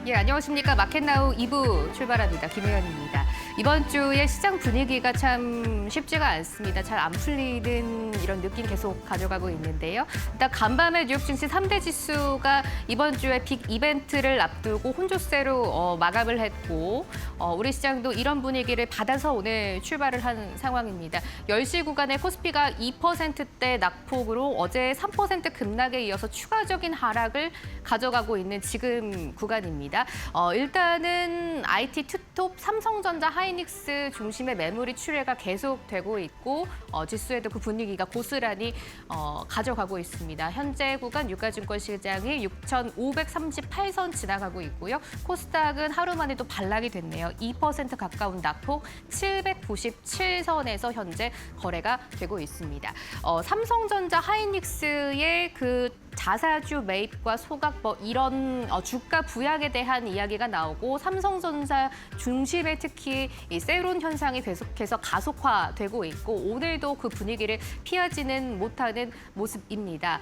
예, 안녕하십니까. 마켓나우 2부 출발합니다. 김혜연입니다. 이번 주에 시장 분위기가 참 쉽지가 않습니다. 잘 안 풀리는 이런 느낌 계속 가져가고 있는데요. 일단 간밤에 뉴욕 증시 3대 지수가 이번 주에 빅 이벤트를 앞두고 혼조세로 마감을 했고 우리 시장도 이런 분위기를 받아서 오늘 출발을 한 상황입니다. 10시 구간에 코스피가 2%대 낙폭으로 어제 3% 급락에 이어서 추가적인 하락을 가져가고 있는 지금 구간입니다. 일단은 IT 투톱 삼성전자 하이닉스 중심의 매물이 출회가 계속되고 있고 지수에도 그 분위기가 고스란히 가져가고 있습니다. 현재 구간 유가증권 시장이 6,538선 지나가고 있고요. 코스닥은 하루 만에 또 반락이 됐네요. 2% 가까운 낙폭 797선에서 현재 거래가 되고 있습니다. 삼성전자 하이닉스의 그 자사주 매입과 소각 이런 주가 부양에 대한 이야기가 나오고 삼성전자 중심에 특히 이 세론 현상이 계속해서 가속화되고 있고 오늘도 그 분위기를 피하지는 못하는 모습입니다.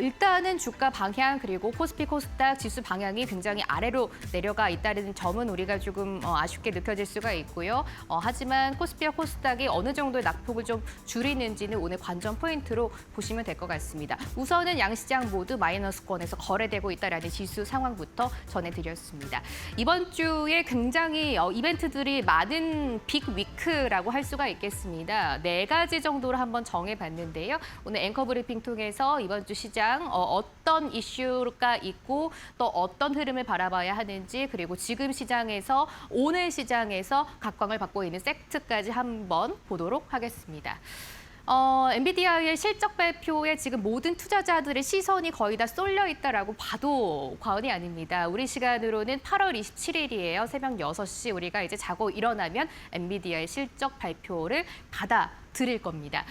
일단은 주가 방향 그리고 코스피 코스닥 지수 방향이 굉장히 아래로 내려가 있다는 점은 우리가 조금 아쉽게 느껴질 수가 있고요. 하지만 코스피와 코스닥이 어느 정도의 낙폭을 좀 줄이는지는 오늘 관전 포인트로 보시면 될 것 같습니다. 우선은 양시장 모두 마이너스권에서 거래되고 있다라는 지수 상황부터 전해드렸습니다. 이번 주에 굉장히 이벤트들이 많은 빅 위크라고 할 수가 있겠습니다. 4가지 정도로 한번 정해봤는데요. 오늘 앵커 브리핑 통해서 이번 주 시장 어떤 이슈가 있고 또 어떤 흐름을 바라봐야 하는지 그리고 지금 시장에서 오늘 시장에서 각광을 받고 있는 섹트까지 한번 보도록 하겠습니다. 엔비디아의 실적 발표에 지금 모든 투자자들의 시선이 거의 다 쏠려 있다라고 봐도 과언이 아닙니다. 우리 시간으로는 8월 27일이에요. 새벽 6시 우리가 이제 자고 일어나면 엔비디아의 실적 발표를 드릴 겁니다.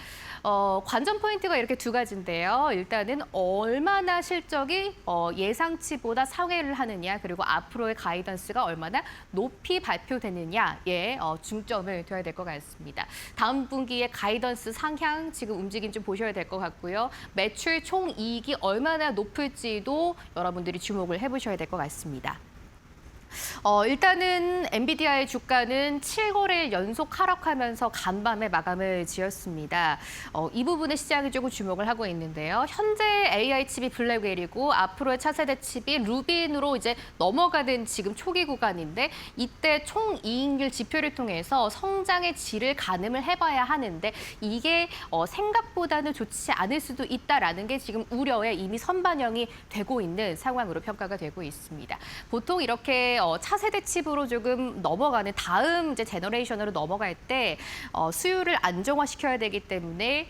관전 포인트가 이렇게 2가지인데요. 일단은 얼마나 실적이 예상치보다 상회를 하느냐 그리고 앞으로의 가이던스가 얼마나 높이 발표되느냐에 중점을 둬야 될 것 같습니다. 다음 분기의 가이던스 상향 지금 움직임 좀 보셔야 될 것 같고요. 매출 총이익이 얼마나 높을지도 여러분들이 주목을 해보셔야 될 것 같습니다. 일단은 엔비디아의 주가는 7거래일 연속 하락하면서 간밤에 마감을 지었습니다. 이 부분에 시장이 조금 주목을 하고 있는데요. 현재 AI 칩이 블랙웰이고 앞으로의 차세대 칩이 루빈으로 이제 넘어가는 지금 초기 구간인데 이때 총이익률 지표를 통해서 성장의 질을 가늠을 해봐야 하는데 이게 생각보다는 좋지 않을 수도 있다라는 게 지금 우려에 이미 선반영이 되고 있는 상황으로 평가가 되고 있습니다. 보통 이렇게 차세대 칩으로 조금 넘어가는 다음 이제 제너레이션으로 넘어갈 때 수요를 안정화시켜야 되기 때문에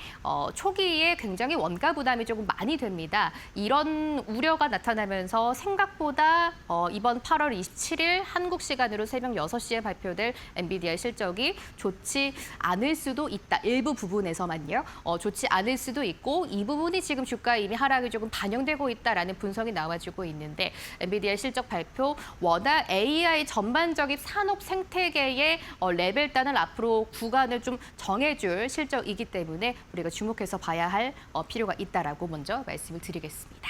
초기에 굉장히 원가 부담이 조금 많이 됩니다. 이런 우려가 나타나면서 생각보다 이번 8월 27일 한국 시간으로 새벽 6시에 발표될 엔비디아 실적이 좋지 않을 수도 있다. 일부 부분에서만요. 좋지 않을 수도 있고 이 부분이 지금 주가 이미 하락이 조금 반영되고 있다라는 분석이 나와주고 있는데 엔비디아 실적 발표 워낙 AI 전반적인 산업 생태계의 레벨단을 앞으로 구간을 좀 정해줄 실적이기 때문에 우리가 주목해서 봐야 할 필요가 있다라고 먼저 말씀을 드리겠습니다.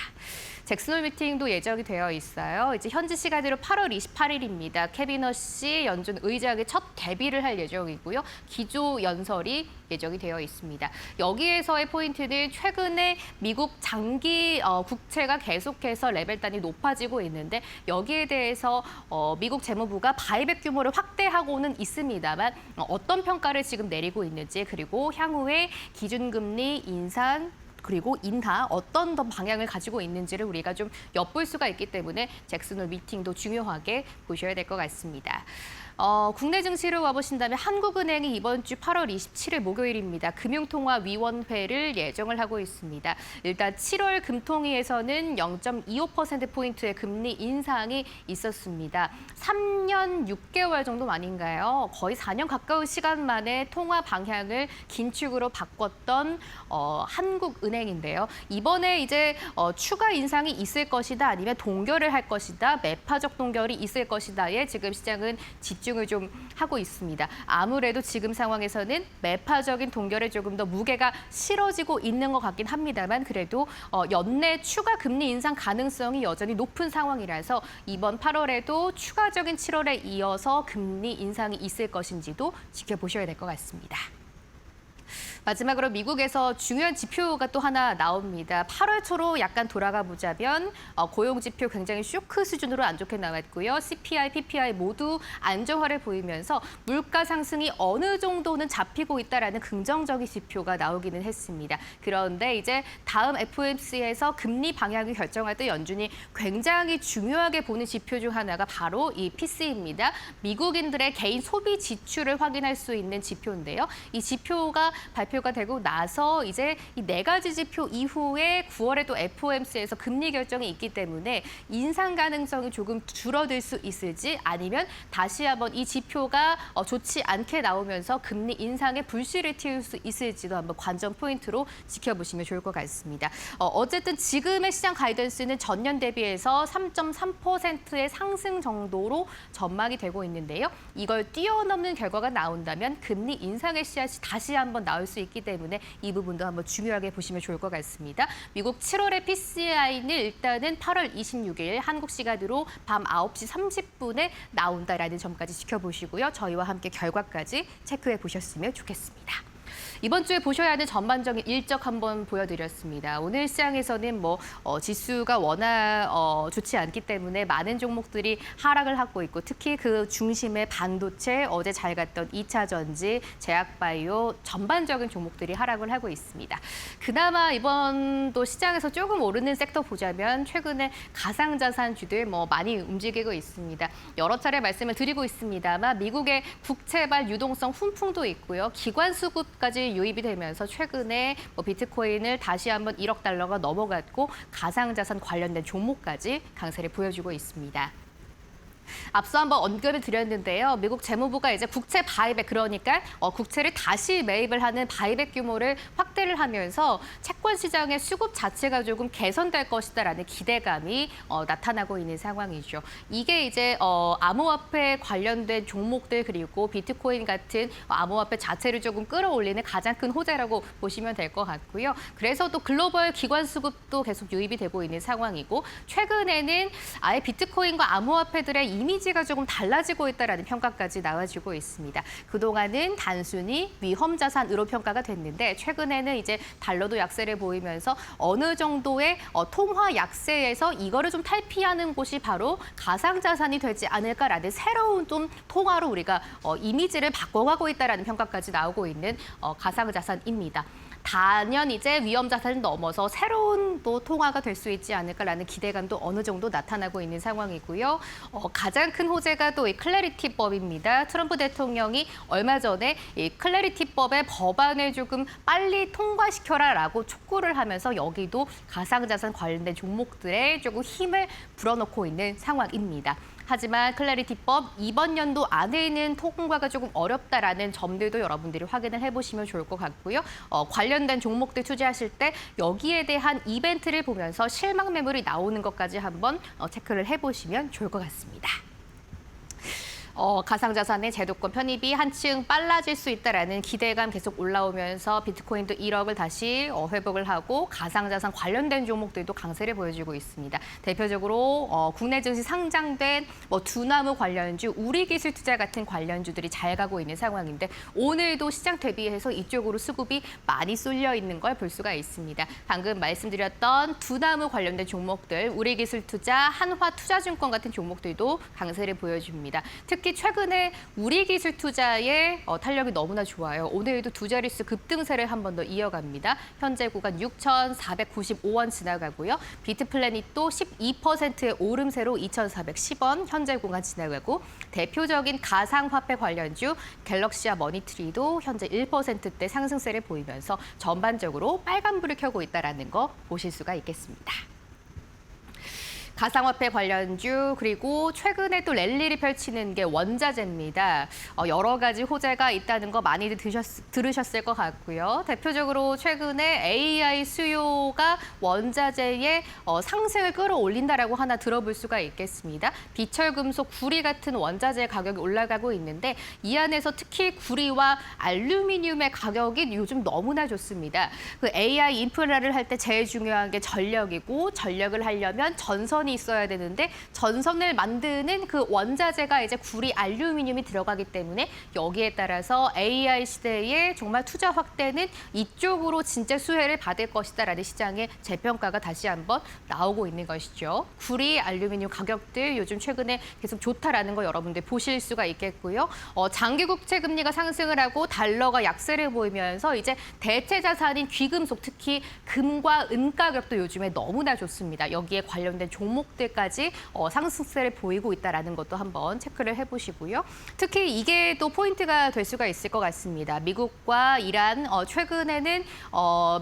잭슨홀 미팅도 예정이 되어 있어요. 이제 현지 시간으로 8월 28일입니다. 캐비넛이 연준 의장의 첫 데뷔를 할 예정이고요. 기조 연설이 예정이 되어 있습니다. 여기에서의 포인트는 최근에 미국 장기 국채가 계속해서 레벨단이 높아지고 있는데 여기에 대해서 미국 재무부가 바이백 규모를 확대하고는 있습니다만 어떤 평가를 지금 내리고 있는지 그리고 향후에 기준금리 인상 그리고 인하 어떤 더 방향을 가지고 있는지를 우리가 좀 엿볼 수가 있기 때문에 잭슨홀 미팅도 중요하게 보셔야 될 것 같습니다. 국내 증시로 와보신다면 한국은행이 이번 주 8월 27일 목요일입니다. 금융통화위원회를 예정을 하고 있습니다. 일단 7월 금통위에서는 0.25%포인트의 금리 인상이 있었습니다. 3년 6개월 정도 만인가요? 거의 4년 가까운 시간 만에 통화 방향을 긴축으로 바꿨던 한국은행인데요. 이번에 이제 추가 인상이 있을 것이다 아니면 동결을 할 것이다 매파적 동결이 있을 것이다에 지금 시장은 집중 집중을 좀 하고 있습니다. 아무래도 지금 상황에서는 매파적인 동결에 조금 더 무게가 실어지고 있는 것 같긴 합니다만 그래도 연내 추가 금리 인상 가능성이 여전히 높은 상황이라서 이번 8월에도 추가적인 7월에 이어서 금리 인상이 있을 것인지도 지켜보셔야 될 것 같습니다. 마지막으로 미국에서 중요한 지표가 또 하나 나옵니다. 8월 초로 약간 돌아가 보자면 고용 지표 굉장히 쇼크 수준으로 안 좋게 나왔고요. CPI, PPI 모두 안정화를 보이면서 물가 상승이 어느 정도는 잡히고 있다라는 긍정적인 지표가 나오기는 했습니다. 그런데 이제 다음 FOMC에서 금리 방향을 결정할 때 연준이 굉장히 중요하게 보는 지표 중 하나가 바로 이 PC입니다. 미국인들의 개인 소비 지출을 확인할 수 있는 지표인데요. 이 지표가 발표가 되고 나서 이제 이 네 가지 지표 이후에 9월에 또 FOMC에서 금리 결정이 있기 때문에 인상 가능성이 조금 줄어들 수 있을지 아니면 다시 한번 이 지표가 좋지 않게 나오면서 금리 인상에 불씨를 틔울 수 있을지도 한번 관전 포인트로 지켜보시면 좋을 것 같습니다. 어쨌든 지금의 시장 가이던스는 전년 대비해서 3.3%의 상승 정도로 전망이 되고 있는데요. 이걸 뛰어넘는 결과가 나온다면 금리 인상의 씨앗이 다시 한번 나올 수 있기 때문에 이 부분도 한번 중요하게 보시면 좋을 것 같습니다. 미국 7월의 PCI는 일단은 8월 26일 한국 시간으로 밤 9시 30분에 나온다라는 점까지 지켜보시고요. 저희와 함께 결과까지 체크해 보셨으면 좋겠습니다. 이번 주에 보셔야 하는 전반적인 일정 한번 보여드렸습니다. 오늘 시장에서는 지수가 워낙 좋지 않기 때문에 많은 종목들이 하락을 하고 있고 특히 그 중심의 반도체, 어제 잘 갔던 2차 전지, 제약바이오 전반적인 종목들이 하락을 하고 있습니다. 그나마 이번도 시장에서 조금 오르는 섹터 보자면 최근에 가상자산주들 많이 움직이고 있습니다. 여러 차례 말씀을 드리고 있습니다만 미국의 국채발 유동성 훈풍도 있고요. 기관 수급까지 유입이 되면서 최근에 비트코인을 다시 한번 1억 달러가 넘어갔고 가상자산 관련된 종목까지 강세를 보여주고 있습니다. 앞서 한번 언급을 드렸는데요. 미국 재무부가 이제 국채 바이백, 그러니까 국채를 다시 매입을 하는 바이백 규모를 확대를 하면서 채권 시장의 수급 자체가 조금 개선될 것이다라는 기대감이 나타나고 있는 상황이죠. 이게 이제 암호화폐 관련된 종목들 그리고 비트코인 같은 암호화폐 자체를 조금 끌어올리는 가장 큰 호재라고 보시면 될 것 같고요. 그래서 또 글로벌 기관 수급도 계속 유입이 되고 있는 상황이고 최근에는 아예 비트코인과 암호화폐들의 이미지가 조금 달라지고 있다라는 평가까지 나와주고 있습니다. 그동안은 단순히 위험 자산으로 평가가 됐는데 최근에는 이제 달러도 약세를 보이면서 어느 정도의 통화 약세에서 이거를 좀 탈피하는 곳이 바로 가상 자산이 되지 않을까라는 새로운 좀 통화로 우리가 이미지를 바꿔가고 있다라는 평가까지 나오고 있는 가상 자산입니다. 단연 이제 위험 자산을 넘어서 새로운 또 통화가 될 수 있지 않을까라는 기대감도 어느 정도 나타나고 있는 상황이고요. 가장 큰 호재가 또 이 클래리티법입니다. 트럼프 대통령이 얼마 전에 이 클래리티법의 법안을 조금 빨리 통과시켜라라고 촉구를 하면서 여기도 가상자산 관련된 종목들에 조금 힘을 불어넣고 있는 상황입니다. 하지만 클래리티법 이번 연도 안에는 통과가 조금 어렵다라는 점들도 여러분들이 확인을 해보시면 좋을 것 같고요. 관련된 종목들 투자하실 때 여기에 대한 이벤트를 보면서 실망 매물이 나오는 것까지 한번 체크를 해보시면 좋을 것 같습니다. 가상자산의 제도권 편입이 한층 빨라질 수 있다라는 기대감 계속 올라오면서 비트코인도 1억을 다시 회복을 하고 가상자산 관련된 종목들도 강세를 보여주고 있습니다. 대표적으로 국내 증시 상장된 두나무 관련주, 우리기술투자 같은 관련주들이 잘 가고 있는 상황인데 오늘도 시장 대비해서 이쪽으로 수급이 많이 쏠려 있는 걸 볼 수가 있습니다. 방금 말씀드렸던 두나무 관련된 종목들, 우리기술투자, 한화투자증권 같은 종목들도 강세를 보여줍니다. 특히 최근에 우리기술투자의 탄력이 너무나 좋아요. 오늘도 두 자릿수 급등세를 한 번 더 이어갑니다. 현재 구간 6,495원 지나가고요. 비트플래닛도 12%의 오름세로 2,410원 현재 구간 지나가고 대표적인 가상화폐 관련주 갤럭시와 머니트리도 현재 1%대 상승세를 보이면서 전반적으로 빨간불을 켜고 있다는 거 보실 수가 있겠습니다. 가상화폐 관련주 그리고 최근에 또 랠리를 펼치는 게 원자재입니다. 여러 가지 호재가 있다는 거 많이들 들으셨을 것 같고요. 대표적으로 최근에 AI 수요가 원자재의 상승을 끌어올린다라고 하나 들어볼 수가 있겠습니다. 비철금속, 구리 같은 원자재 가격이 올라가고 있는데 이 안에서 특히 구리와 알루미늄의 가격이 요즘 너무나 좋습니다. 그 AI 인프라를 할 때 제일 중요한 게 전력이고 전력을 하려면 전선이 있어야 되는데 전선을 만드는 그 원자재가 이제 구리, 알루미늄이 들어가기 때문에 여기에 따라서 AI 시대에 정말 투자 확대는 이쪽으로 진짜 수혜를 받을 것이다라는 시장의 재평가가 다시 한번 나오고 있는 것이죠. 구리, 알루미늄 가격들 요즘 최근에 계속 좋다라는 거 여러분들 보실 수가 있겠고요. 장기 국채 금리가 상승을 하고 달러가 약세를 보이면서 이제 대체 자산인 귀금속, 특히 금과 은 가격도 요즘에 너무나 좋습니다. 여기에 관련된 종목들까지 상승세를 보이고 있다는 것도 한번 체크를 해보시고요. 특히 이게 또 포인트가 될 수가 있을 것 같습니다. 미국과 이란, 최근에는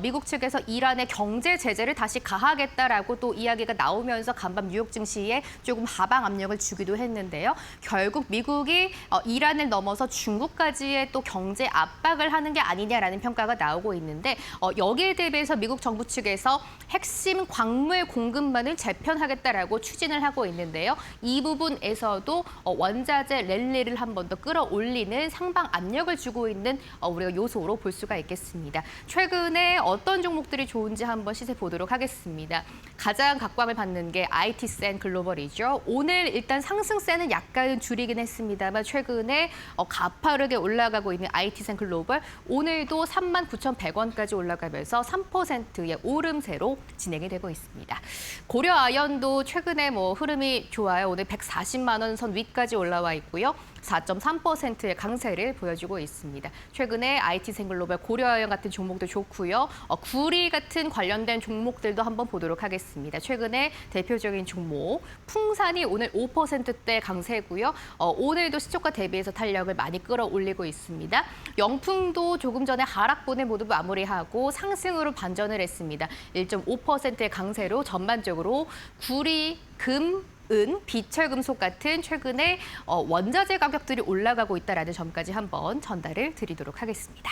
미국 측에서 이란의 경제 제재를 다시 가하겠다라고 또 이야기가 나오면서 간밤 뉴욕 증시에 조금 하방 압력을 주기도 했는데요. 결국 미국이 이란을 넘어서 중국까지의 또 경제 압박을 하는 게 아니냐라는 평가가 나오고 있는데 여기에 대비해서 미국 정부 측에서 핵심 광물 공급만을 재편하겠다라고 추진을 하고 있는데요. 이 부분에서도 원자재 랠리를 한 번 더 끌어올리는 상방 압력을 주고 있는 우리가 요소로 볼 수가 있겠습니다. 최근에 어떤 종목들이 좋은지 한번 시세 보도록 하겠습니다. 가장 각광을 받는 게 IT센 글로벌이죠. 오늘 일단 상승세는 약간 줄이긴 했습니다만 최근에 가파르게 올라가고 있는 IT센 글로벌 오늘도 39,100원까지 올라가면서 3%의 오름세로 진행이 되고 있습니다. 고려아연도 최근에 흐름이 좋아요. 오늘 140만 원 선 위까지 올라와 있고요. 4.3%의 강세를 보여주고 있습니다. 최근에 IT생글로벌, 고려아연 같은 종목도 좋고요. 구리 같은 관련된 종목들도 한번 보도록 하겠습니다. 최근에 대표적인 종목 풍산이 오늘 5%대 강세고요. 오늘도 시초가 대비해서 탄력을 많이 끌어올리고 있습니다. 영풍도 조금 전에 하락분을 모두 마무리하고 상승으로 반전을 했습니다. 1.5%의 강세로 전반적으로 구리, 금, 은, 비철금속 같은 최근에 원자재 가격들이 올라가고 있다는 점까지 한번 전달을 드리도록 하겠습니다.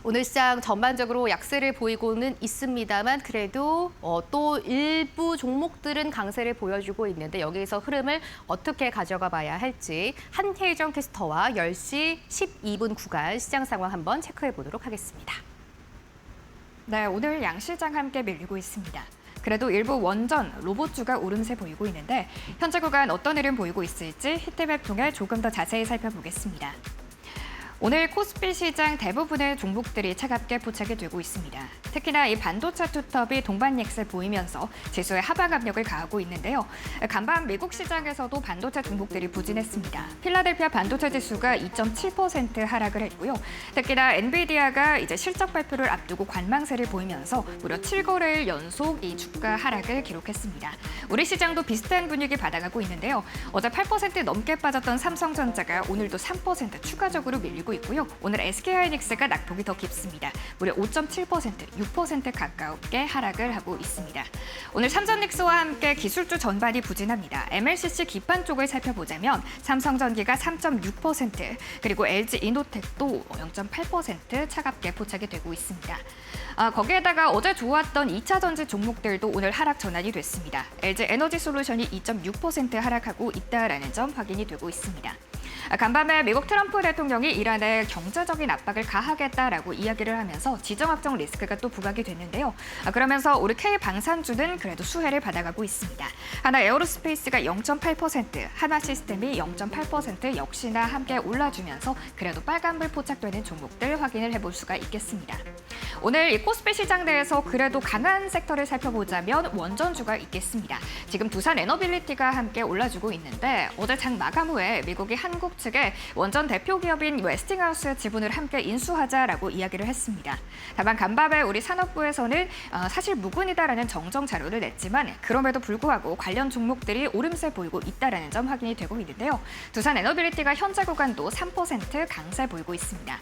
오늘 시장 전반적으로 약세를 보이고는 있습니다만 그래도 또 일부 종목들은 강세를 보여주고 있는데 여기에서 흐름을 어떻게 가져가 봐야 할지 한혜정 캐스터와 10시 12분 구간 시장 상황 한번 체크해 보도록 하겠습니다. 네, 오늘 양시장 함께 밀리고 있습니다. 그래도 일부 원전, 로봇주가 오름세 보이고 있는데 현재 구간 어떤 흐름 보이고 있을지 히트맵 통해 조금 더 자세히 살펴보겠습니다. 오늘 코스피 시장 대부분의 종목들이 차갑게 포착이 되고 있습니다. 특히나 이 반도체 투톱이 동반 렉세 보이면서 지수에 하방 압력을 가하고 있는데요. 간밤 미국 시장에서도 반도체 종목들이 부진했습니다. 필라델피아 반도체 지수가 2.7% 하락을 했고요. 특히나 엔비디아가 이제 실적 발표를 앞두고 관망세를 보이면서 무려 7거래일 연속 이 주가 하락을 기록했습니다. 우리 시장도 비슷한 분위기 받아가고 있는데요. 어제 8% 넘게 빠졌던 삼성전자가 오늘도 3% 추가적으로 밀리고 있고요. 오늘 SK하이닉스가 낙폭이 더 깊습니다. 무려 5.7%, 6% 가깝게 하락을 하고 있습니다. 오늘 삼성닉스와 함께 기술주 전반이 부진합니다. MLCC 기판 쪽을 살펴보자면 삼성전기가 3.6%, 그리고 LG이노텍도 0.8% 차갑게 포착이 되고 있습니다. 거기에다가 어제 좋았던 2차 전지 종목들도 오늘 하락 전환이 됐습니다. LG에너지솔루션이 2.6% 하락하고 있다라는 점 확인이 되고 있습니다. 간밤에 미국 트럼프 대통령이 이란에 경제적인 압박을 가하겠다라고 이야기를 하면서 지정학적 리스크가 또 부각이 됐는데요. 그러면서 우리 K방산주는 그래도 수혜를 받아가고 있습니다. 하나 에어로스페이스가 0.8%, 하나 시스템이 0.8% 역시나 함께 올라주면서 그래도 빨간불 포착되는 종목들 확인을 해볼 수가 있겠습니다. 오늘 이 코스피 시장 내에서 그래도 강한 섹터를 살펴보자면 원전주가 있겠습니다. 지금 두산 에너빌리티가 함께 올라주고 있는데 어제 장 마감 후에 미국이 한국 한국 측에 원전 대표 기업인 웨스팅하우스 지분을 함께 인수하자라고 이야기를 했습니다. 다만 간밤에 우리 산업부에서는 사실 무근이다라는 정정 자료를 냈지만 그럼에도 불구하고 관련 종목들이 오름세 보이고 있다라는 점 확인이 되고 있는데요. 두산 에너빌리티가 현재 구간도 3% 강세 보이고 있습니다.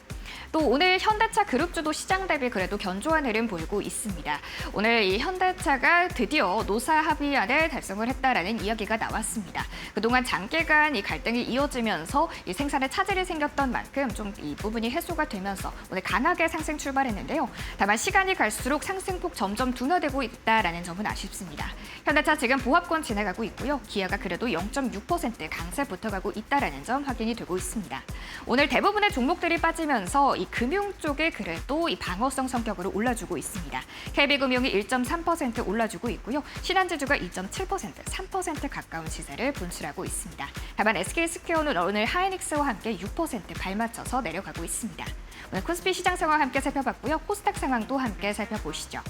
또 오늘 현대차 그룹주도 시장 대비 그래도 견조한 흐름 보이고 있습니다. 오늘 이 현대차가 드디어 노사 합의안을 달성을 했다라는 이야기가 나왔습니다. 그동안 장기간 이 갈등이 이어지면서 이 생산에 차질이 생겼던 만큼 좀 이 부분이 해소가 되면서 오늘 강하게 상승 출발했는데요. 다만 시간이 갈수록 상승폭 점점 둔화되고 있다라는 점은 아쉽습니다. 현대차 지금 보합권 지나가고 있고요. 기아가 그래도 0.6% 강세 붙어가고 있다라는 점 확인이 되고 있습니다. 오늘 대부분의 종목들이 빠지면서 이 금융 쪽에 그래도 이 방어성 성격으로 올라주고 있습니다. KB금융이 1.3% 올라주고 있고요. 신한지주가 2.7%, 3% 가까운 시세를 분출하고 있습니다. 다만 SK스퀘어는 오늘 하이닉스와 함께 6% 발맞춰서 내려가고 있습니다. 오늘 코스피 시장 상황 함께 살펴봤고요. 코스닥 상황도 함께 살펴보시죠.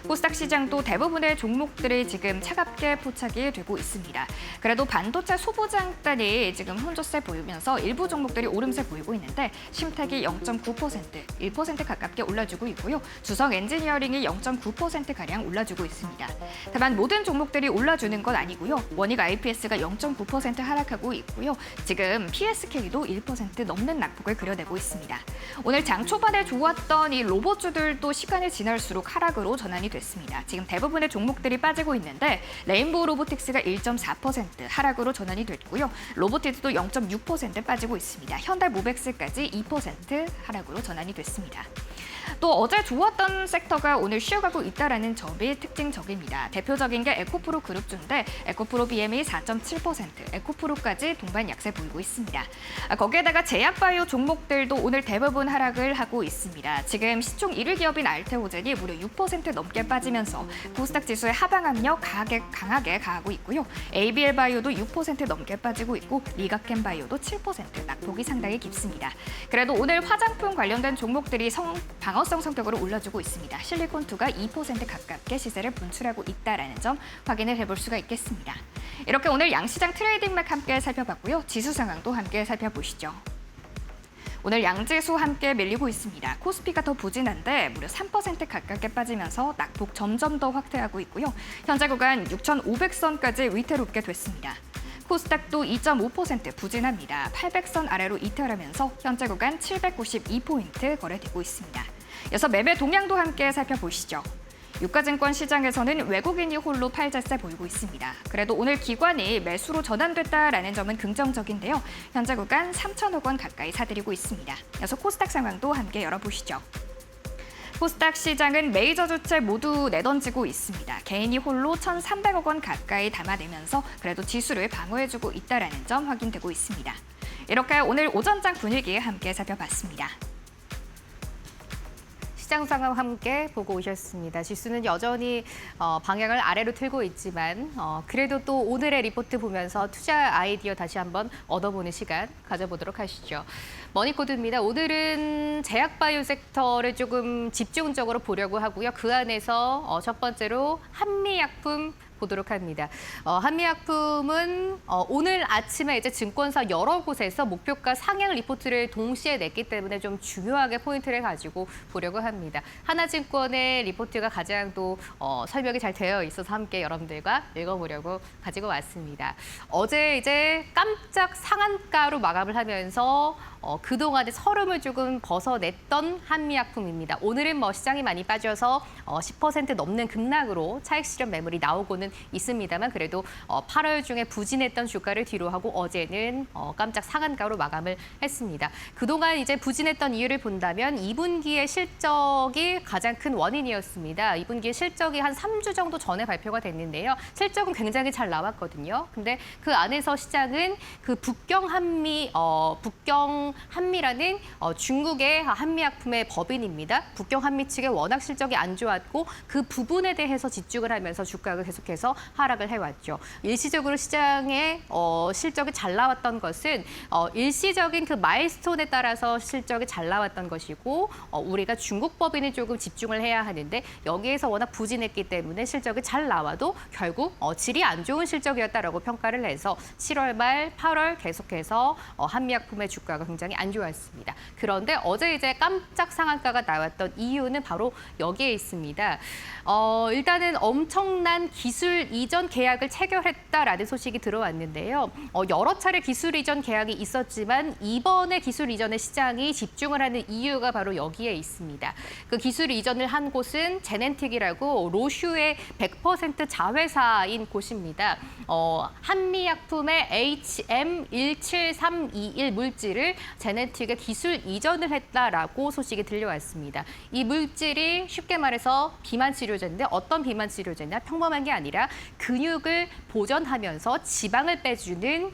코스닥 시장도 대부분의 종목들이 지금 차갑게 포착이 되고 있습니다. 그래도 반도체 소부장단이 지금 혼조세 보이면서 일부 종목들이 오름세 보이고 있는데 심택이 0.9%, 1% 가깝게 올라주고 있고요. 주성 엔지니어링이 0.9%가량 올라주고 있습니다. 다만 모든 종목들이 올라주는 건 아니고요. 원익 IPS가 0.9% 하락하고 있고요. 지금 PSK도 1% 넘는 낙폭을 그려내고 있습니다. 오늘 장 초반에 좋았던 이 로봇주들도 시간이 지날수록 하락으로 전환이 됐습니다. 지금 대부분의 종목들이 빠지고 있는데 레인보우 로보틱스가 1.4% 하락으로 전환이 됐고요. 로보티즈도 0.6% 빠지고 있습니다. 현대모백스까지 2% 하락으로 전환이 됐습니다. 또 어제 좋았던 섹터가 오늘 쉬어가고 있다는 점이 특징적입니다. 대표적인 게 에코프로 그룹주인데 에코프로 BM이 4.7%, 에코프로까지 동반 약세 보이고 있습니다. 거기에다가 제약바이오 종목들도 오늘 대부분 하락을 하고 있습니다. 지금 시총 1위 기업인 알테오젠이 무려 6% 넘게 빠지면서 코스닥 지수의 하방 압력 강하게 가하고 있고요. ABL바이오도 6% 넘게 빠지고 있고 리가켄바이오도 7% 낙폭이 상당히 깊습니다. 그래도 오늘 화장품 관련된 종목들이 방어성 성격으로 올라주고 있습니다. 실리콘2가 2% 가깝게 시세를 분출하고 있다는 점 확인을 해볼 수가 있겠습니다. 이렇게 오늘 양시장 트레이딩 맥 함께 살펴봤고요. 지수 상황도 함께 살펴보시죠. 오늘 양지수 함께 밀리고 있습니다. 코스피가 더 부진한데 무려 3% 가깝게 빠지면서 낙폭 점점 더 확대하고 있고요. 현재 구간 6,500선까지 위태롭게 됐습니다. 코스닥도 2.5% 부진합니다. 800선 아래로 이탈하면서 현재 구간 792포인트 거래되고 있습니다. 이어서 매매 동향도 함께 살펴보시죠. 유가증권 시장에서는 외국인이 홀로 팔자세 보이고 있습니다. 그래도 오늘 기관이 매수로 전환됐다라는 점은 긍정적인데요. 현재 구간 3천억 원 가까이 사들이고 있습니다. 이어서 코스닥 상황도 함께 열어보시죠. 코스닥 시장은 메이저 주체 모두 내던지고 있습니다. 개인이 홀로 1,300억 원 가까이 담아내면서 그래도 지수를 방어해주고 있다는 점 확인되고 있습니다. 이렇게 오늘 오전장 분위기 함께 살펴봤습니다. 시장 상황 함께 보고 오셨습니다. 지수는 여전히 방향을 아래로 틀고 있지만 그래도 또 오늘의 리포트 보면서 투자 아이디어 다시 한번 얻어보는 시간 가져보도록 하시죠. 머니코드입니다. 오늘은 제약바이오 섹터를 조금 집중적으로 보려고 하고요. 그 안에서 첫 번째로 한미약품 보도록 합니다. 한미약품은 오늘 아침에 이제 증권사 여러 곳에서 목표가 상향 리포트를 동시에 냈기 때문에 좀 중요하게 포인트를 가지고 보려고 합니다. 하나증권의 리포트가 가장 또 설명이 잘 되어 있어서 함께 여러분들과 읽어보려고 가지고 왔습니다. 어제 이제 깜짝 상한가로 마감을 하면서 그동안의 서름을 조금 벗어냈던 한미약품입니다. 오늘은 시장이 많이 빠져서 10% 넘는 급락으로 차익 실현 매물이 나오고는 있습니다만 그래도 8월 중에 부진했던 주가를 뒤로하고 어제는 깜짝 상한가로 마감을 했습니다. 그동안 이제 부진했던 이유를 본다면 2분기의 실적이 가장 큰 원인이었습니다. 2분기 실적이 한 3주 정도 전에 발표가 됐는데요. 실적은 굉장히 잘 나왔거든요. 근데 그 안에서 시장은 그 북경 한미라는 중국의 한미약품의 법인입니다. 북경 한미 측의 워낙 실적이 안 좋았고 그 부분에 대해서 집중을 하면서 주가가 계속해서 하락을 해왔죠. 일시적으로 시장의 실적이 잘 나왔던 것은 일시적인 그 마일스톤에 따라서 실적이 잘 나왔던 것이고 우리가 중국 법인에 조금 집중을 해야 하는데 여기에서 워낙 부진했기 때문에 실적이 잘 나와도 결국 질이 안 좋은 실적이었다라고 평가를 해서 7월 말 8월 계속해서 한미약품의 주가가 굉장히 안 좋았습니다. 그런데 어제 이제 깜짝 상한가가 나왔던 이유는 바로 여기에 있습니다. 일단은 엄청난 기술 이전 계약을 체결했다라는 소식이 들어왔는데요. 여러 차례 기술 이전 계약이 있었지만 이번에 기술 이전의 시장이 집중을 하는 이유가 바로 여기에 있습니다. 그 기술 이전을 한 곳은 제넨틱이라고 로슈의 100% 자회사인 곳입니다. 한미약품의 HM17321 물질을 제넨틱에 기술 이전을 했다라고 소식이 들려왔습니다. 이 물질이 쉽게 말해서 비만 치료제인데 어떤 비만 치료제냐? 평범한 게 아니라 근육을 보존하면서 지방을 빼주는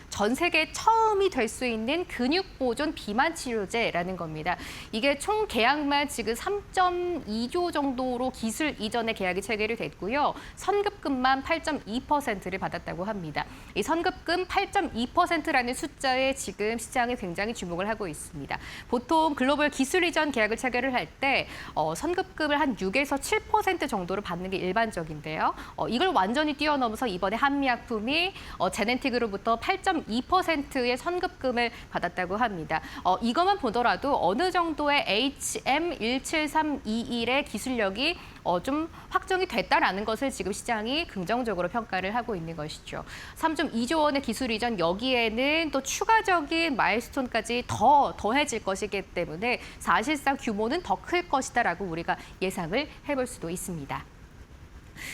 전 세계 처음이 될 수 있는 근육 보존 비만 치료제라는 겁니다. 이게 총 계약만 지금 3.2조 정도로 기술 이전의 계약이 체결이 됐고요. 선급금만 8.2%를 받았다고 합니다. 이 선급금 8.2%라는 숫자에 지금 시장이 굉장히 주목을 하고 있습니다. 보통 글로벌 기술 이전 계약을 체결을 할 때 선급금을 한 6에서 7% 정도로 받는 게 일반적인데요. 이걸 완전히 뛰어넘어서 이번에 한미약품이 제넨틱으로부터 8.2%의 선급금을 받았다고 합니다. 이것만 보더라도 어느 정도의 HM17321의 기술력이 좀 확정이 됐다라는 것을 지금 시장이 긍정적으로 평가를 하고 있는 것이죠. 3.2조 원의 기술 이전 여기에는 또 추가적인 마일스톤까지 더해질 것이기 때문에 사실상 규모는 더 클 것이다라고 우리가 예상을 해볼 수도 있습니다.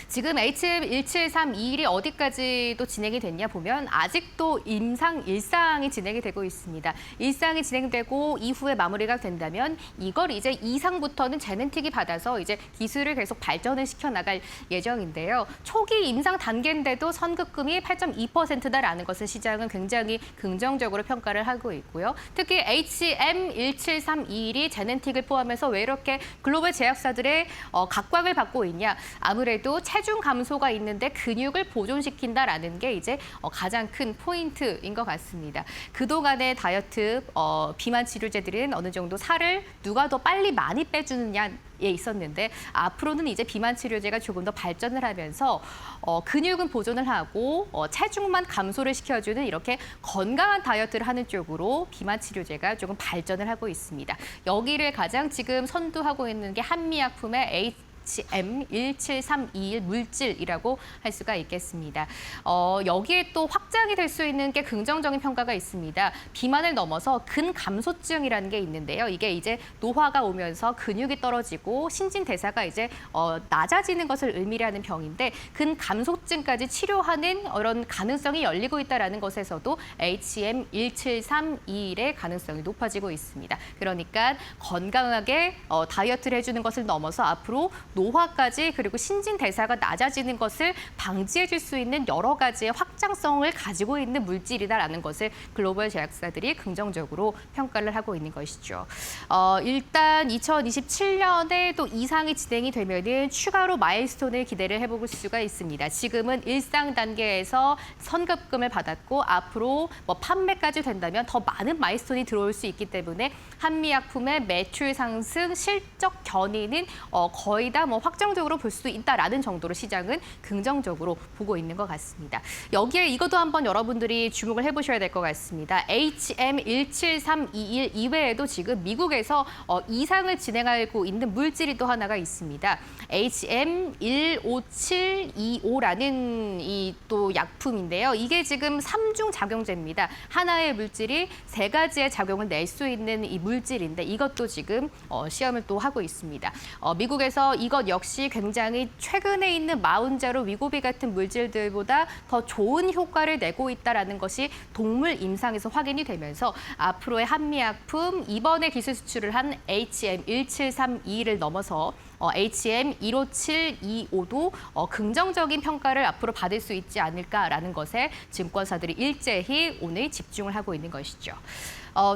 지금 HM17321이 어디까지 또 진행이 됐냐 보면 아직도 일상이 진행이 되고 있습니다. 일상이 진행되고 이후에 마무리가 된다면 이걸 이제 이상부터는 제넨틱이 받아서 이제 기술을 계속 발전을 시켜나갈 예정인데요. 초기 임상 단계인데도 선급금이 8.2%다라는 것은 시장은 굉장히 긍정적으로 평가를 하고 있고요. 특히 HM17321이 제넨틱을 포함해서 왜 이렇게 글로벌 제약사들의 각광을 받고 있냐. 아무래도 체중 감소가 있는데 근육을 보존시킨다라는 게 이제 가장 큰 포인트인 것 같습니다. 그동안의 다이어트 비만 치료제들은 어느 정도 살을 누가 더 빨리 많이 빼주느냐 에 있었는데 앞으로는 이제 비만 치료제가 조금 더 발전을 하면서 근육은 보존을 하고 체중만 감소를 시켜주는 이렇게 건강한 다이어트를 하는 쪽으로 비만 치료제가 조금 발전을 하고 있습니다. 여기를 가장 지금 선두하고 있는 게 한미약품의 HM17321 물질이라고 할 수가 있겠습니다. 여기에 또 확장이 될 수 있는 게 긍정적인 평가가 있습니다. 비만을 넘어서 근감소증이라는 게 있는데요. 이게 이제 노화가 오면서 근육이 떨어지고 신진대사가 이제 낮아지는 것을 의미하는 병인데 근감소증까지 치료하는 이런 가능성이 열리고 있다는 것에서도 HM17321의 가능성이 높아지고 있습니다. 그러니까 건강하게 다이어트를 해주는 것을 넘어서 앞으로 노화까지 그리고 신진대사가 낮아지는 것을 방지해 줄 수 있는 여러 가지의 확장성을 가지고 있는 물질이다라는 것을 글로벌 제약사들이 긍정적으로 평가를 하고 있는 것이죠. 일단 2027년에 또 이상이 진행이 되면은 추가로 마일스톤을 기대를 해볼 수가 있습니다. 지금은 일상 단계에서 선급금을 받았고 앞으로 판매까지 된다면 더 많은 마일스톤이 들어올 수 있기 때문에 한미약품의 매출 상승, 실적 견인은 거의 다 확정적으로 볼 수 있다라는 정도로 시장은 긍정적으로 보고 있는 것 같습니다. 여기에 이것도 한번 여러분들이 주목을 해보셔야 될 것 같습니다. HM17321 이외에도 지금 미국에서 이상을 진행하고 있는 물질이 또 하나가 있습니다. HM15725라는 이 또 약품인데요. 이게 지금 3중 작용제입니다. 하나의 물질이 3가지의 작용을 낼 수 있는 이 물질인데 이것도 지금 시험을 또 하고 있습니다. 미국에서 이것 역시 굉장히 최근에 있는 마운자로 위고비 같은 물질들보다 더 좋은 효과를 내고 있다는 것이 동물 임상에서 확인이 되면서 앞으로의 한미약품 이번에 기술 수출을 한 HM17321을 넘어서 HM15725도 긍정적인 평가를 앞으로 받을 수 있지 않을까라는 것에 증권사들이 일제히 오늘 집중을 하고 있는 것이죠.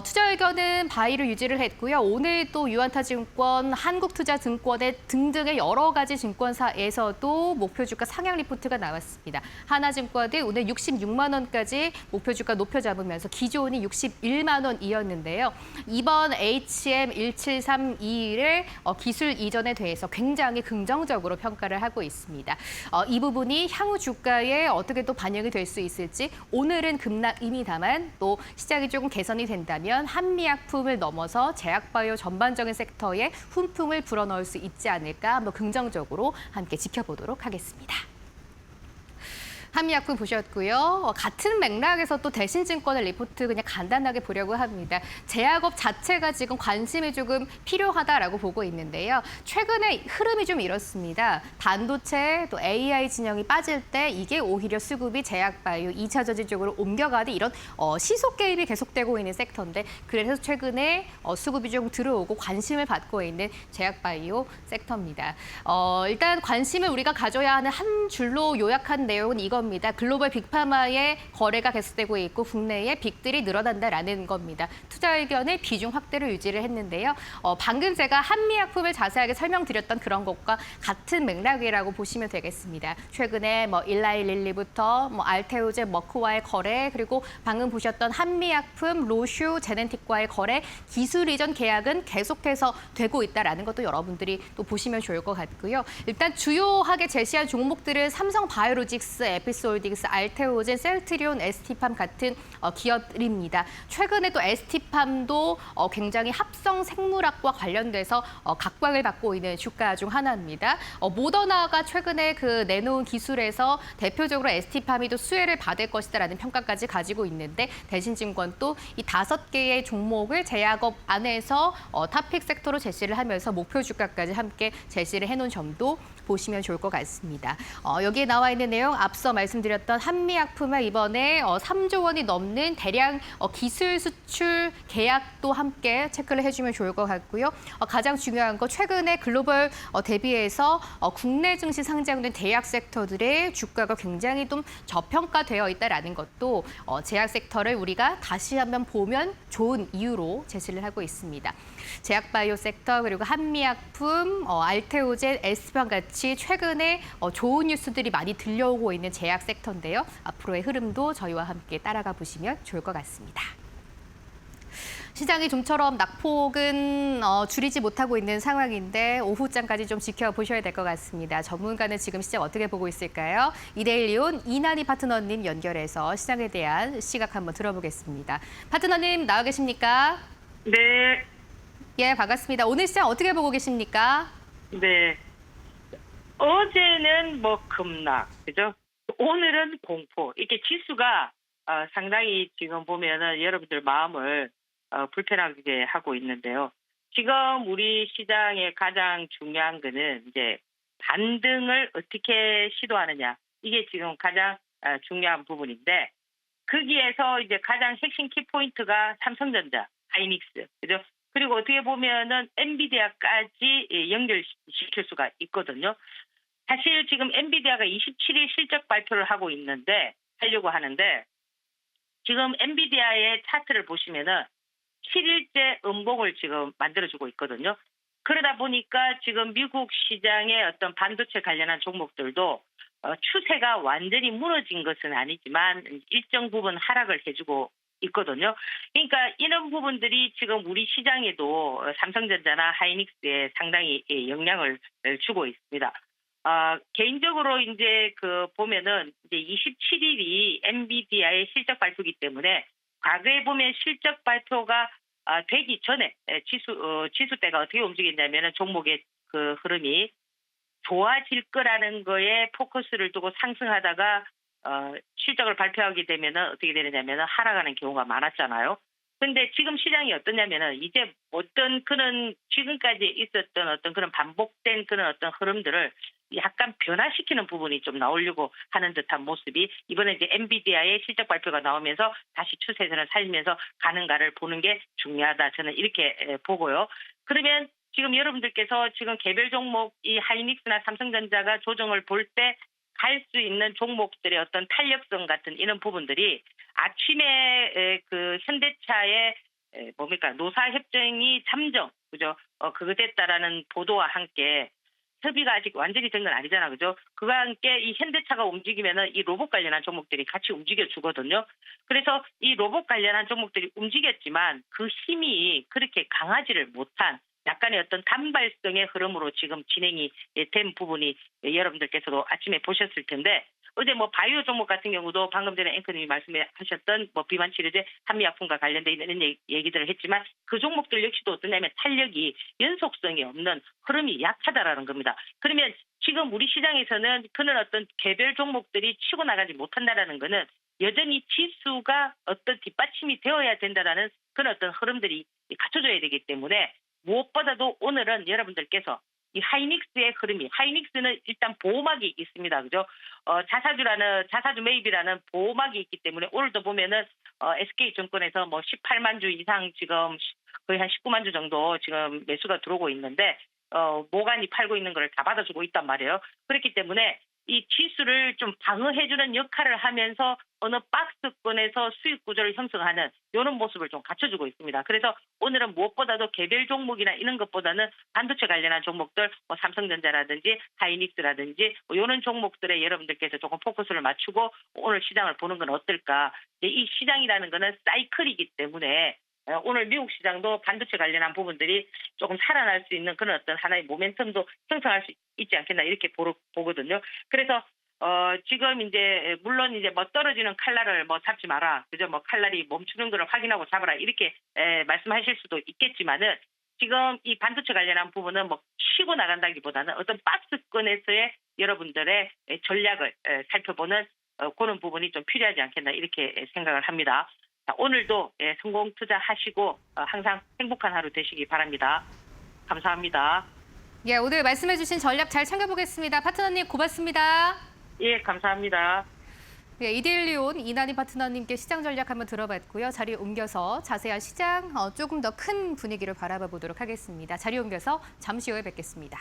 투자 의견은 바이를 유지를 했고요. 오늘 또 유안타증권, 한국투자증권의 등등의 여러 가지 증권사에서도 목표 주가 상향 리포트가 나왔습니다. 하나증권이 오늘 66만 원까지 목표 주가 높여 잡으면서 기존이 61만 원이었는데요. 이번 HM1732를 기술 이전에 대해서 굉장히 긍정적으로 평가를 하고 있습니다. 이 부분이 향후 주가에 어떻게 또 반영이 될 수 있을지, 오늘은 급락입니다만 또 시장이 조금 개선이 된다면 한미약품을 넘어서 제약바이오 전반적인 섹터에 훈풍을 불어넣을 수 있지 않을까 한번 긍정적으로 함께 지켜보도록 하겠습니다. 한미약품 보셨고요. 같은 맥락에서 또 대신증권의 리포트 그냥 간단하게 보려고 합니다. 제약업 자체가 지금 관심이 조금 필요하다라고 보고 있는데요. 최근에 흐름이 좀 이렇습니다. 반도체 또 AI 진영이 빠질 때 이게 오히려 수급이 제약바이오 2차 전지 쪽으로 옮겨가는 이런 시속 게임이 계속되고 있는 섹터인데, 그래서 최근에 수급이 좀 들어오고 관심을 받고 있는 제약바이오 섹터입니다. 일단 관심을 우리가 가져야 하는 한 줄로 요약한 내용은 이겁니다. 글로벌 빅파마의 거래가 계속되고 있고 국내에 빅들이 늘어난다라는 겁니다. 투자 의견의 비중 확대를 유지를 했는데요. 방금 제가 한미약품을 자세하게 설명드렸던 그런 것과 같은 맥락이라고 보시면 되겠습니다. 최근에 일라이릴리부터 알테오제, 머크와의 거래, 그리고 방금 보셨던 한미약품, 로슈, 제넨틱과의 거래, 기술 이전 계약은 계속해서 되고 있다라는 것도 여러분들이 또 보시면 좋을 것 같고요. 일단 주요하게 제시한 종목들은 삼성바이오로직스, 에피솔딩스, 알테오젠, 셀트리온, ST팜 같은 기업들입니다. 최근에 또 ST팜도 굉장히 합성 생물학과 관련돼서 각광을 받고 있는 주가 중 하나입니다. 모더나가 최근에 내놓은 기술에서 대표적으로 ST팜이 또 수혜를 받을 것이다라는 평가까지 가지고 있는데, 대신증권도 이 5개의 종목을 제약업 안에서 탑픽 섹터로 제시를 하면서 목표 주가까지 함께 제시를 해놓은 점도 보시면 좋을 것 같습니다. 여기에 나와 있는 내용 앞서 말씀드렸던 한미약품의 이번에 3조 원이 넘는 대량 기술 수출 계약도 함께 체크를 해주면 좋을 것 같고요. 가장 중요한 거, 최근에 글로벌 대비해서 국내 증시 상장된 대약 섹터들의 주가가 굉장히 좀 저평가되어 있다라는 것도 제약 섹터를 우리가 다시 한번 보면 좋은 이유로 제시를 하고 있습니다. 제약바이오 섹터, 그리고 한미약품, 알테오젠, 에스팜 같이 최근에 좋은 뉴스들이 많이 들려오고 있는 제약 섹터인데요. 앞으로의 흐름도 저희와 함께 따라가 보시면 좋을 것 같습니다. 시장이 좀처럼 낙폭은 줄이지 못하고 있는 상황인데 오후장까지 좀 지켜보셔야 될 것 같습니다. 전문가는 지금 시장 어떻게 보고 있을까요? 이데일리온 이난희 파트너님 연결해서 시장에 대한 시각 한번 들어보겠습니다. 파트너님 나와 계십니까? 네, 예, 반갑습니다. 오늘 시장 어떻게 보고 계십니까? 네. 어제는 급락, 그죠? 오늘은 공포. 이렇게 지수가 상당히 지금 보면은 여러분들 마음을 불편하게 하고 있는데요. 지금 우리 시장의 가장 중요한 거는 이제 반등을 어떻게 시도하느냐. 이게 지금 가장 중요한 부분인데, 거기에서 이제 가장 핵심 키포인트가 삼성전자, 하이닉스, 그죠? 그리고 어떻게 보면은 엔비디아까지 연결시킬 수가 있거든요. 사실 지금 엔비디아가 27일 실적 발표를 하려고 하는데, 지금 엔비디아의 차트를 보시면은 7일째 음봉을 지금 만들어주고 있거든요. 그러다 보니까 지금 미국 시장의 어떤 반도체 관련한 종목들도 추세가 완전히 무너진 것은 아니지만 일정 부분 하락을 해주고 있거든요. 그러니까 이런 부분들이 지금 우리 시장에도 삼성전자나 하이닉스에 상당히 영향을 주고 있습니다. 개인적으로 이제 보면은 이제 27일이 엔비디아의 실적 발표이기 때문에, 과거에 보면 실적 발표가 되기 전에 지수대가 어떻게 움직이냐면은 종목의 흐름이 좋아질 거라는 거에 포커스를 두고 상승하다가 실적을 발표하게 되면은 어떻게 되느냐면은 하락하는 경우가 많았잖아요. 근데 지금 시장이 어떠냐면은 이제 어떤 그런 지금까지 있었던 어떤 그런 반복된 그런 어떤 흐름들을 약간 변화시키는 부분이 좀 나오려고 하는 듯한 모습이, 이번에 이제 엔비디아의 실적 발표가 나오면서 다시 추세선을 살면서 가는가를 보는 게 중요하다. 저는 이렇게 보고요. 그러면 지금 여러분들께서 지금 개별 종목 이 하이닉스나 삼성전자가 조정을 볼 때 갈 수 있는 종목들의 어떤 탄력성 같은 이런 부분들이 아침에 현대차의 뭡니까 노사협정이 잠정 그죠? 그거 됐다라는 보도와 함께 협의가 아직 완전히 된 건 아니잖아, 그죠? 그와 함께 이 현대차가 움직이면은 이 로봇 관련한 종목들이 같이 움직여 주거든요. 그래서 이 로봇 관련한 종목들이 움직였지만 그 힘이 그렇게 강하지를 못한 약간의 어떤 단발성의 흐름으로 지금 진행이 된 부분이 여러분들께서도 아침에 보셨을 텐데 어제 뭐 바이오 종목 같은 경우도 방금 전에 앵커님이 말씀하셨던 뭐 비만 치료제, 한미약품과 관련돼 있는 얘기들을 했지만 그 종목들 역시도 어떠냐면 탄력이 연속성이 없는 흐름이 약하다라는 겁니다. 그러면 지금 우리 시장에서는 그런 어떤 개별 종목들이 치고 나가지 못한다라는 거는 여전히 지수가 어떤 뒷받침이 되어야 된다라는 그런 어떤 흐름들이 갖춰져야 되기 때문에 무엇보다도 오늘은 여러분들께서 이 하이닉스의 흐름이 하이닉스는 일단 보호막이 있습니다. 그죠? 자사주 매입이라는 보호막이 있기 때문에 오늘도 보면은 SK증권에서 뭐 18만 주 이상 지금 거의 한 19만 주 정도 지금 매수가 들어오고 있는데 모간이 팔고 있는 걸 다 받아주고 있단 말이에요. 그렇기 때문에 이 지수를 좀 방어해주는 역할을 하면서 어느 박스권에서 수익 구조를 형성하는 이런 모습을 좀 갖춰주고 있습니다. 그래서 오늘은 무엇보다도 개별 종목이나 이런 것보다는 반도체 관련한 종목들, 뭐 삼성전자라든지 하이닉스라든지 뭐 이런 종목들에 여러분들께서 조금 포커스를 맞추고 오늘 시장을 보는 건 어떨까. 이 시장이라는 거는 사이클이기 때문에 오늘 미국 시장도 반도체 관련한 부분들이 조금 살아날 수 있는 그런 어떤 하나의 모멘텀도 형성할 수 있지 않겠나 이렇게 보거든요. 그래서 지금 이제 물론 이제 뭐 떨어지는 칼날을 뭐 잡지 마라, 그죠? 뭐 칼날이 멈추는 거를 확인하고 잡아라 이렇게 말씀하실 수도 있겠지만은 지금 이 반도체 관련한 부분은 뭐 치고 나간다기보다는 어떤 박스권에서의 여러분들의 전략을 살펴보는 그런 부분이 좀 필요하지 않겠나 이렇게 생각을 합니다. 자, 오늘도 성공 투자하시고 항상 행복한 하루 되시기 바랍니다. 감사합니다. 예, 오늘 말씀해주신 전략 잘 챙겨보겠습니다. 파트너님 고맙습니다. 예, 감사합니다. 예, 이데일리온 이난희 파트너님께 시장 전략 한번 들어봤고요. 자리 옮겨서 자세한 시장 조금 더 큰 분위기를 바라봐 보도록 하겠습니다. 자리 옮겨서 잠시 후에 뵙겠습니다.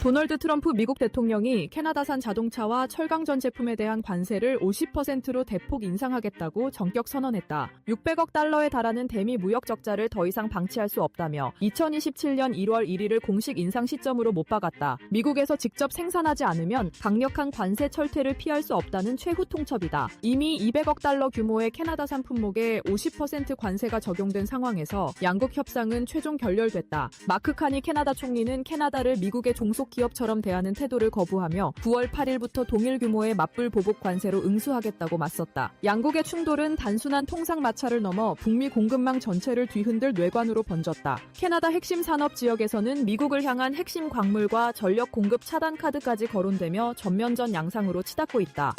도널드 트럼프 미국 대통령이 캐나다산 자동차와 철강전 제품에 대한 관세를 50%로 대폭 인상하겠다고 전격 선언했다. 600억 달러에 달하는 대미 무역 적자를 더 이상 방치할 수 없다며 2027년 1월 1일을 공식 인상 시점으로 못 박았다. 미국에서 직접 생산하지 않으면 강력한 관세 철퇴를 피할 수 없다는 최후 통첩이다. 이미 200억 달러 규모의 캐나다산 품목에 50% 관세가 적용된 상황에서 양국 협상은 최종 결렬됐다. 마크 카니 캐나다 총리는 캐나다를 미국의 종속 기업처럼 대하는 태도를 거부하며 9월 8일부터 동일 규모의 맞불 보복 관세로 응수하겠다고 맞섰다. 양국의 충돌은 단순한 통상 마찰을 넘어 북미 공급망 전체를 뒤흔들 뇌관으로 번졌다. 캐나다 핵심 산업 지역에서는 미국을 향한 핵심 광물과 전력 공급 차단 카드까지 거론되며 전면전 양상으로 치닫고 있다.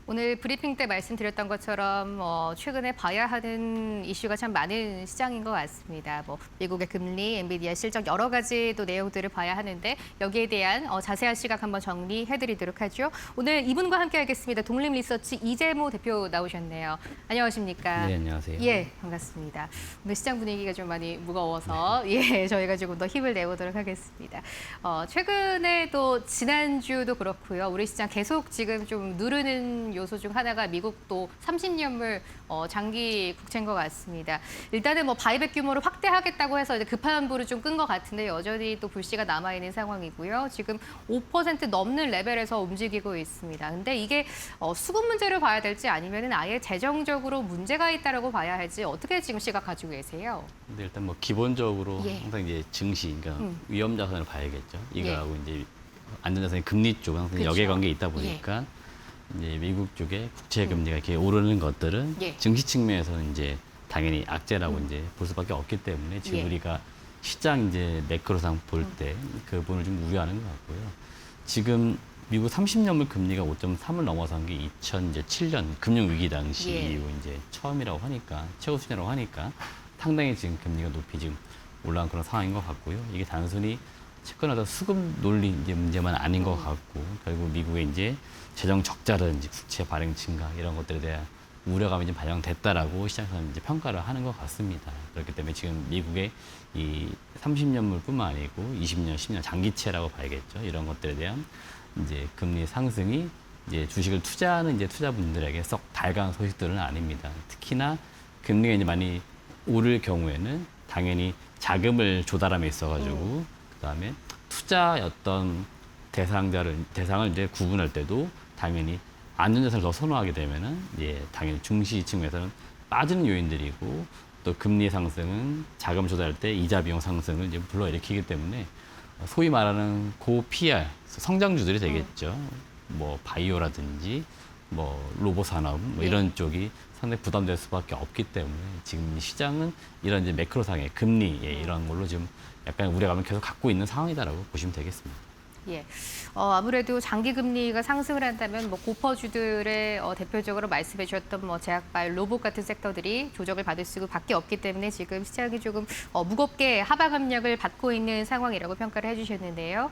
오늘 브리핑 때 말씀드렸던 것처럼 최근에 봐야 하는 이슈가 참 많은 시장인 것 같습니다. 미국의 금리, 엔비디아 실적 여러 가지 또 내용들을 봐야 하는데 여기에 대한 자세한 시각 한번 정리해드리도록 하죠. 오늘 이분과 함께하겠습니다. 독립리서치 이재모 대표 나오셨네요. 안녕하십니까? 네, 안녕하세요. 예, 반갑습니다. 오늘 시장 분위기가 좀 많이 무거워서 예, 저희가 조금 더 힘을 내보도록 하겠습니다. 최근에 또 지난주도 그렇고요. 우리 시장 계속 지금 좀 누르는 요소 중 하나가 미국도 30년물 장기 국채인 것 같습니다. 일단은 바이백 규모를 확대하겠다고 해서 이제 급한 불을 좀 끈 것 같은데 여전히 또 불씨가 남아있는 상황이고요. 지금 5% 넘는 레벨에서 움직이고 있습니다. 근데 이게 수급 문제를 봐야 될지 아니면은 아예 재정적으로 문제가 있다라고 봐야 할지 어떻게 지금 시각 가지고 계세요? 근데 일단 기본적으로 예. 항상 이제 증시, 그러니까 위험 자산을 봐야겠죠. 이거하고 예. 이제 안전자산의 금리 쪽은 항상 그쵸. 역의 있다 보니까 이제 미국 쪽에 국채 금리가 이렇게 오르는 것들은 예. 증시 측면에서는 이제 당연히 악재라고 이제 볼 수밖에 없기 때문에 지금 예. 우리가 시장 이제 매크로상 볼 때 그 부분을 좀 우려하는 것 같고요. 지금 미국 30년물 금리가 5.3을 넘어선 게 2007년 금융 위기 당시 예. 이후 이제 처음이라고 하니까 최고 수준이라고 하니까 상당히 지금 금리가 높이 지금 올라간 그런 상황인 것 같고요. 이게 단순히 채권하다 수급 논리 이제 문제만 아닌 것 같고 결국 미국의 이제 재정 적자라든지 국채 발행 증가 이런 것들에 대한 우려감이 좀 반영됐다라고 시장에서는 이제 평가를 하는 것 같습니다. 그렇기 때문에 지금 미국의 이 30년물뿐만 아니고 20년, 10년 장기채라고 봐야겠죠. 이런 것들에 대한 이제 금리 상승이 이제 주식을 투자하는 이제 투자분들에게 썩 달가운 소식들은 아닙니다. 특히나 금리가 이제 많이 오를 경우에는 당연히 자금을 조달함에 있어가지고 그다음에 투자 어떤 대상을 이제 구분할 때도 당연히 안전자산을 더 선호하게 되면은 당연히 중시 측면에서는 빠지는 요인들이고 또 금리 상승은 자금 조달할 때 이자 비용 상승을 이제 불러일으키기 때문에 소위 말하는 고 PR 성장주들이 되겠죠. 바이오라든지 로봇 산업 이런 쪽이 상당히 부담될 수밖에 없기 때문에 지금 시장은 이런 이제 매크로상의 금리 이런 걸로 지금 약간 우려감을 계속 갖고 있는 상황이다라고 보시면 되겠습니다. 예. 아무래도 장기 금리가 상승을 한다면 고퍼주들의 대표적으로 말씀해 주셨던 제약발, 로봇 같은 섹터들이 조정을 받을 수밖에 없기 때문에 지금 시장이 조금 무겁게 하방 압력을 받고 있는 상황이라고 평가를 해주셨는데요.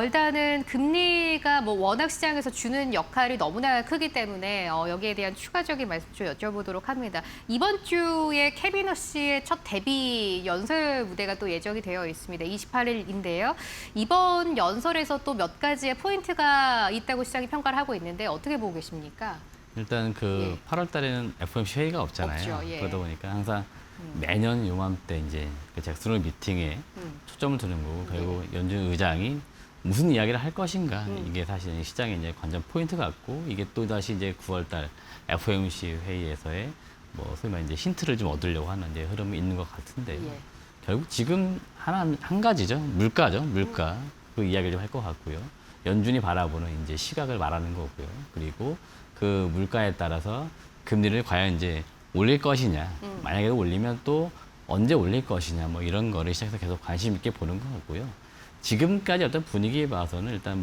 일단은 금리가 워낙 시장에서 주는 역할이 너무나 크기 때문에 여기에 대한 추가적인 말씀 좀 여쭤보도록 합니다. 이번 주에 캐비너 씨의 첫 데뷔 연설 무대가 또 예정이 되어 있습니다. 28일인데요. 이번 연설에서 또 몇 가지의 포인트가 있다고 시장이 평가를 하고 있는데 어떻게 보고 계십니까? 일단 8월 달에는 FOMC 회의가 없잖아요. 없죠, 예. 그러다 보니까 항상 매년 요맘때 이제 그 잭슨 홀 미팅에 초점을 두는 거고 결국 연준 의장이 무슨 이야기를 할 것인가 이게 사실 시장의 이제 관전 포인트 같고 이게 또 다시 이제 9월 달 FOMC 회의에서의 소위 말해 이제 힌트를 좀 얻으려고 하는 이제 흐름이 있는 것 같은데 예. 결국 지금 한 가지죠. 물가죠. 물가. 그 이야기를 좀 할 것 같고요. 연준이 바라보는 이제 시각을 말하는 거고요. 그리고 그 물가에 따라서 금리를 과연 이제 올릴 것이냐. 만약에 올리면 또 언제 올릴 것이냐. 이런 거를 시장에서 계속 관심 있게 보는 것 같고요. 지금까지 어떤 분위기에 봐서는 일단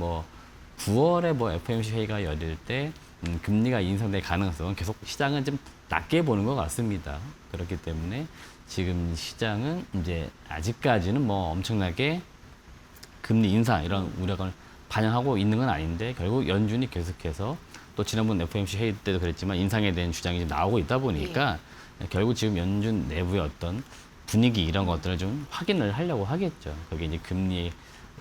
9월에 FOMC 회의가 열릴 때 금리가 인상될 가능성은 계속 시장은 좀 낮게 보는 것 같습니다. 그렇기 때문에 지금 시장은 이제 아직까지는 엄청나게 금리 인상 이런 우려감을 반영하고 있는 건 아닌데 결국 연준이 계속해서 또 지난번 FOMC 회의 때도 그랬지만 인상에 대한 주장이 좀 나오고 있다 보니까 결국 지금 연준 내부의 어떤 분위기 이런 것들을 좀 확인을 하려고 하겠죠. 그게 이제 금리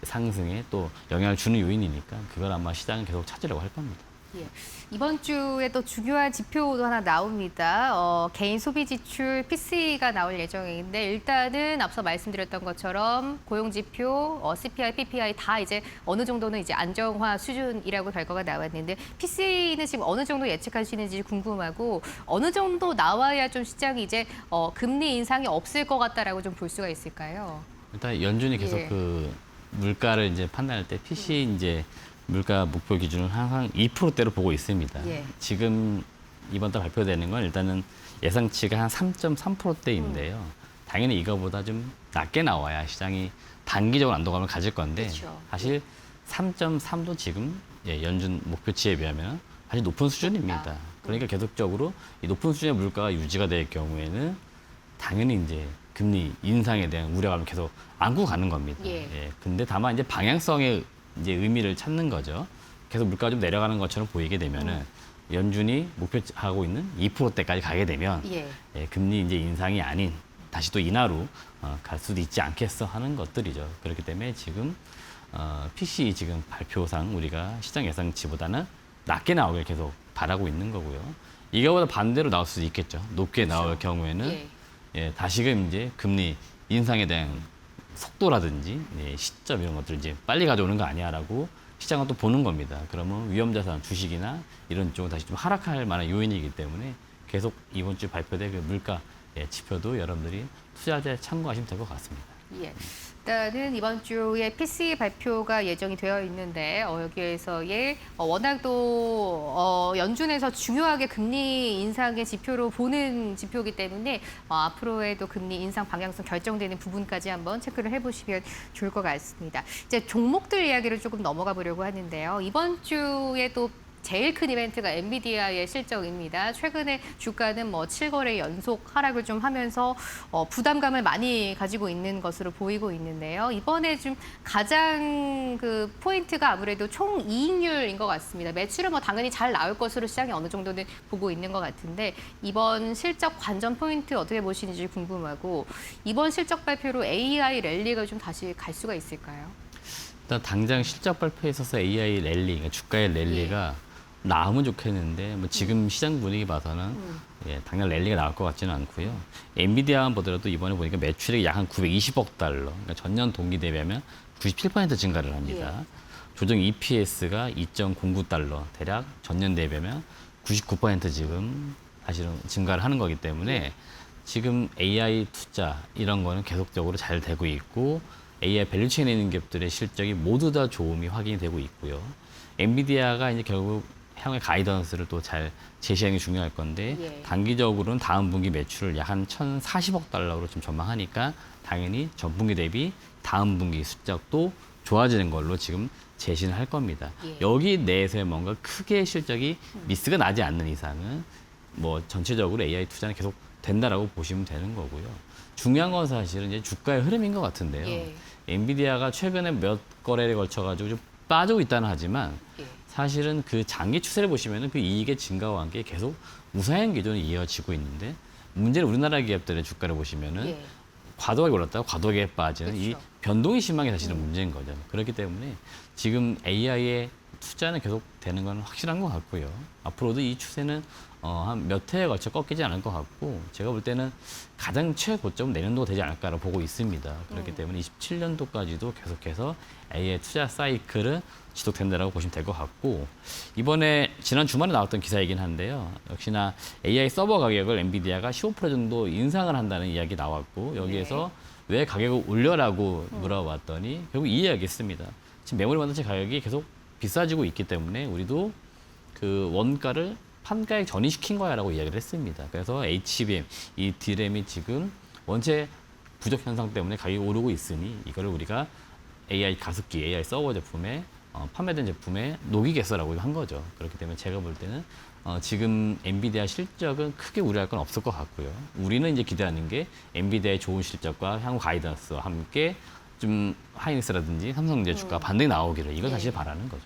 상승에 또 영향을 주는 요인이니까 그걸 아마 시장은 계속 찾으려고 할 겁니다. 예. 이번 주에 또 중요한 지표도 하나 나옵니다. 개인 소비 지출 PC가 나올 예정인데 일단은 앞서 말씀드렸던 것처럼 고용 지표, CPI, PPI 다 이제 어느 정도는 이제 안정화 수준이라고 결과가 나왔는데 PC는 지금 어느 정도 예측하시는지 궁금하고 어느 정도 나와야 좀 시장이 이제 금리 인상이 없을 것 같다라고 좀 볼 수가 있을까요? 일단 연준이 계속 예. 그 물가를 이제 판단할 때 PC 이제 물가 목표 기준을 항상 2%대로 보고 있습니다. 예. 지금 이번 달 발표되는 건 일단은 예상치가 한 3.3%대인데요. 당연히 이거보다 좀 낮게 나와야 시장이 단기적으로 안도감을 가질 건데 그렇죠. 사실 3.3도 지금 연준 목표치에 비하면 아주 높은 수준입니다. 그러니까 계속적으로 이 높은 수준의 물가가 유지가 될 경우에는 당연히 이제 금리 인상에 대한 우려감을 계속 안고 가는 겁니다. 예. 근데 다만 이제 방향성의 이제 의미를 찾는 거죠. 계속 물가가 좀 내려가는 것처럼 보이게 되면은 연준이 목표하고 있는 2%대까지 가게 되면 예. 금리 이제 인상이 아닌 다시 또 인하로 갈 수도 있지 않겠어 하는 것들이죠. 그렇기 때문에 지금 PCE 지금 발표상 우리가 시장 예상치보다는 낮게 나오길 계속 바라고 있는 거고요. 이거보다 반대로 나올 수도 있겠죠. 높게 나올 경우에는 다시금 이제 금리 인상에 대한 속도라든지 시점 이런 것들 이제 빨리 가져오는 거 아니야라고 시장은 또 보는 겁니다. 그러면 위험자산, 주식이나 이런 쪽은 다시 좀 하락할 만한 요인이기 때문에 계속 이번 주 발표될 그 물가 지표도 여러분들이 투자자에 참고하시면 될 것 같습니다. 예. 일단은 이번 주에 PCE 발표가 예정이 되어 있는데 여기에서의 워낙 또 연준에서 중요하게 금리 인상의 지표로 보는 지표이기 때문에 앞으로의 또 금리 인상 방향성 결정되는 부분까지 한번 체크를 해보시면 좋을 것 같습니다. 이제 종목들 이야기를 조금 넘어가 보려고 하는데요. 이번 주에 또 제일 큰 이벤트가 엔비디아의 실적입니다. 최근에 주가는 7거래 연속 하락을 좀 하면서 부담감을 많이 가지고 있는 것으로 보이고 있는데요. 이번에 좀 가장 그 포인트가 아무래도 총 이익률인 것 같습니다. 매출은 당연히 잘 나올 것으로 시장이 어느 정도는 보고 있는 것 같은데 이번 실적 관전 포인트 어떻게 보시는지 궁금하고 이번 실적 발표로 AI 랠리가 좀 다시 갈 수가 있을까요? 일단 당장 실적 발표에 있어서 AI 랠리, 그러니까 주가의 랠리가 나오면 좋겠는데 지금 시장 분위기 봐서는 당장 랠리가 나올 것 같지는 않고요. 엔비디아만 보더라도 이번에 보니까 매출액이 약 한 920억 달러, 그러니까 전년 동기 대비하면 97% 증가를 합니다. 조정 EPS가 2.09달러, 대략 전년 대비하면 99% 지금 사실은 증가를 하는 거기 때문에 지금 AI 투자 이런 거는 계속적으로 잘 되고 있고 AI 밸류체인에 있는 기업들의 실적이 모두 다 좋음이 확인이 되고 있고요. 엔비디아가 이제 결국 향후의 가이던스를 또 잘 제시하는 게 중요할 건데 단기적으로는 다음 분기 매출을 약 한 1,040억 달러로 좀 전망하니까 당연히 전분기 대비 다음 분기 실적도 좋아지는 걸로 지금 제시는 할 겁니다. 여기 내에서의 뭔가 크게 실적이 미스가 나지 않는 이상은 전체적으로 AI 투자는 계속 된다라고 보시면 되는 거고요. 중요한 건 사실은 이제 주가의 흐름인 것 같은데요. 엔비디아가 최근에 몇 거래에 걸쳐가지고 좀 빠지고 있다는 하지만 사실은 그 장기 추세를 보시면은 그 이익의 증가와 함께 계속 우상향 기존이 이어지고 있는데 문제는 우리나라 기업들의 주가를 보시면은 과도하게 올랐다가 과도하게 빠지는 이 변동이 심한 게 사실은 문제인 거죠. 그렇기 때문에 지금 AI의 투자는 계속 되는 건 확실한 것 같고요. 앞으로도 이 추세는 한 몇 해에 걸쳐 꺾이지 않을 것 같고 제가 볼 때는 가장 최고점은 내년도가 되지 않을까라고 보고 있습니다. 그렇기 때문에 27년도까지도 계속해서 AI 투자 사이클은 지속된다라고 보시면 될 것 같고 이번에 지난 주말에 나왔던 기사이긴 한데요. 역시나 AI 서버 가격을 엔비디아가 15% 정도 인상을 한다는 이야기 나왔고 여기에서 왜 가격을 올려라고 물어봤더니 결국 이 이야기였습니다. 지금 메모리 반도체 가격이 계속 비싸지고 있기 때문에 우리도 그 원가를 판가에 전이시킨 거야라고 이야기를 했습니다. 그래서 HBM, 이 D램이 지금 원체 부족 현상 때문에 가격이 오르고 있으니 이거를 우리가 AI 가습기, AI 서버 제품에 판매된 제품에 녹이겠어라고 한 거죠. 그렇기 때문에 제가 볼 때는 지금 엔비디아 실적은 크게 우려할 건 없을 것 같고요. 우리는 이제 기대하는 게 엔비디아의 좋은 실적과 향후 가이던스와 함께 좀 하이닉스라든지 삼성전자 주가 반등이 나오기를 이걸 사실 바라는 거죠.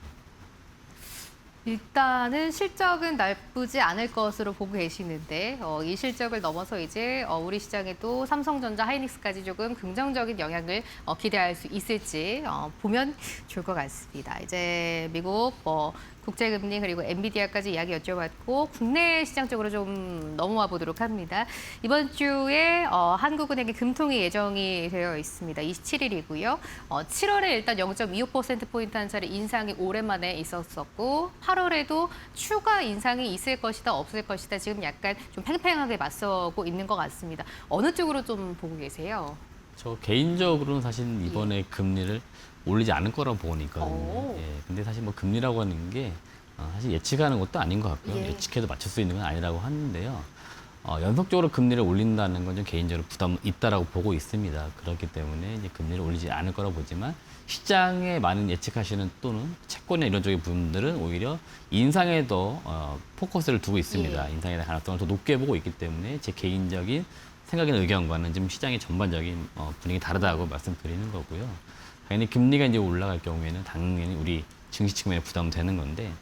일단은 실적은 나쁘지 않을 것으로 보고 계시는데 이 실적을 넘어서 이제 우리 시장에도 삼성전자, 하이닉스까지 조금 긍정적인 영향을 기대할 수 있을지 보면 좋을 것 같습니다. 이제 미국 국제금리 그리고 엔비디아까지 이야기 여쭤봤고 국내 시장 쪽으로 좀 넘어와 보도록 합니다. 이번 주에 한국은행의 금통위 예정이 되어 있습니다. 27일이고요. 7월에 일단 0.25%포인트 한 차례 인상이 오랜만에 있었었고 8월에도 추가 인상이 있을 것이다 없을 것이다 지금 약간 좀 팽팽하게 맞서고 있는 것 같습니다. 어느 쪽으로 좀 보고 계세요? 저 개인적으로는 사실 이번에 금리를 올리지 않을 거라고 보고 있거든요. 근데 사실 금리라고 하는 게 사실 예측하는 것도 아닌 것 같고요. 예측해도 맞출 수 있는 건 아니라고 하는데요. 연속적으로 금리를 올린다는 건 좀 개인적으로 부담 있다라고 보고 있습니다. 그렇기 때문에 이제 금리를 올리지 않을 거라고 보지만 시장에 많은 예측하시는 또는 채권이나 이런 쪽의 분들은 오히려 인상에 더 포커스를 두고 있습니다. 예. 인상에 대한 가능성을 더 높게 보고 있기 때문에 제 개인적인 생각이나 의견과는 좀 시장의 전반적인 분위기 다르다고 말씀드리는 거고요. 당연히 금리가 이제 올라갈 경우에는 당연히 우리 증시 측면에 부담되는 건데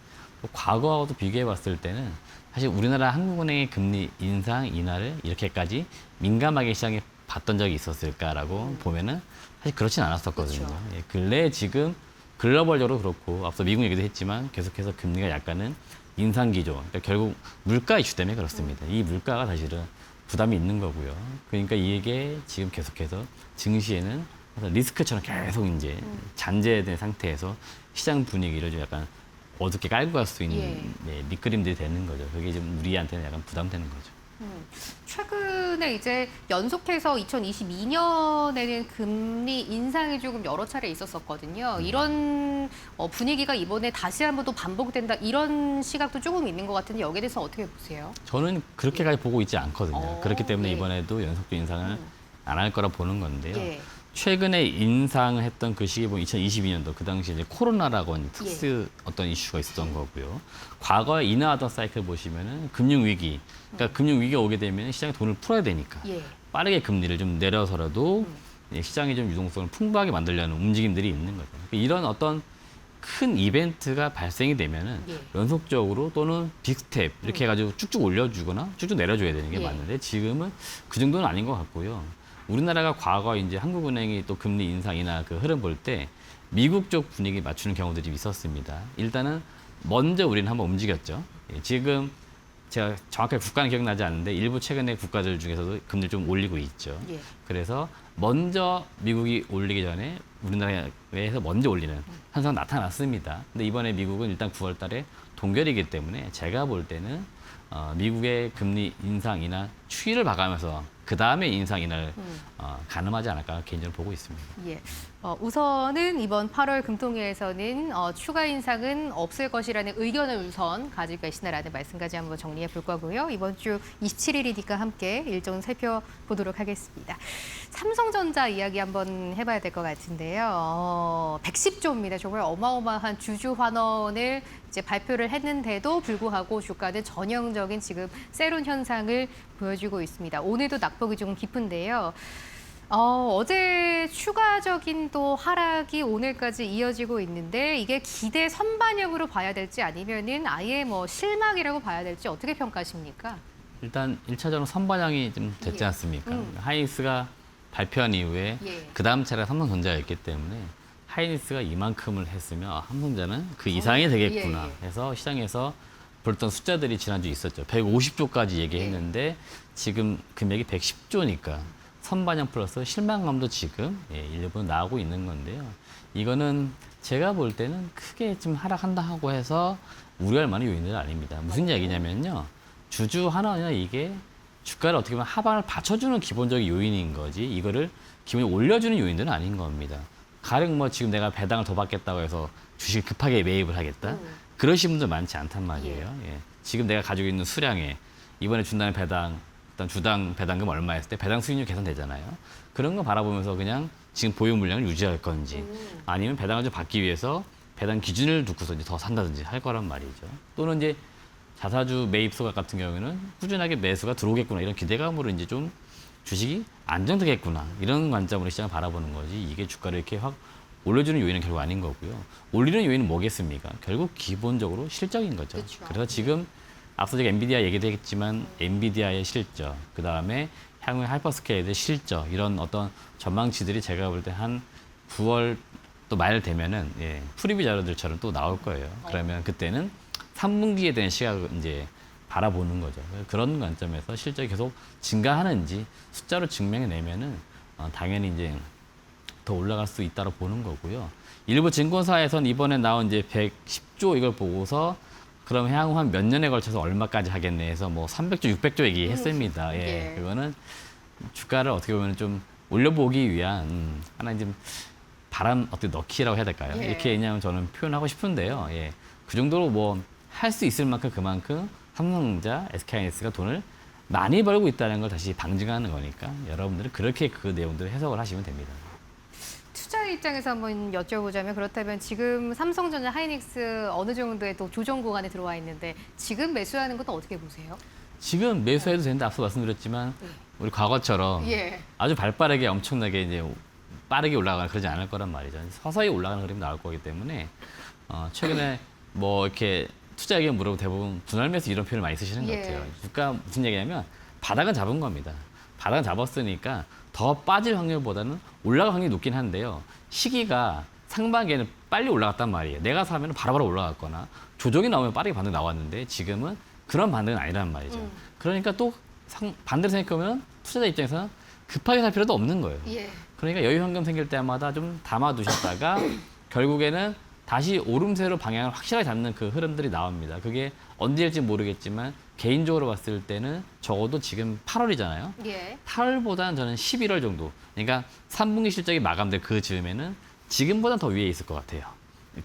또 과거하고도 비교해 봤을 때는 사실 우리나라 한국은행의 금리 인상 인하를 이렇게까지 민감하게 시장에 봤던 적이 있었을까라고 보면은 사실 그렇진 않았었거든요. 그렇죠. 예, 근래 지금 글로벌적으로 그렇고 앞서 미국 얘기도 했지만 계속해서 금리가 약간은 인상 기조, 그러니까 결국 물가 이슈 때문에 그렇습니다. 이 물가가 사실은 부담이 있는 거고요. 그러니까 이게 지금 계속해서 증시에는 리스크처럼 계속 이제 잔재된 상태에서 시장 분위기를 좀 약간 어둡게 깔고 갈 수 있는 예. 네, 밑그림들이 되는 거죠. 그게 좀 우리한테는 약간 부담되는 거죠. 최근에 이제 연속해서 2022년에는 금리 인상이 조금 여러 차례 있었었거든요. 이런 분위기가 이번에 다시 한번 또 반복된다 이런 시각도 조금 있는 것 같은데 여기에 대해서 어떻게 보세요? 저는 그렇게까지 보고 있지 않거든요. 그렇기 때문에 예. 이번에도 연속적 인상을 안 할 거라 보는 건데요. 예. 최근에 인상을 했던 그 시기 보면 2022년도 그 당시 이제 코로나라고 하는 특수 어떤 이슈가 있었던 거고요. 과거에 인하하던 사이클 보시면은 금융 위기, 그러니까 금융 위기가 오게 되면 시장에 돈을 풀어야 되니까 예. 빠르게 금리를 좀 내려서라도 시장이 좀 유동성을 풍부하게 만들려는 움직임들이 있는 거죠. 그러니까 이런 어떤 큰 이벤트가 발생이 되면은 예. 연속적으로 또는 빅스텝 이렇게 해가지고 쭉쭉 올려주거나 쭉쭉 내려줘야 되는 게 예. 맞는데 지금은 그 정도는 아닌 것 같고요. 우리나라가 과거 이제 한국은행이 또 금리 인상이나 그 흐름 볼 때 미국 쪽 분위기 맞추는 경우들이 좀 있었습니다. 일단은 먼저 우리는 한번 움직였죠. 예, 지금 제가 정확하게 국가는 기억나지 않는데 일부 최근에 국가들 중에서도 금리를 좀 올리고 있죠. 예. 그래서 먼저 미국이 올리기 전에 우리나라에서 먼저 올리는 현상 나타났습니다. 근데 이번에 미국은 일단 9월 달에 동결이기 때문에 제가 볼 때는 미국의 금리 인상 인하 추이를 봐가면서 그 다음에 인상 인하를 가늠하지 않을까 개인적으로 보고 있습니다. 예. 우선은 이번 8월 금통위에서는 추가 인상은 없을 것이라는 의견을 우선 가지고 계시다라는 말씀까지 한번 정리해 볼 거고요. 이번 주 27일이니까 함께 일정 살펴보도록 하겠습니다. 삼성전자 이야기 한번 해봐야 될 것 같은데요. 110조입니다. 정말 어마어마한 주주 환원을 이제 발표를 했는데도 불구하고 주가는 전형적인 지금 세론 현상을 보여주고 있습니다. 오늘도 낙폭이 조금 깊은데요. 어제 추가적인 또 하락이 오늘까지 이어지고 있는데 이게 기대 선반영으로 봐야 될지 아니면은 아예 뭐 실망이라고 봐야 될지 어떻게 평가하십니까? 일단 1차적으로 선반영이 좀 됐지 예. 않습니까? 하이닉스가 발표한 이후에 예. 그 다음 차례가 삼성전자였기 때문에 하이닉스가 이만큼을 했으면 삼성전자는 그 이상이 되겠구나 예, 예. 해서 시장에서 볼던 숫자들이 지난주 있었죠. 150조까지 얘기했는데 지금 금액이 110조니까 선반영 플러스 실망감도 지금 일부 나오고 있는 건데요. 이거는 제가 볼 때는 크게 좀 하락한다 하고 해서 우려할 만한 요인들은 아닙니다. 무슨 얘기냐면요. 주주 환원이나 이게 주가를 어떻게 보면 하방을 받쳐주는 기본적인 요인인 거지 이거를 기분이 올려주는 요인들은 아닌 겁니다. 가령 뭐 지금 내가 배당을 더 받겠다고 해서 주식을 급하게 매입을 하겠다? 그러신 분들 많지 않단 말이에요. 예. 지금 내가 가지고 있는 수량에 이번에 준다는 배당, 일단 주당 배당금 얼마 했을 때 배당 수익률 계산되잖아요. 그런 거 바라보면서 그냥 지금 보유 물량을 유지할 건지 아니면 배당을 좀 받기 위해서 배당 기준을 두고서 이제 더 산다든지 할 거란 말이죠. 또는 이제 자사주 매입 소각 같은 경우에는 꾸준하게 매수가 들어오겠구나 이런 기대감으로 이제 좀 주식이 안정되겠구나 이런 관점으로 시장을 바라보는 거지 이게 주가를 이렇게 확 올려주는 요인은 결국 아닌 거고요. 올리는 요인은 뭐겠습니까? 결국 기본적으로 실적인 거죠. 그렇죠. 그래서 지금 앞서 제가 엔비디아 얘기도 했지만 엔비디아의 실적, 그 다음에 향후의 하이퍼스케일의 실적 이런 어떤 전망치들이 제가 볼 때 한 9월 또 말 되면은 프리뷰 자료들처럼 또 나올 거예요. 그러면 그때는 3분기에 대한 시각을 이제 바라보는 거죠. 그런 관점에서 실적이 계속 증가하는지 숫자로 증명해내면은 당연히 이제 더 올라갈 수 있다고 보는 거고요. 일부 증권사에서는 이번에 나온 이제 110조 이걸 보고서 그럼 향후 한 몇 년에 걸쳐서 얼마까지 하겠네 해서 뭐 300조, 600조 얘기했습니다. 예. 예. 그거는 주가를 어떻게 보면 좀 올려보기 위한 하나의 좀 바람 어떻게 넣기라고 해야 될까요? 예. 이렇게 그냥 저는 표현하고 싶은데요. 예. 그 정도로 뭐 할 수 있을 만큼 그만큼 삼성전자, SK하이닉스가 돈을 많이 벌고 있다는 걸 다시 방증하는 거니까 여러분들은 그렇게 그 내용들을 해석을 하시면 됩니다. 투자 입장에서 한번 여쭤보자면 그렇다면 지금 삼성전자, 하이닉스 어느 정도의 또 조정 구간에 들어와 있는데 지금 매수하는 것도 어떻게 보세요? 지금 매수해도 되는데 앞서 말씀드렸지만 우리 과거처럼 예. 아주 발빠르게 엄청나게 이제 빠르게 올라가거나 그러지 않을 거란 말이죠. 서서히 올라가는 그림이 나올 거기 때문에 최근에 뭐 이렇게 투자 의견 물어보고 대부분 분할 매수 이런 표현을 많이 쓰시는 것 예. 같아요. 주가 무슨 얘기냐면 바닥은 잡은 겁니다. 바닥은 잡았으니까 더 빠질 확률보다는 올라갈 확률이 높긴 한데요. 시기가 상반기에는 빨리 올라갔단 말이에요. 내가 사면 바로바로 올라갔거나 조정이 나오면 빠르게 반등 나왔는데 지금은 그런 반등은 아니란 말이죠. 그러니까 또 반대로 생각하면 투자자 입장에서는 급하게 살 필요도 없는 거예요. 예. 그러니까 여유 현금 생길 때마다 좀 담아두셨다가 결국에는 다시 오름세로 방향을 확실하게 잡는 그 흐름들이 나옵니다. 그게 언제일지 모르겠지만 개인적으로 봤을 때는 적어도 지금 8월이잖아요. 예. 8월보다는 저는 11월 정도. 그러니까 3분기 실적이 마감될 그 즈음에는 지금보다 더 위에 있을 것 같아요.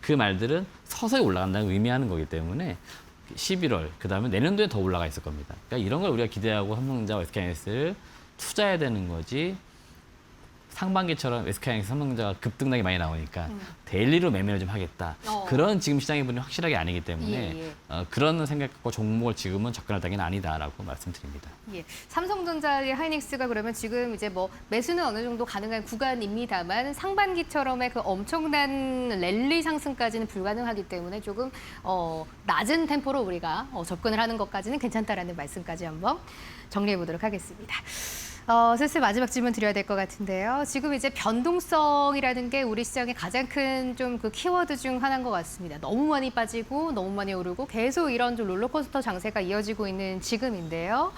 그 말들은 서서히 올라간다는 걸 의미하는 거기 때문에 11월, 그다음에 내년도에 더 올라가 있을 겁니다. 그러니까 이런 걸 우리가 기대하고 삼성전자와 SK하이닉스를 투자해야 되는 거지. 상반기처럼 SK하이닉스, 삼성전자가 급등락이 많이 나오니까 데일리로 매매를 좀 하겠다. 그런 지금 시장의 분이 확실하게 아니기 때문에 그런 생각과 종목을 지금은 접근할 단계는 아니다라고 말씀드립니다. 예. 삼성전자의 하이닉스가 그러면 지금 이제 뭐 매수는 어느 정도 가능한 구간입니다만 상반기처럼의 그 엄청난 랠리 상승까지는 불가능하기 때문에 조금 낮은 템포로 우리가 접근을 하는 것까지는 괜찮다라는 말씀까지 한번 정리해 보도록 하겠습니다. 슬슬 마지막 질문 드려야 될 것 같은데요. 지금 이제 변동성이라는 게 우리 시장의 가장 큰 좀 그 키워드 중 하나인 것 같습니다. 너무 많이 빠지고 너무 많이 오르고 계속 이런 좀 롤러코스터 장세가 이어지고 있는 지금인데요.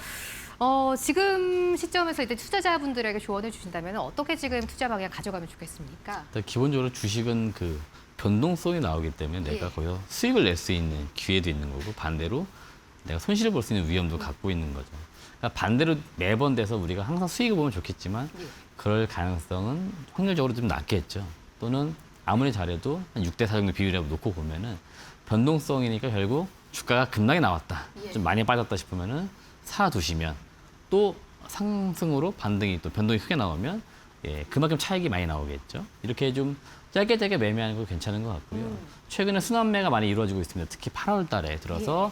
지금 시점에서 이제 투자자분들에게 조언을 주신다면 어떻게 지금 투자 방향 가져가면 좋겠습니까? 기본적으로 주식은 그 변동성이 나오기 때문에 내가 거기서 수익을 낼 수 있는 기회도 있는 거고 반대로 내가 손실을 볼 수 있는 위험도 갖고 있는 거죠. 그러니까 반대로 매번 돼서 우리가 항상 수익을 보면 좋겠지만 그럴 가능성은 확률적으로 좀 낮겠죠. 또는 아무리 잘해도 한 6대4 정도 비율이라고 놓고 보면은 변동성이니까 결국 주가가 급락이 나왔다. 좀 많이 빠졌다 싶으면은 사두시면 또 상승으로 반등이 또 변동이 크게 나오면 그만큼 차익이 많이 나오겠죠. 이렇게 좀 짧게 매매하는 거 괜찮은 것 같고요. 최근에 순환매가 많이 이루어지고 있습니다. 특히 8월 달에 들어서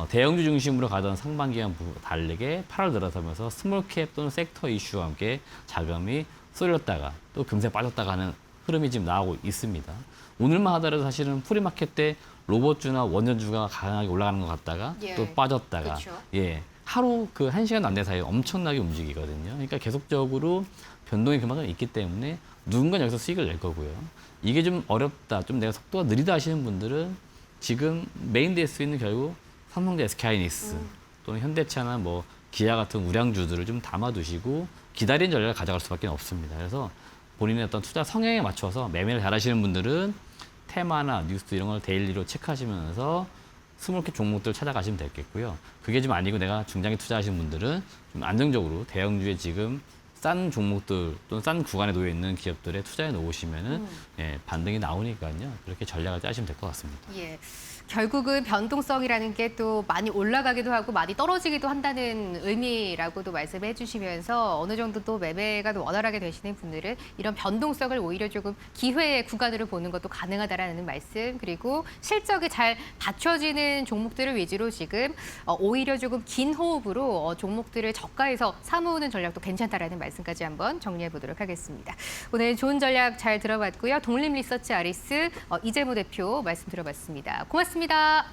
대형주 중심으로 가던 상반기와 다르게 8월 들어서면서 스몰캡 또는 섹터 이슈와 함께 자금이 쏠렸다가 또 금세 빠졌다가 하는 흐름이 지금 나오고 있습니다. 오늘만 하더라도 사실은 프리마켓 때 로봇주나 원전주가 강하게 올라가는 것 같다가 또 빠졌다가 그렇죠. 하루 그 1시간 안 된 사이에 엄청나게 움직이거든요. 그러니까 계속적으로 변동이 그만큼 있기 때문에 누군가 여기서 수익을 낼 거고요. 이게 좀 어렵다, 좀 내가 속도가 느리다 하시는 분들은 지금 메인 될 수 있는 결국 삼성전자, SK하이닉스 또는 현대차나 뭐 기아 같은 우량주들을 좀 담아두시고 기다리는 전략을 가져갈 수밖에 없습니다. 그래서 본인의 어떤 투자 성향에 맞춰서 매매를 잘하시는 분들은 테마나 뉴스 이런 걸 데일리로 체크하시면서 스몰캡 종목들 찾아가시면 되겠고요. 그게 좀 아니고 내가 중장기 투자하시는 분들은 좀 안정적으로 대형주에 지금 싼 종목들 또는 싼 구간에 놓여 있는 기업들에 투자해 놓으시면은 반등이 나오니까요. 그렇게 전략을 짜시면 될 것 같습니다. 예. 결국은 변동성이라는 게 또 많이 올라가기도 하고 많이 떨어지기도 한다는 의미라고도 말씀해 주시면서 어느 정도 또 매매가 원활하게 되시는 분들은 이런 변동성을 오히려 조금 기회의 구간으로 보는 것도 가능하다라는 말씀, 그리고 실적이 잘 받쳐지는 종목들을 위주로 지금 오히려 조금 긴 호흡으로 종목들을 저가에서 사모으는 전략도 괜찮다라는 말씀까지 한번 정리해 보도록 하겠습니다. 오늘 좋은 전략 잘 들어봤고요. 독립리서치 아리스 이재모 대표 말씀 들어봤습니다. 고맙습니다.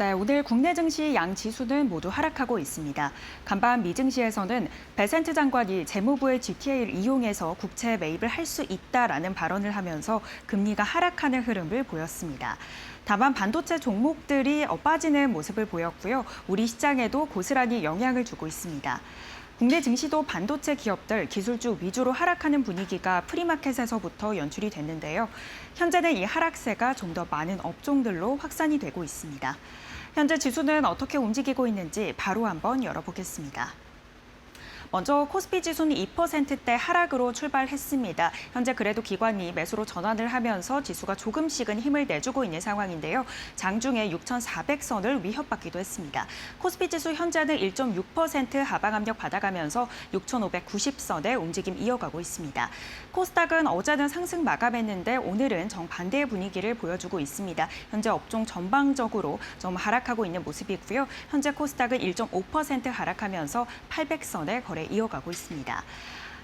네, 오늘 국내 증시 양 지수는 모두 하락하고 있습니다. 간밤 미증시에서는 베센트 장관이 재무부의 GTA를 이용해서 국채 매입을 할 수 있다라는 발언을 하면서 금리가 하락하는 흐름을 보였습니다. 다만 반도체 종목들이 빠지는 모습을 보였고요. 우리 시장에도 고스란히 영향을 주고 있습니다. 국내 증시도 반도체 기업들 기술주 위주로 하락하는 분위기가 프리마켓에서부터 연출이 됐는데요. 현재는 이 하락세가 좀 더 많은 업종들로 확산이 되고 있습니다. 현재 지수는 어떻게 움직이고 있는지 바로 한번 열어보겠습니다. 먼저 코스피 지수는 2%대 하락으로 출발했습니다. 현재 그래도 기관이 매수로 전환을 하면서 지수가 조금씩은 힘을 내주고 있는 상황인데요. 장중에 6,400선을 위협받기도 했습니다. 코스피 지수 현재는 1.6% 하방 압력 받아가면서 6,590선의 움직임 이어가고 있습니다. 코스닥은 어제는 상승 마감했는데 오늘은 정반대의 분위기를 보여주고 있습니다. 현재 업종 전방적으로 좀 하락하고 있는 모습이고요. 현재 코스닥은 1.5% 하락하면서 800선의 거래 이어가고 있습니다.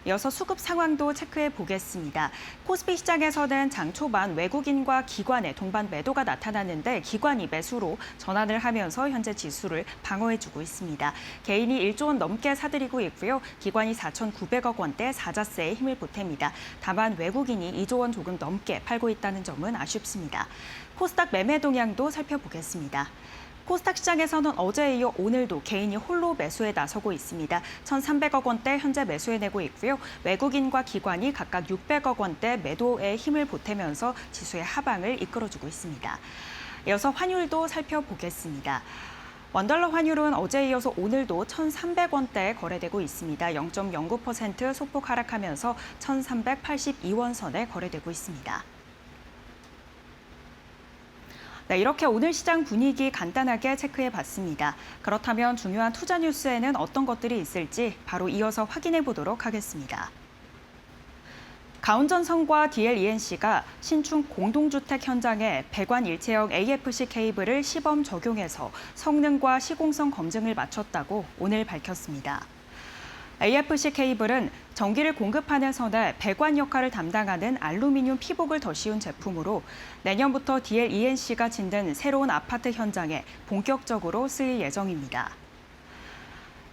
이어서 수급 상황도 체크해 보겠습니다. 코스피 시장에서는 장 초반 외국인과 기관의 동반 매도가 나타났는데 기관이 매수로 전환을 하면서 현재 지수를 방어해주고 있습니다. 개인이 1조 원 넘게 사들이고 있고요. 기관이 4,900억 원대 사자세에 힘을 보탭니다. 다만 외국인이 2조 원 조금 넘게 팔고 있다는 점은 아쉽습니다. 코스닥 매매 동향도 살펴보겠습니다. 코스닥 시장에서는 어제에 이어 오늘도 개인이 홀로 매수에 나서고 있습니다. 1,300억 원대 현재 매수해내고 있고요. 외국인과 기관이 각각 600억 원대 매도에 힘을 보태면서 지수의 하방을 이끌어주고 있습니다. 이어서 환율도 살펴보겠습니다. 원달러 환율은 어제에 이어서 오늘도 1,300원대에 거래되고 있습니다. 0.09% 소폭 하락하면서 1,382원 선에 거래되고 있습니다. 네, 이렇게 오늘 시장 분위기 간단하게 체크해 봤습니다. 그렇다면 중요한 투자 뉴스에는 어떤 것들이 있을지 바로 이어서 확인해 보도록 하겠습니다. 가운전선과 DLENC가 신축 공동주택 현장에 배관 일체형 AFC 케이블을 시범 적용해서 성능과 시공성 검증을 마쳤다고 오늘 밝혔습니다. AFC 케이블은 전기를 공급하는 선에 배관 역할을 담당하는 알루미늄 피복을 더 씌운 제품으로 내년부터 DLENC가 짓는 새로운 아파트 현장에 본격적으로 쓰일 예정입니다.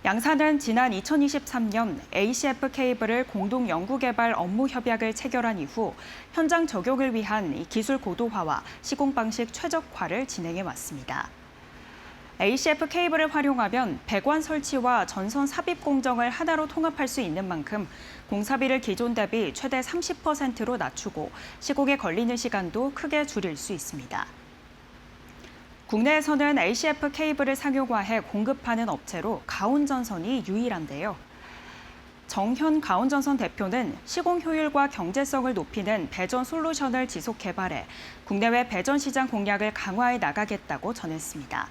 양사는 지난 2023년 ACF 케이블을 공동 연구개발 업무 협약을 체결한 이후 현장 적용을 위한 기술 고도화와 시공 방식 최적화를 진행해 왔습니다. ACF 케이블을 활용하면 배관 설치와 전선 삽입 공정을 하나로 통합할 수 있는 만큼 공사비를 기존 대비 최대 30%로 낮추고 시공에 걸리는 시간도 크게 줄일 수 있습니다. 국내에서는 ACF 케이블을 상용화해 공급하는 업체로 가온전선이 유일한데요. 정현 가온전선 대표는 시공 효율과 경제성을 높이는 배전 솔루션을 지속 개발해 국내외 배전 시장 공략을 강화해 나가겠다고 전했습니다.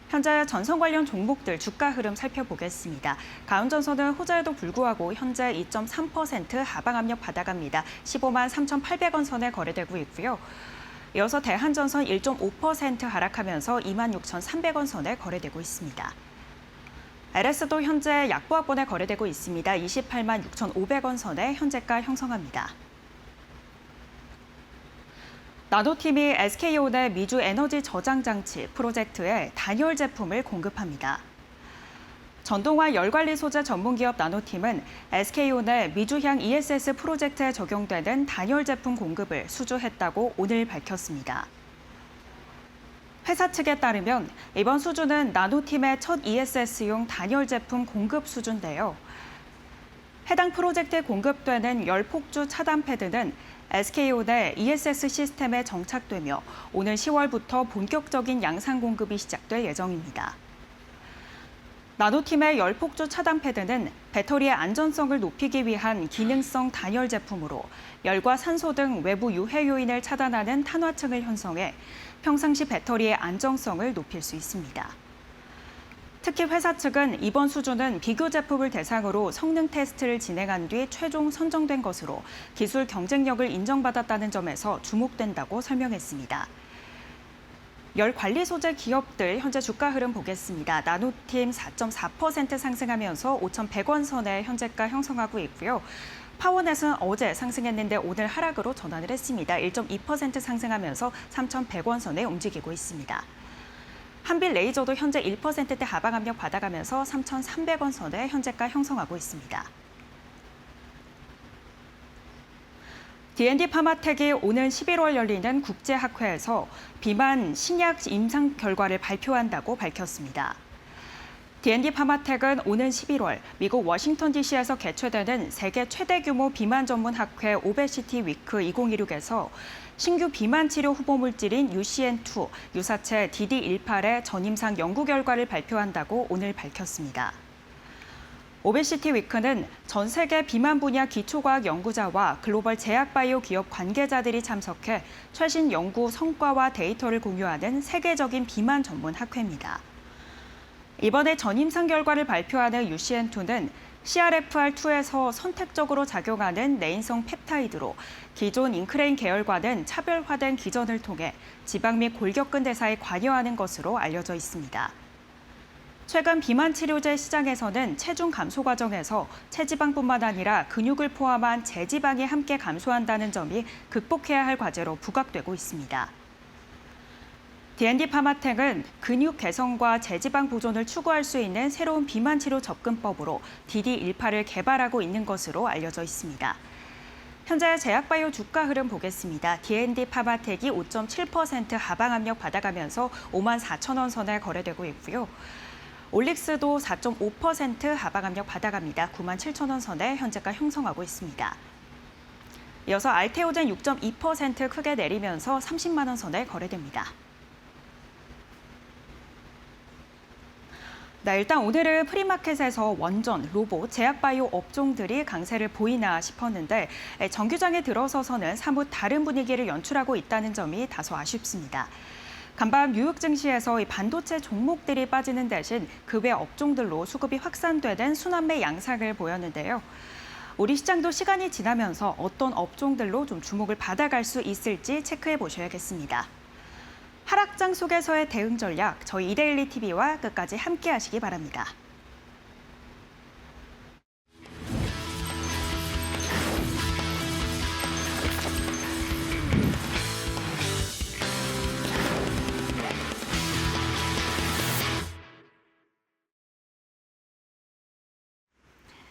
현재 전선 관련 종목들 주가 흐름 살펴보겠습니다. 가온전선은 호재에도 불구하고 현재 2.3% 하방 압력 받아갑니다. 15만 3,800원 선에 거래되고 있고요. 이어서 대한전선 1.5% 하락하면서 26,300원 선에 거래되고 있습니다. LS도 현재 약보합권에 거래되고 있습니다. 28만 6,500원 선에 현재가 형성합니다. 나노팀이 SK온의 미주 에너지 저장 장치 프로젝트에 단열 제품을 공급합니다. 전동화 열관리 소재 전문기업 나노팀은 SK온의 미주향 ESS 프로젝트에 적용되는 단열 제품 공급을 수주했다고 오늘 밝혔습니다. 회사 측에 따르면 이번 수주는 나노팀의 첫 ESS용 단열 제품 공급 수주인데요. 해당 프로젝트에 공급되는 열폭주 차단 패드는 SK온의 ESS 시스템에 정착되며 오늘 10월부터 본격적인 양산 공급이 시작될 예정입니다. 나노팀의 열폭주 차단 패드는 배터리의 안전성을 높이기 위한 기능성 단열 제품으로 열과 산소 등 외부 유해 요인을 차단하는 탄화층을 형성해 평상시 배터리의 안정성을 높일 수 있습니다. 특히 회사 측은 이번 수주는 비교 제품을 대상으로 성능 테스트를 진행한 뒤 최종 선정된 것으로 기술 경쟁력을 인정받았다는 점에서 주목된다고 설명했습니다. 열 관리 소재 기업들 현재 주가 흐름 보겠습니다. 나노팀 4.4% 상승하면서 5,100원 선에 현재가 형성하고 있고요. 파워넷은 어제 상승했는데 오늘 하락으로 전환을 했습니다. 1.2% 상승하면서 3,100원 선에 움직이고 있습니다. 한빛 레이저도 현재 1%대 하방 압력 받아가면서 3,300원 선에 현재가 형성하고 있습니다. D&D 파마텍이 오는 11월 열리는 국제학회에서 비만 신약 임상 결과를 발표한다고 밝혔습니다. D&D 파마텍은 오는 11월 미국 워싱턴 DC에서 개최되는 세계 최대 규모 비만 전문 학회 오베시티 위크 2016에서 신규 비만 치료 후보 물질인 UCN2 유사체 DD18의 전임상 연구 결과를 발표한다고 오늘 밝혔습니다. 오베시티 위크는 전 세계 비만 분야 기초과학 연구자와 글로벌 제약바이오 기업 관계자들이 참석해 최신 연구 성과와 데이터를 공유하는 세계적인 비만 전문 학회입니다. 이번에 전임상 결과를 발표하는 UCN2는 CRFR2에서 선택적으로 작용하는 내인성 펩타이드로 기존 인크레인 계열과는 차별화된 기전을 통해 지방 및 골격근 대사에 관여하는 것으로 알려져 있습니다. 최근 비만 치료제 시장에서는 체중 감소 과정에서 체지방뿐만 아니라 근육을 포함한 제지방이 함께 감소한다는 점이 극복해야 할 과제로 부각되고 있습니다. D&D 파마텍은 근육 개선과 제지방 보존을 추구할 수 있는 새로운 비만 치료 접근법으로 DD18을 개발하고 있는 것으로 알려져 있습니다. 현재 제약바이오 주가 흐름 보겠습니다. D&D 파마텍이 5.7% 하방 압력 받아가면서 54,000원 선에 거래되고 있고요. 올릭스도 4.5% 하방 압력 받아갑니다. 97,000원 선에 현재가 형성하고 있습니다. 이어서 알테오젠 6.2% 크게 내리면서 30만 원 선에 거래됩니다. 네, 일단 오늘은 프리마켓에서 원전, 로봇, 제약바이오 업종들이 강세를 보이나 싶었는데 정규장에 들어서서는 사뭇 다른 분위기를 연출하고 있다는 점이 다소 아쉽습니다. 간밤 뉴욕 증시에서 이 반도체 종목들이 빠지는 대신 그 외 업종들로 수급이 확산되는 순환매 양상을 보였는데요. 우리 시장도 시간이 지나면서 어떤 업종들로 좀 주목을 받아갈 수 있을지 체크해 보셔야겠습니다. 하락장 속에서의 대응 전략, 저희 이데일리 TV와 끝까지 함께 하시기 바랍니다.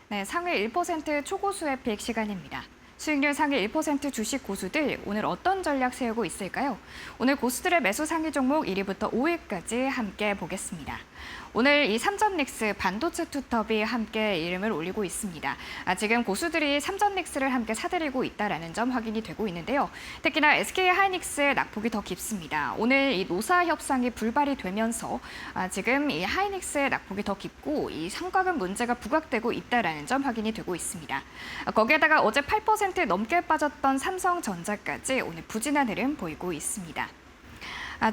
네, 상위 1% 초고수의 픽 시간입니다. 수익률 상위 1% 주식 고수들 오늘 어떤 전략 세우고 있을까요? 오늘 고수들의 매수 상위 종목 1위부터 5위까지 함께 보겠습니다. 오늘 이 삼전닉스 반도체 투톱이 함께 이름을 올리고 있습니다. 지금 고수들이 삼전닉스를 함께 사들이고 있다는 점 확인이 되고 있는데요. 특히나 SK하이닉스의 낙폭이 더 깊습니다. 오늘 이 노사 협상이 불발이 되면서 지금 이 하이닉스의 낙폭이 더 깊고 이 성과급 문제가 부각되고 있다는 점 확인이 되고 있습니다. 거기에다가 어제 8% 넘게 빠졌던 삼성전자까지 오늘 부진한 흐름 보이고 있습니다.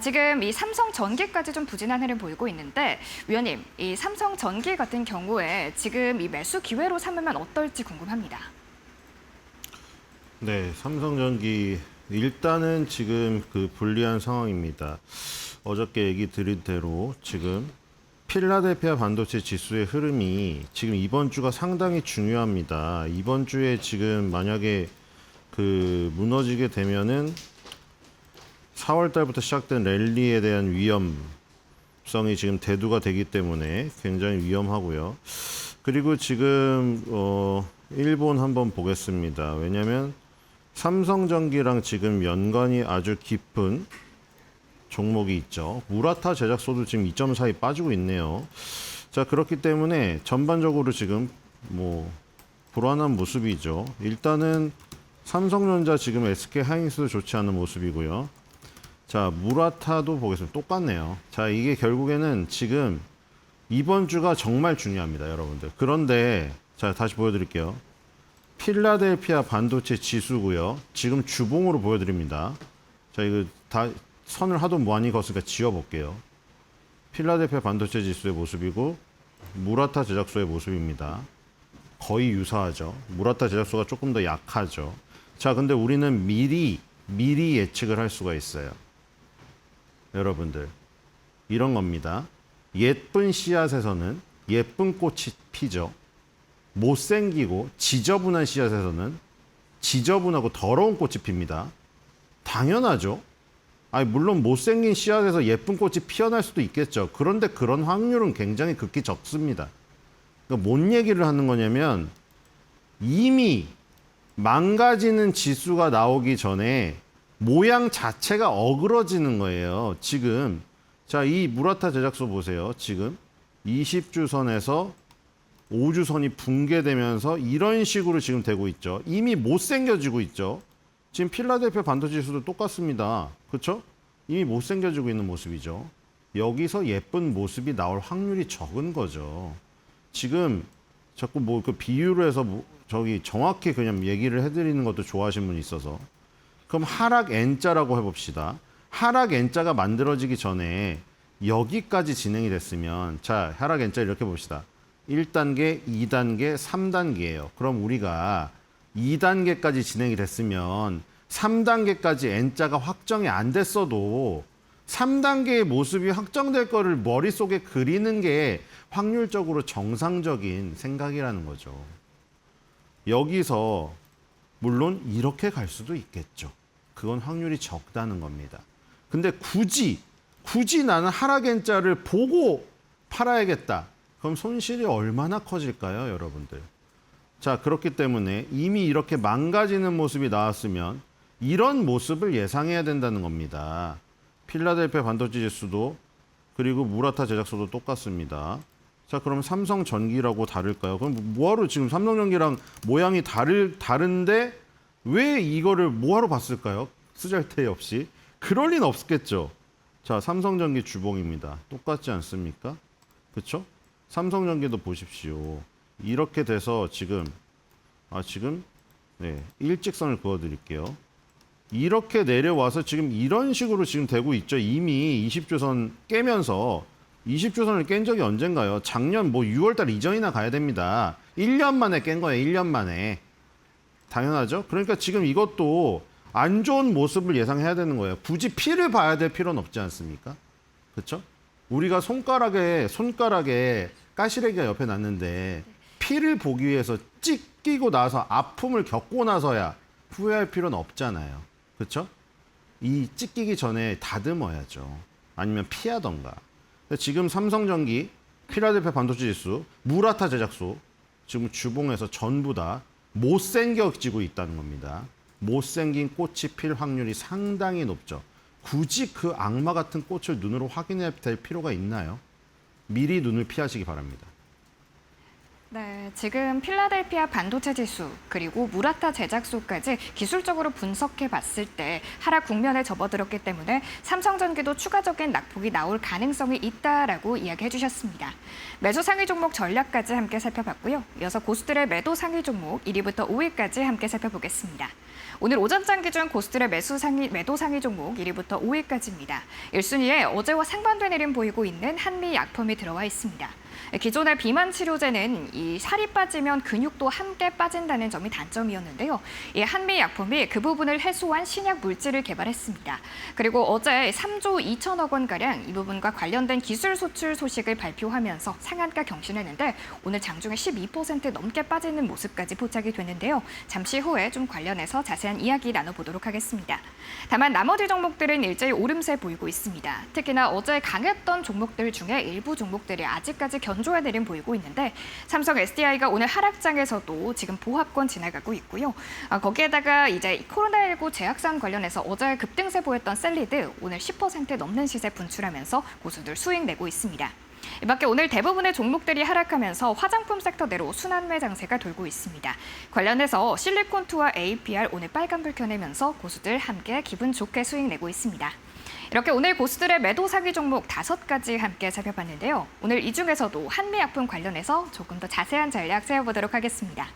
지금 이 삼성전기까지 좀 부진한 흐름 보이고 있는데 위원님, 이 삼성전기 같은 경우에 지금 이 매수 기회로 삼으면 어떨지 궁금합니다. 네, 삼성전기 일단은 지금 그 불리한 상황입니다. 어저께 얘기 드린 대로 지금 필라델피아 반도체 지수의 흐름이 지금 이번 주가 상당히 중요합니다. 이번 주에 지금 만약에 그 무너지게 되면은 4월 달부터 시작된 랠리에 대한 위험성이 지금 대두가 되기 때문에 굉장히 위험하고요. 그리고 지금 일본 한번 보겠습니다. 왜냐하면 삼성전기랑 지금 연관이 아주 깊은 종목이 있죠. 무라타 제작소도 지금 2.4이 빠지고 있네요. 자, 그렇기 때문에 전반적으로 지금 뭐 불안한 모습이죠. 일단은 삼성전자 지금 SK하이닉스도 좋지 않은 모습이고요. 자, 무라타도 보겠습니다. 똑같네요. 자, 이게 결국에는 지금 이번 주가 정말 중요합니다, 여러분들. 그런데 자, 다시 보여드릴게요. 필라델피아 반도체 지수고요. 지금 주봉으로 보여드립니다. 자, 이거 다 선을 하도 많이 걷으니까 지워볼게요. 필라델피아 반도체 지수의 모습이고 무라타 제작소의 모습입니다. 거의 유사하죠. 무라타 제작소가 조금 더 약하죠. 자, 근데 우리는 미리 예측을 할 수가 있어요. 여러분들, 이런 겁니다. 예쁜 씨앗에서는 예쁜 꽃이 피죠. 못생기고 지저분한 씨앗에서는 지저분하고 더러운 꽃이 핍니다. 당연하죠. 아니 물론 못생긴 씨앗에서 예쁜 꽃이 피어날 수도 있겠죠. 그런데 그런 확률은 굉장히 극히 적습니다. 그러니까 뭔 얘기를 하는 거냐면 이미 망가지는 지수가 나오기 전에 모양 자체가 어그러지는 거예요. 지금 자, 이 무라타 제작소 보세요. 지금 20주선에서 5주선이 붕괴되면서 이런 식으로 지금 되고 있죠. 이미 못생겨지고 있죠. 지금 필라델피아 반도체 지수도 똑같습니다. 그렇죠? 이미 못생겨지고 있는 모습이죠. 여기서 예쁜 모습이 나올 확률이 적은 거죠. 지금 자꾸 뭐 그 비유를 해서 저기 정확히 그냥 얘기를 해드리는 것도 좋아하시는 분이 있어서 그럼 하락 N자라고 해봅시다. 하락 N자가 만들어지기 전에 여기까지 진행이 됐으면 자, 하락 N자 이렇게 봅시다. 1단계, 2단계, 3단계예요. 그럼 우리가 2단계까지 진행이 됐으면 3단계까지 N자가 확정이 안 됐어도 3단계의 모습이 확정될 거를 머릿속에 그리는 게 확률적으로 정상적인 생각이라는 거죠. 여기서 물론 이렇게 갈 수도 있겠죠. 그건 확률이 적다는 겁니다. 근데 굳이 나는 하락 N자를 보고 팔아야겠다. 그럼 손실이 얼마나 커질까요, 여러분들? 자, 그렇기 때문에 이미 이렇게 망가지는 모습이 나왔으면 이런 모습을 예상해야 된다는 겁니다. 필라델피아 반도체 지수도 그리고 무라타 제작소도 똑같습니다. 자, 그럼 삼성전기라고 다를까요? 그럼 뭐하러 지금 삼성전기랑 모양이 다른데 왜 이거를 뭐하러 봤을까요? 쓰잘데기 없이. 그럴 리는 없겠죠. 자, 삼성전기 주봉입니다. 똑같지 않습니까? 그렇죠? 삼성전기도 보십시오. 이렇게 돼서 지금 네, 일직선을 그어드릴게요. 이렇게 내려와서 지금 이런 식으로 지금 되고 있죠. 이미 20주선 깨면서 20주선을 깬 적이 언젠가요? 작년 뭐 6월달 이전이나 가야 됩니다. 1년 만에 깬 거예요. 1년 만에. 당연하죠. 그러니까 지금 이것도 안 좋은 모습을 예상해야 되는 거예요. 굳이 피를 봐야 될 필요는 없지 않습니까? 그렇죠? 우리가 손가락에 가시래기가 옆에 놨는데 피를 보기 위해서 찢기고 나서 아픔을 겪고 나서야 후회할 필요는 없잖아요. 그렇죠? 이 찢기기 전에 다듬어야죠. 아니면 피하던가. 지금 삼성전기, 필라델피아 반도체 지수, 무라타 제작소 지금 주봉에서 전부 다 못생겨지고 있다는 겁니다. 못생긴 꽃이 필 확률이 상당히 높죠. 굳이 그 악마 같은 꽃을 눈으로 확인해야 될 필요가 있나요? 미리 눈을 피하시기 바랍니다. 네, 지금 필라델피아 반도체 지수 그리고 무라타 제작소까지 기술적으로 분석해 봤을 때 하락 국면에 접어들었기 때문에 삼성전기도 추가적인 낙폭이 나올 가능성이 있다라고 이야기해 주셨습니다. 매수 상위 종목 전략까지 함께 살펴봤고요. 이어서 고수들의 매도 상위 종목 1위부터 5위까지 함께 살펴보겠습니다. 오늘 오전장 기준 고수들의 매도 상위 종목 1위부터 5위까지입니다. 1순위에 어제와 상반된 흐름 보이고 있는 한미약품이 들어와 있습니다. 기존의 비만 치료제는 이 살이 빠지면 근육도 함께 빠진다는 점이 단점이었는데요. 이 한미약품이 그 부분을 해소한 신약 물질을 개발했습니다. 그리고 어제 3조 2천억 원가량 이 부분과 관련된 기술 소출 소식을 발표하면서 상한가 경신했는데 오늘 장중에 12% 넘게 빠지는 모습까지 포착이 됐는데요. 잠시 후에 좀 관련해서 자세한 이야기 나눠보도록 하겠습니다. 다만 나머지 종목들은 일제히 오름세 보이고 있습니다. 특히나 어제 강했던 종목들 중에 일부 종목들이 아직까지 견조한 흐름 보이고 있는데 삼성 SDI가 오늘 하락장에서도 지금 보합권 지나가고 있고요. 거기에다가 이제 코로나19 재확산 관련해서 어제 급등세 보였던 셀리드 오늘 10% 넘는 시세 분출하면서 고수들 수익 내고 있습니다. 이 밖에 오늘 대부분의 종목들이 하락하면서 화장품 섹터대로 순환매 장세가 돌고 있습니다. 관련해서 실리콘투와 APR 오늘 빨간불 켜내면서 고수들 함께 기분 좋게 수익 내고 있습니다. 이렇게 오늘 고수들의 매도 사기 종목 5가지 함께 살펴봤는데요. 오늘 이 중에서도 한미약품 관련해서 조금 더 자세한 전략 세워보도록 하겠습니다.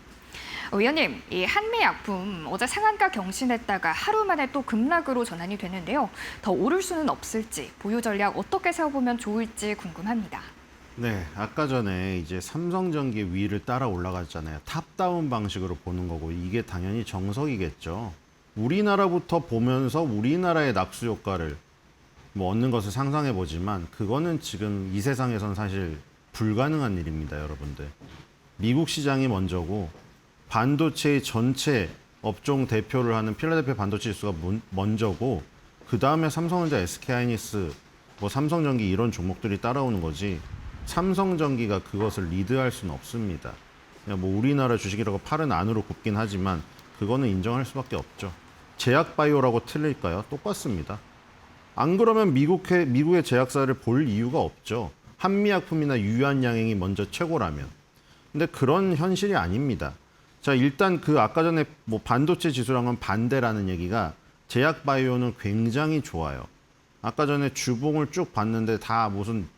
위원님, 이 한미약품 어제 상한가 경신했다가 하루 만에 또 급락으로 전환이 되는데요. 더 오를 수는 없을지 보유 전략 어떻게 세워보면 좋을지 궁금합니다. 네, 아까 전에 이제 삼성전기 위를 따라 올라갔잖아요. 탑다운 방식으로 보는 거고 이게 당연히 정석이겠죠. 우리나라부터 보면서 우리나라의 낙수 효과를 뭐 얻는 것을 상상해 보지만 그거는 지금 이 세상에선 사실 불가능한 일입니다, 여러분들. 미국 시장이 먼저고 반도체의 전체 업종 대표를 하는 필라델피아 반도체 지수가 먼저고 그 다음에 삼성전자, SK하이닉스, 뭐 삼성전기 이런 종목들이 따라오는 거지 삼성전기가 그것을 리드할 수는 없습니다. 그냥 뭐 우리나라 주식이라고 팔은 안으로 굽긴 하지만 그거는 인정할 수밖에 없죠. 제약바이오라고 틀릴까요? 똑같습니다. 안 그러면 미국의 제약사를 볼 이유가 없죠. 한미약품이나 유한양행이 먼저 최고라면. 근데 그런 현실이 아닙니다. 자, 일단 그 아까 전에 뭐 반도체 지수랑은 반대라는 얘기가 제약바이오는 굉장히 좋아요. 아까 전에 주봉을 쭉 봤는데 다 무슨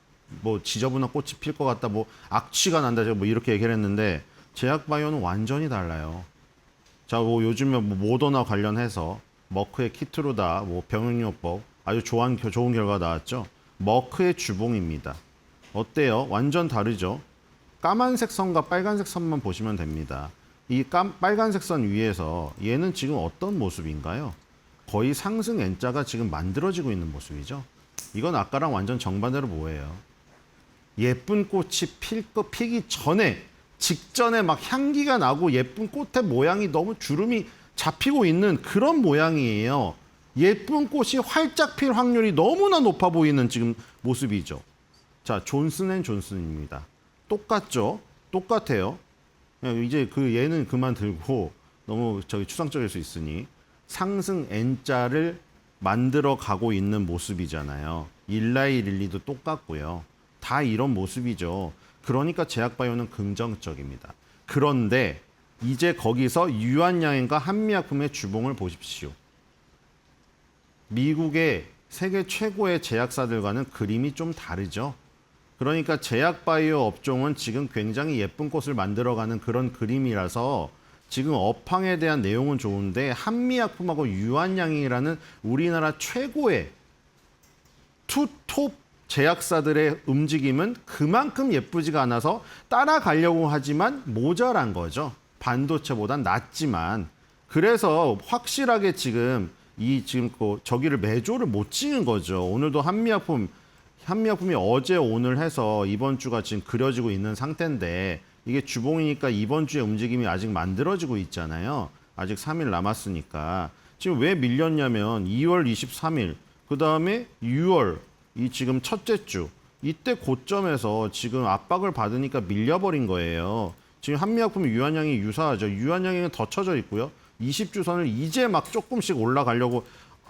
뭐 지저분한 꽃이 필 것 같다, 뭐 악취가 난다, 제가 뭐 이렇게 얘기를 했는데 제약바이오는 완전히 달라요. 자, 뭐 요즘에 뭐 모더나 관련해서 머크의 키트로다, 뭐 병역요법 아주 좋은 결과가 나왔죠. 머크의 주봉입니다. 어때요? 완전 다르죠. 까만색 선과 빨간색 선만 보시면 됩니다. 이 빨간색 선 위에서 얘는 지금 어떤 모습인가요? 거의 상승 N자가 지금 만들어지고 있는 모습이죠. 이건 아까랑 완전 정반대로 뭐예요? 예쁜 꽃이 피기 전에, 직전에 막 향기가 나고 예쁜 꽃의 모양이 너무 주름이 잡히고 있는 그런 모양이에요. 예쁜 꽃이 활짝 필 확률이 너무나 높아 보이는 지금 모습이죠. 자, 존슨앤존슨입니다. 똑같죠? 똑같아요. 이제 얘는 그만 들고 너무 추상적일 수 있으니 상승 N자를 만들어 가고 있는 모습이잖아요. 일라이 릴리도 똑같고요. 다 이런 모습이죠. 그러니까 제약바이오는 긍정적입니다. 그런데 이제 거기서 유한양행과 한미약품의 주봉을 보십시오. 미국의 세계 최고의 제약사들과는 그림이 좀 다르죠. 그러니까 제약바이오 업종은 지금 굉장히 예쁜 꽃을 만들어가는 그런 그림이라서 지금 업황에 대한 내용은 좋은데 한미약품하고 유한양행이라는 우리나라 최고의 투톱 제약사들의 움직임은 그만큼 예쁘지가 않아서 따라가려고 하지만 모자란 거죠. 반도체보단 낫지만. 그래서 확실하게 지금 저기를 매조를 못 찍은 거죠. 오늘도 한미약품이 어제 오늘 해서 이번 주가 지금 그려지고 있는 상태인데 이게 주봉이니까 이번 주에 움직임이 아직 만들어지고 있잖아요. 아직 3일 남았으니까. 지금 왜 밀렸냐면 2월 23일, 그 다음에 6월, 이 지금 첫째 주, 이때 고점에서 지금 압박을 받으니까 밀려버린 거예요. 지금 한미약품 유한양이 유사하죠. 유한양행은 더 쳐져 있고요. 20주선을 이제 막 조금씩 올라가려고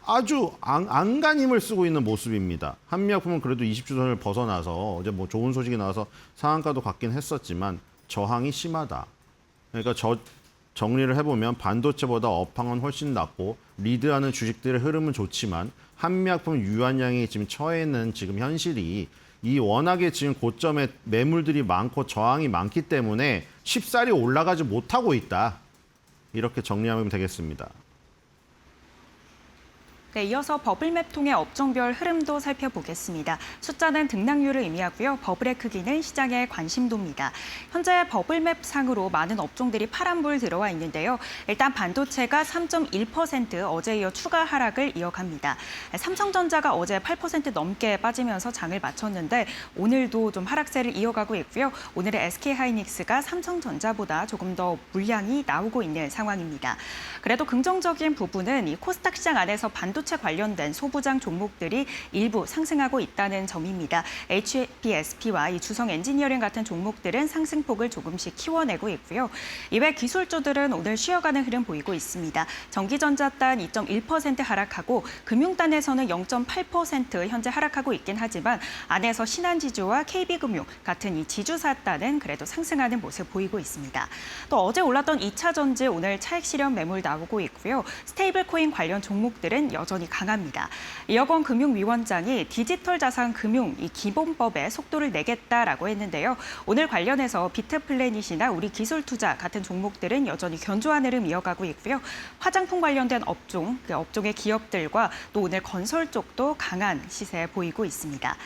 아주 안간힘을 쓰고 있는 모습입니다. 한미약품은 그래도 20주선을 벗어나서 어제 뭐 좋은 소식이 나와서 상한가도 갖긴 했었지만 저항이 심하다. 그러니까 정리를 해보면 반도체보다 업황은 훨씬 낫고 리드하는 주식들의 흐름은 좋지만 한미약품 유한양이 지금 처해 있는 지금 현실이 이 워낙에 지금 고점에 매물들이 많고 저항이 많기 때문에 쉽사리 올라가지 못하고 있다. 이렇게 정리하면 되겠습니다. 네, 이어서 버블맵 통해 업종별 흐름도 살펴보겠습니다. 숫자는 등락률을 의미하고요. 버블의 크기는 시장의 관심도입니다. 현재 버블맵 상으로 많은 업종들이 파란불 들어와 있는데요. 일단 반도체가 3.1% 어제 이어 추가 하락을 이어갑니다. 삼성전자가 어제 8% 넘게 빠지면서 장을 마쳤는데 오늘도 좀 하락세를 이어가고 있고요. 오늘의 SK하이닉스가 삼성전자보다 조금 더 물량이 나오고 있는 상황입니다. 그래도 긍정적인 부분은 이 코스닥 시장 안에서 반도체 관련된 소부장 종목들이 일부 상승하고 있다는 점입니다. HPSP와 이 주성 엔지니어링 같은 종목들은 상승폭을 조금씩 키워내고 있고요. 이외 기술주들은 오늘 쉬어가는 흐름 보이고 있습니다. 전기전자단 2.1% 하락하고 금융단에서는 0.8% 현재 하락하고 있긴 하지만 안에서 신한지주와 KB금융 같은 이 지주사단은 그래도 상승하는 모습 보이고 있습니다. 또 어제 올랐던 2차 전지 오늘 차익 실현 매물 나오고 있고요. 스테이블 코인 관련 종목들은 여전히 강합니다. 이혁원 금융위원장이 디지털 자산 금융 이 기본법에 속도를 내겠다라고 했는데요. 오늘 관련해서 비트플래닛이나 우리 기술투자 같은 종목들은 여전히 견조한 흐름 이어가고 있고요. 화장품 관련된 업종, 그 업종의 기업들과 또 오늘 건설 쪽도 강한 시세 보이고 있습니다.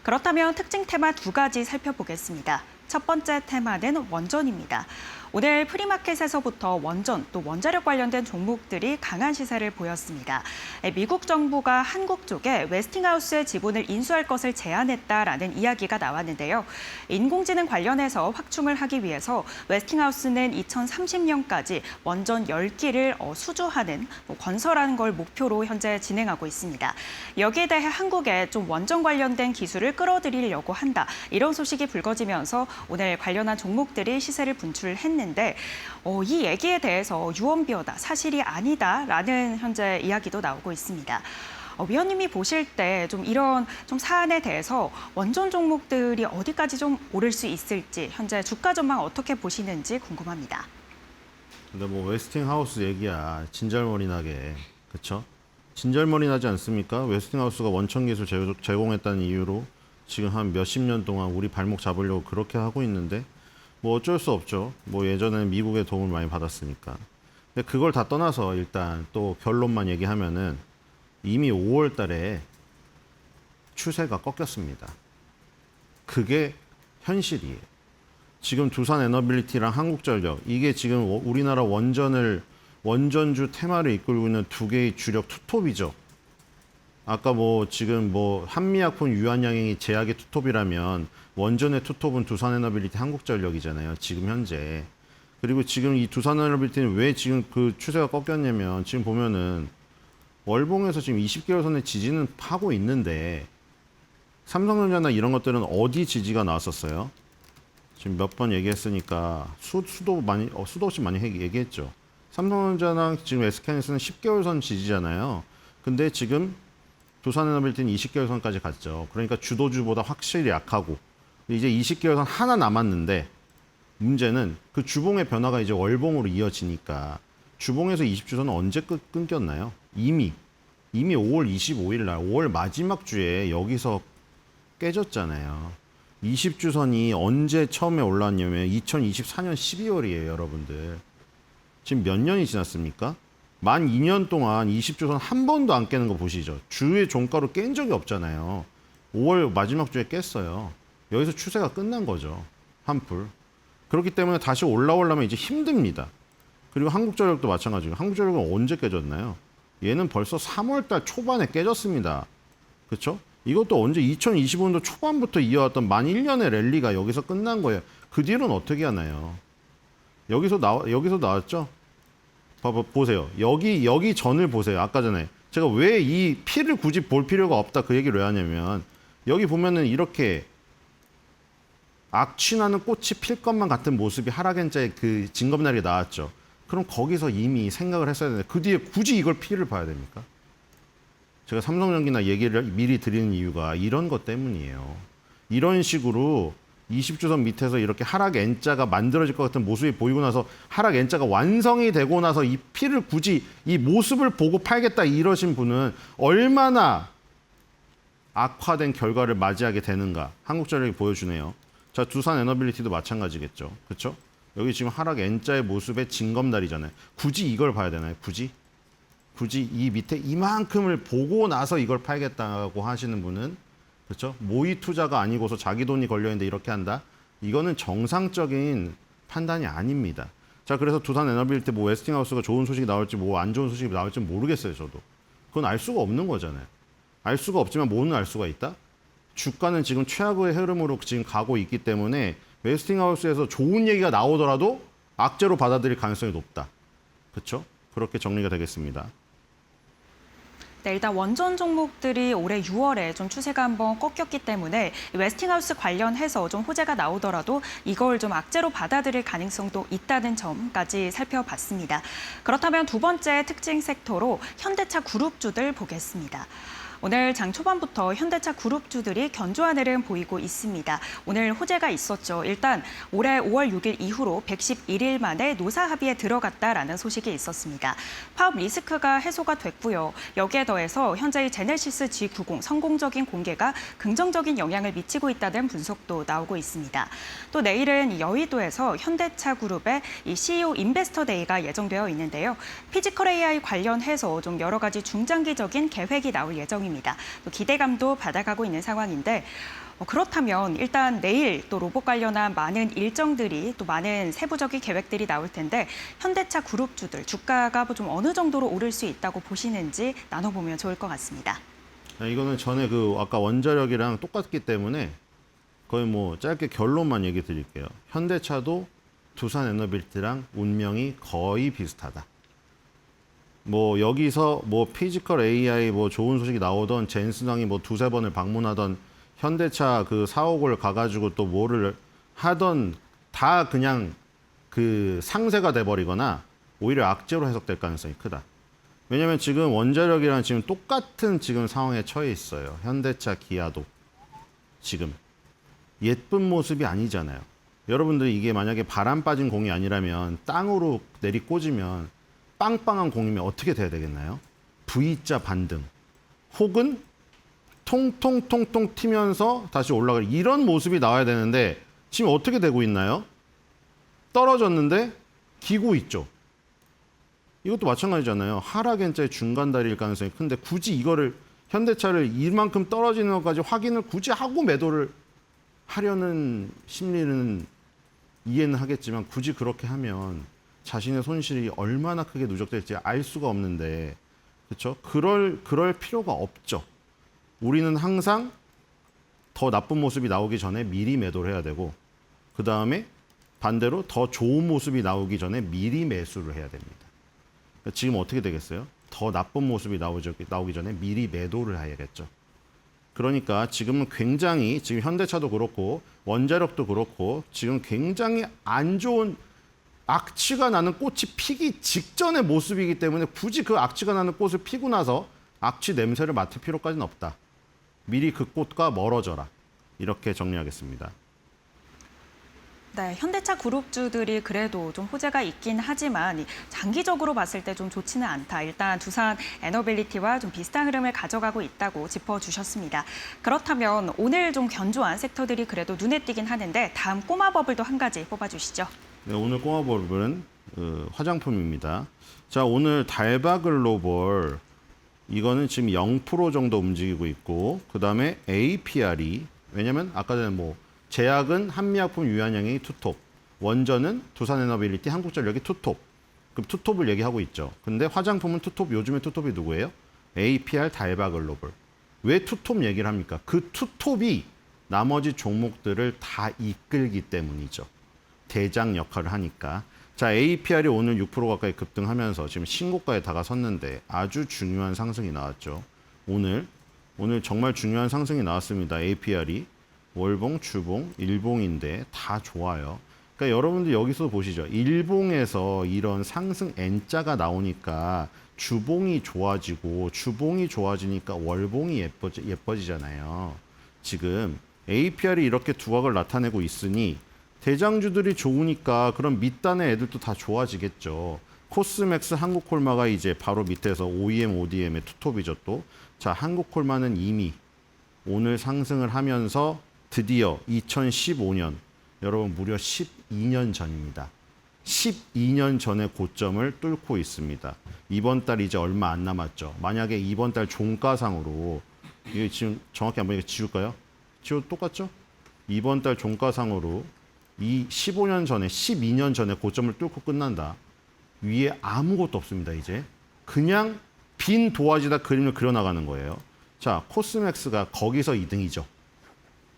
그렇다면 특징 테마 두 가지 살펴보겠습니다. 첫 번째 테마는 원전입니다. 오늘 프리마켓에서부터 원전 또 원자력 관련된 종목들이 강한 시세를 보였습니다. 미국 정부가 한국 쪽에 웨스팅하우스의 지분을 인수할 것을 제안했다라는 이야기가 나왔는데요. 인공지능 관련해서 확충을 하기 위해서 웨스팅하우스는 2030년까지 원전 10기를 수주하는 건설하는 걸 목표로 현재 진행하고 있습니다. 여기에 대해 한국에 좀 원전 관련된 기술을 끌어들이려고 한다. 이런 소식이 불거지면서 오늘 관련한 종목들이 시세를 분출했는데 이 얘기에 대해서 유언비어다, 사실이 아니다라는 현재 이야기도 나오고 있습니다. 위원님이 보실 때 좀 이런 좀 사안에 대해서 원전 종목들이 어디까지 좀 오를 수 있을지 현재 주가 전망 어떻게 보시는지 궁금합니다. 근데 뭐 웨스팅하우스 얘기야 진절머리 나게, 그렇죠? 진절머리 나지 않습니까? 웨스팅하우스가 원천 기술 제공했다는 이유로 지금 한 몇십 년 동안 우리 발목 잡으려고 그렇게 하고 있는데 뭐 어쩔 수 없죠. 뭐 예전에는 미국의 도움을 많이 받았으니까. 근데 그걸 다 떠나서 일단 또 결론만 얘기하면은 이미 5월 달에 추세가 꺾였습니다. 그게 현실이에요. 지금 두산에너빌리티랑 한국전력, 이게 지금 우리나라 원전주 테마를 이끌고 있는 두 개의 주력 투톱이죠. 아까 뭐 지금 뭐 한미약품 유한양행이 제약의 투톱이라면 원전의 투톱은 두산에너빌리티 한국전력이잖아요. 지금 현재. 그리고 지금 이 두산에너빌리티는 왜 지금 그 추세가 꺾였냐면 지금 보면은 월봉에서 지금 20개월선의 지지는 하고 있는데 삼성전자나 이런 것들은 어디 지지가 나왔었어요? 지금 몇 번 얘기했으니까 수도 없이 많이 얘기했죠. 삼성전자나 지금 SK하이닉스는 10개월선 지지잖아요. 근데 지금 두산에너빌리티는 20개월선까지 갔죠. 그러니까 주도주보다 확실히 약하고 이제 20개월선 하나 남았는데 문제는 그 주봉의 변화가 이제 월봉으로 이어지니까 주봉에서 20주선은 언제 끊겼나요? 이미 5월 25일 날 5월 마지막 주에 여기서 깨졌잖아요. 20주선이 언제 처음에 올라왔냐면 2024년 12월이에요, 여러분들. 지금 몇 년이 지났습니까? 만 2년 동안 20주선 한 번도 안 깨는 거 보시죠. 주의 종가로 깬 적이 없잖아요. 5월 마지막 주에 깼어요. 여기서 추세가 끝난 거죠. 한풀. 그렇기 때문에 다시 올라오려면 이제 힘듭니다. 그리고 한국전력도 마찬가지고 한국전력은 언제 깨졌나요? 얘는 벌써 3월달 초반에 깨졌습니다. 그렇죠? 이것도 언제 2025년도 초반부터 이어왔던 만 1년의 랠리가 여기서 끝난 거예요. 그 뒤로는 어떻게 하나요? 여기서 나왔죠? 보세요. 여기 전을 보세요. 아까 전에 제가 왜 이 피를 굳이 볼 필요가 없다 그 얘기를 왜 하냐면 여기 보면은 이렇게 악취나는 꽃이 필 것만 같은 모습이 하락연자의 그 징검다리가 나왔죠. 그럼 거기서 이미 생각을 했어야 되는데 그 뒤에 굳이 이걸 피를 봐야 됩니까? 제가 삼성전기나 얘기를 미리 드리는 이유가 이런 것 때문이에요. 이런 식으로 20주선 밑에서 이렇게 하락 N자가 만들어질 것 같은 모습이 보이고 나서 하락 N자가 완성이 되고 나서 이 피를 굳이 이 모습을 보고 팔겠다 이러신 분은 얼마나 악화된 결과를 맞이하게 되는가 한국전력이 보여주네요. 자, 두산에너빌리티도 마찬가지겠죠. 그렇죠? 여기 지금 하락 N자의 모습의 징검다리잖아요. 굳이 이걸 봐야 되나요? 굳이 이 밑에 이만큼을 보고 나서 이걸 팔겠다고 하시는 분은 그렇죠? 모의 투자가 아니고서 자기 돈이 걸려있는데 이렇게 한다? 이거는 정상적인 판단이 아닙니다. 자, 그래서 두산에너빌리티 뭐 웨스팅하우스가 좋은 소식이 나올지 뭐 안 좋은 소식이 나올지 모르겠어요, 저도. 그건 알 수가 없는 거잖아요. 알 수가 없지만 뭐는 알 수가 있다? 주가는 지금 최악의 흐름으로 지금 가고 있기 때문에 웨스팅하우스에서 좋은 얘기가 나오더라도 악재로 받아들일 가능성이 높다. 그렇죠? 그렇게 정리가 되겠습니다. 네, 일단 원전 종목들이 올해 6월에 좀 추세가 한번 꺾였기 때문에 웨스팅하우스 관련해서 좀 호재가 나오더라도 이걸 좀 악재로 받아들일 가능성도 있다는 점까지 살펴봤습니다. 그렇다면 두 번째 특징 섹터로 현대차 그룹주들 보겠습니다. 오늘 장 초반부터 현대차 그룹주들이 견조한 흐름 보이고 있습니다. 오늘 호재가 있었죠. 일단 올해 5월 6일 이후로 111일 만에 노사 합의에 들어갔다라는 소식이 있었습니다. 파업 리스크가 해소가 됐고요. 여기에 더해서 현재의 제네시스 G90 성공적인 공개가 긍정적인 영향을 미치고 있다는 분석도 나오고 있습니다. 또 내일은 여의도에서 현대차 그룹의 이 CEO 인베스터 데이가 예정되어 있는데요. 피지컬 AI 관련해서 좀 여러 가지 중장기적인 계획이 나올 예정입니다. 전망입니다. 또 기대감도 받아가고 있는 상황인데 그렇다면 일단 내일 또 로봇 관련한 많은 일정들이 또 많은 세부적인 계획들이 나올 텐데 현대차 그룹주들 주가가 좀 어느 정도로 오를 수 있다고 보시는지 나눠보면 좋을 것 같습니다. 이거는 전에 아까 원자력이랑 똑같기 때문에 거의 뭐 짧게 결론만 얘기 드릴게요. 현대차도 두산 에너빌리티랑 운명이 거의 비슷하다. 뭐 여기서 뭐 피지컬 AI 뭐 좋은 소식이 나오던 젠슨왕이 뭐 두세 번을 방문하던 현대차 그 사옥을 가가지고 또 뭐를 하던 다 그냥 그 상세가 돼버리거나 오히려 악재로 해석될 가능성이 크다. 왜냐면 지금 원자력이랑 지금 똑같은 지금 상황에 처해 있어요. 현대차, 기아도 지금 예쁜 모습이 아니잖아요. 여러분들이 이게 만약에 바람 빠진 공이 아니라면 땅으로 내리꽂으면 빵빵한 공이면 어떻게 돼야 되겠나요? V자 반등 혹은 통통통통 튀면서 다시 올라갈 이런 모습이 나와야 되는데 지금 어떻게 되고 있나요? 떨어졌는데 기고 있죠. 이것도 마찬가지잖아요. 하락 N자의 중간 다리일 가능성이 큰데 굳이 이거를 현대차를 이만큼 떨어지는 것까지 확인을 굳이 하고 매도를 하려는 심리는 이해는 하겠지만 굳이 그렇게 하면 자신의 손실이 얼마나 크게 누적될지 알 수가 없는데 그렇죠? 그럴 필요가 없죠. 우리는 항상 더 나쁜 모습이 나오기 전에 미리 매도를 해야 되고 그 다음에 반대로 더 좋은 모습이 나오기 전에 미리 매수를 해야 됩니다. 그러니까 지금 어떻게 되겠어요? 더 나쁜 모습이 나오기 전에 미리 매도를 해야겠죠. 그러니까 지금은 굉장히 지금 현대차도 그렇고 원자력도 그렇고 지금 굉장히 안 좋은 악취가 나는 꽃이 피기 직전의 모습이기 때문에 굳이 그 악취가 나는 꽃을 피고 나서 악취 냄새를 맡을 필요까지는 없다. 미리 그 꽃과 멀어져라. 이렇게 정리하겠습니다. 네, 현대차 그룹주들이 그래도 좀 호재가 있긴 하지만 장기적으로 봤을 때 좀 좋지는 않다. 일단 두산 에너빌리티와 좀 비슷한 흐름을 가져가고 있다고 짚어주셨습니다. 그렇다면 오늘 좀 견조한 섹터들이 그래도 눈에 띄긴 하는데 다음 꼬마 버블도 한 가지 뽑아주시죠. 네, 오늘 꼬마 버블은 화장품입니다. 자, 오늘 달바글로벌 이거는 지금 0% 정도 움직이고 있고 그다음에 APR이 왜냐면 아까 전에 뭐 제약은 한미약품 유한양행이 투톱, 원전은 두산에너빌리티, 한국전력이 투톱. 그럼 투톱을 얘기하고 있죠. 근데 화장품은 투톱, 요즘에 투톱이 누구예요? APR 달바글로벌. 왜 투톱 얘기를 합니까? 그 투톱이 나머지 종목들을 다 이끌기 때문이죠. 대장 역할을 하니까. 자, APR이 오늘 6% 가까이 급등하면서 지금 신고가에 다가섰는데 아주 중요한 상승이 나왔죠. 오늘 정말 중요한 상승이 나왔습니다. APR이. 월봉, 주봉, 일봉인데 다 좋아요. 그러니까 여러분들 여기서 보시죠. 일봉에서 이런 상승 N자가 나오니까 주봉이 좋아지고 주봉이 좋아지니까 월봉이 예뻐지잖아요. 지금 APR이 이렇게 두각을 나타내고 있으니 대장주들이 좋으니까 그럼 밑단의 애들도 다 좋아지겠죠. 코스맥스 한국콜마가 이제 바로 밑에서 OEM, ODM의 투톱이죠 또. 자, 한국콜마는 이미 오늘 상승을 하면서 드디어 2015년, 여러분 무려 12년 전입니다. 12년 전의 고점을 뚫고 있습니다. 이번 달 이제 얼마 안 남았죠. 만약에 이번 달 종가상으로, 이게 지금 정확히 한번 지울까요? 똑같죠? 이번 달 종가상으로 이 15년 전에, 12년 전에 고점을 뚫고 끝난다. 위에 아무것도 없습니다, 이제. 그냥 빈 도화지다 그림을 그려나가는 거예요. 자, 코스맥스가 거기서 2등이죠.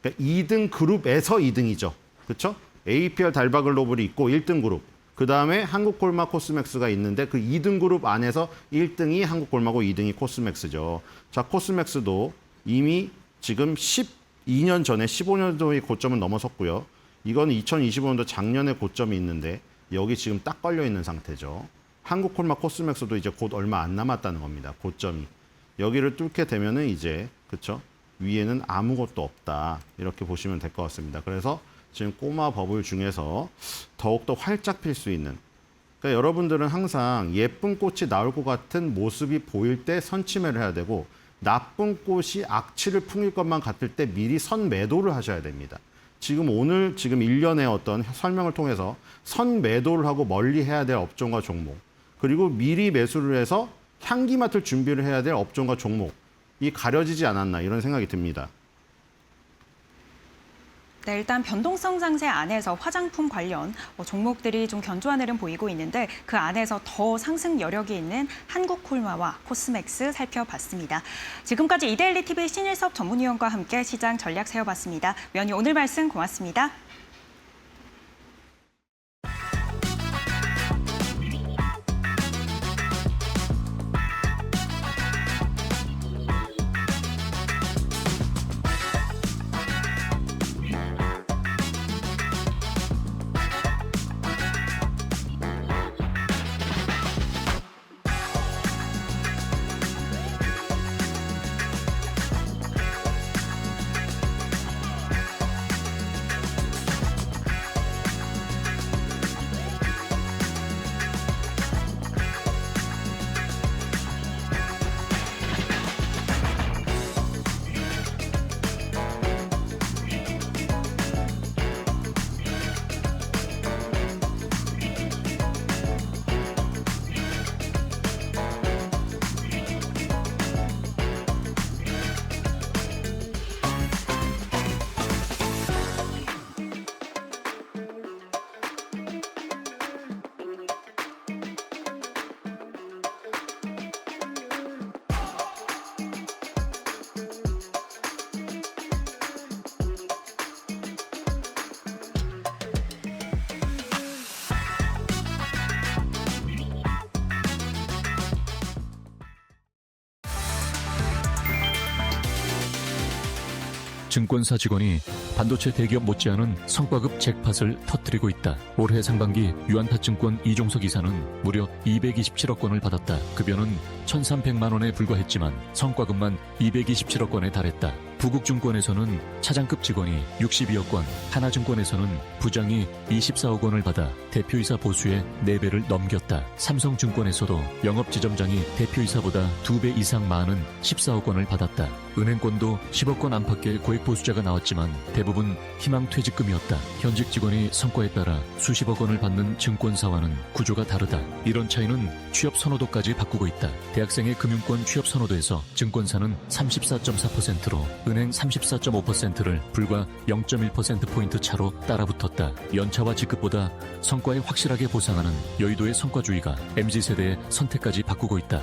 그러니까 2등 그룹에서 2등이죠. 그렇죠? APR 달바글로벌이 있고 1등 그룹. 그 다음에 한국콜마 코스맥스가 있는데 그 2등 그룹 안에서 1등이 한국콜마고 2등이 코스맥스죠. 자, 코스맥스도 이미 지금 12년 전에 15년도의 고점을 넘어섰고요. 이건 2025년도 작년에 고점이 있는데 여기 지금 딱 걸려 있는 상태죠. 한국콜마 코스맥스도 이제 곧 얼마 안 남았다는 겁니다. 고점이. 여기를 뚫게 되면은 이제 그렇죠? 위에는 아무것도 없다. 이렇게 보시면 될 것 같습니다. 그래서 지금 꼬마 버블 중에서 더욱더 활짝 필 수 있는 그러니까 여러분들은 항상 예쁜 꽃이 나올 것 같은 모습이 보일 때 선침해를 해야 되고 나쁜 꽃이 악취를 풍길 것만 같을 때 미리 선 매도를 하셔야 됩니다. 지금 오늘 지금 일련의 어떤 설명을 통해서 선 매도를 하고 멀리 해야 될 업종과 종목 그리고 미리 매수를 해서 향기 맡을 준비를 해야 될 업종과 종목 가려지지 않았나 이런 생각이 듭니다. 네, 일단 변동성 상세 안에서 화장품 관련 종목들이 좀 견조한 흐름 보이고 있는데 그 안에서 더 상승 여력이 있는 한국콜마와 코스맥스 살펴봤습니다. 지금까지 이데일리 TV 신일섭 전문위원과 함께 시장 전략 세워봤습니다. 위원님 오늘 말씀 고맙습니다. 증권사 직원이 반도체 대기업 못지않은 성과급 잭팟을 터뜨리고 있다. 올해 상반기 유안타증권 이종석 이사는 무려 227억 원을 받았다. 급여는 1,300만 원에 불과했지만 성과급만 227억 원에 달했다. 부국증권에서는 차장급 직원이 62억 원, 하나증권에서는 부장이 24억 원을 받아 대표이사 보수의 4배를 넘겼다. 삼성증권에서도 영업지점장이 대표이사보다 2배 이상 많은 14억 원을 받았다. 은행권도 10억 원 안팎의 고액 보수자가 나왔지만 대부분 희망퇴직금이었다. 현직 직원이 성과에 따라 수십억 원을 받는 증권사와는 구조가 다르다. 이런 차이는 취업 선호도까지 바꾸고 있다. 대학생의 금융권 취업 선호도에서 증권사는 34.4%로 은행 34.5%를 불과 0.1%포인트 차로 따라붙었다. 연차와 직급보다 성과에 확실하게 보상하는 여의도의 성과주의가 MZ세대의 선택까지 바꾸고 있다.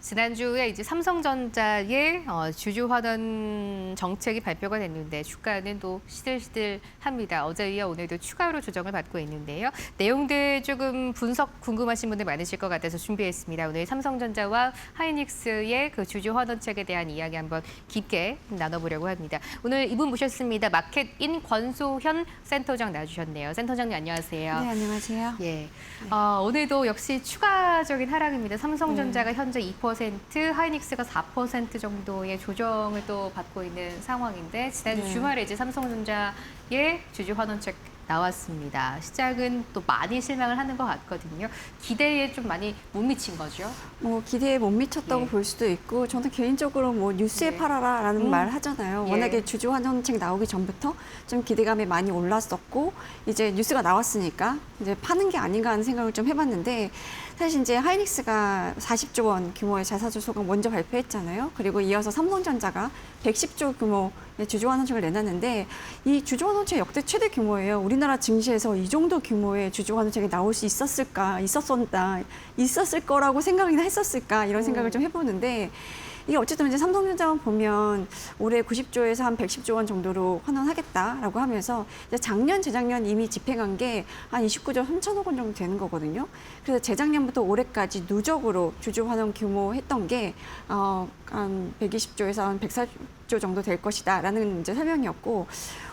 지난주에 이제 삼성전자의 주주 환원 정책이 발표가 됐는데 주가는 또 시들시들합니다. 어제 이어 오늘도 추가로 조정을 받고 있는데요. 내용들 조금 분석 궁금하신 분들 많으실 것 같아서 준비했습니다. 오늘 삼성전자와 하이닉스의 그 주주 환원책에 대한 이야기 한번 깊게 나눠보려고 합니다. 오늘 이분 모셨습니다. 마켓인 권소현 센터장 나와주셨네요. 센터장님 안녕하세요. 네, 안녕하세요. 예, 오늘도 역시 추가적인 하락입니다. 삼성전자가 현재 2%, 하이닉스가 4% 정도의 조정을 또 받고 있는 상황인데 지난 주말에 이제 삼성전자의 주주 환원책 나왔습니다. 시장은 또 많이 실망을 하는 것 같거든요. 기대에 좀 많이 못 미친 거죠? 뭐 기대에 못 미쳤다고 볼 수도 있고 저는 개인적으로 뭐 뉴스에 팔아라라는 말 하잖아요. 워낙에 주주 환원책 나오기 전부터 좀 기대감이 많이 올랐었고 이제 뉴스가 나왔으니까 이제 파는 게 아닌가 하는 생각을 좀 해봤는데 사실 이제 하이닉스가 40조 원 규모의 자사주 소강 먼저 발표했잖아요. 그리고 이어서 삼성전자가 110조 규모의 주주 환원책을 내놨는데 이 주주 환원책 역대 최대 규모예요. 우리나라 증시에서 이 정도 규모의 주주 환원책이 나올 수 있었을까, 있었을 거라고 생각이나 했었을까 이런 생각을 좀 해보는데 이게 어쨌든 이제 삼성전자만 보면 올해 90조에서 한 110조 원 정도로 환원하겠다라고 하면서 이제 작년, 재작년 이미 집행한 게 한 29조 3천억 원 정도 되는 거거든요. 그래서 재작년부터 올해까지 누적으로 주주 환원 규모 했던 게 한 120조에서 한 140조 정도 될 것이다라는 이제 설명이었고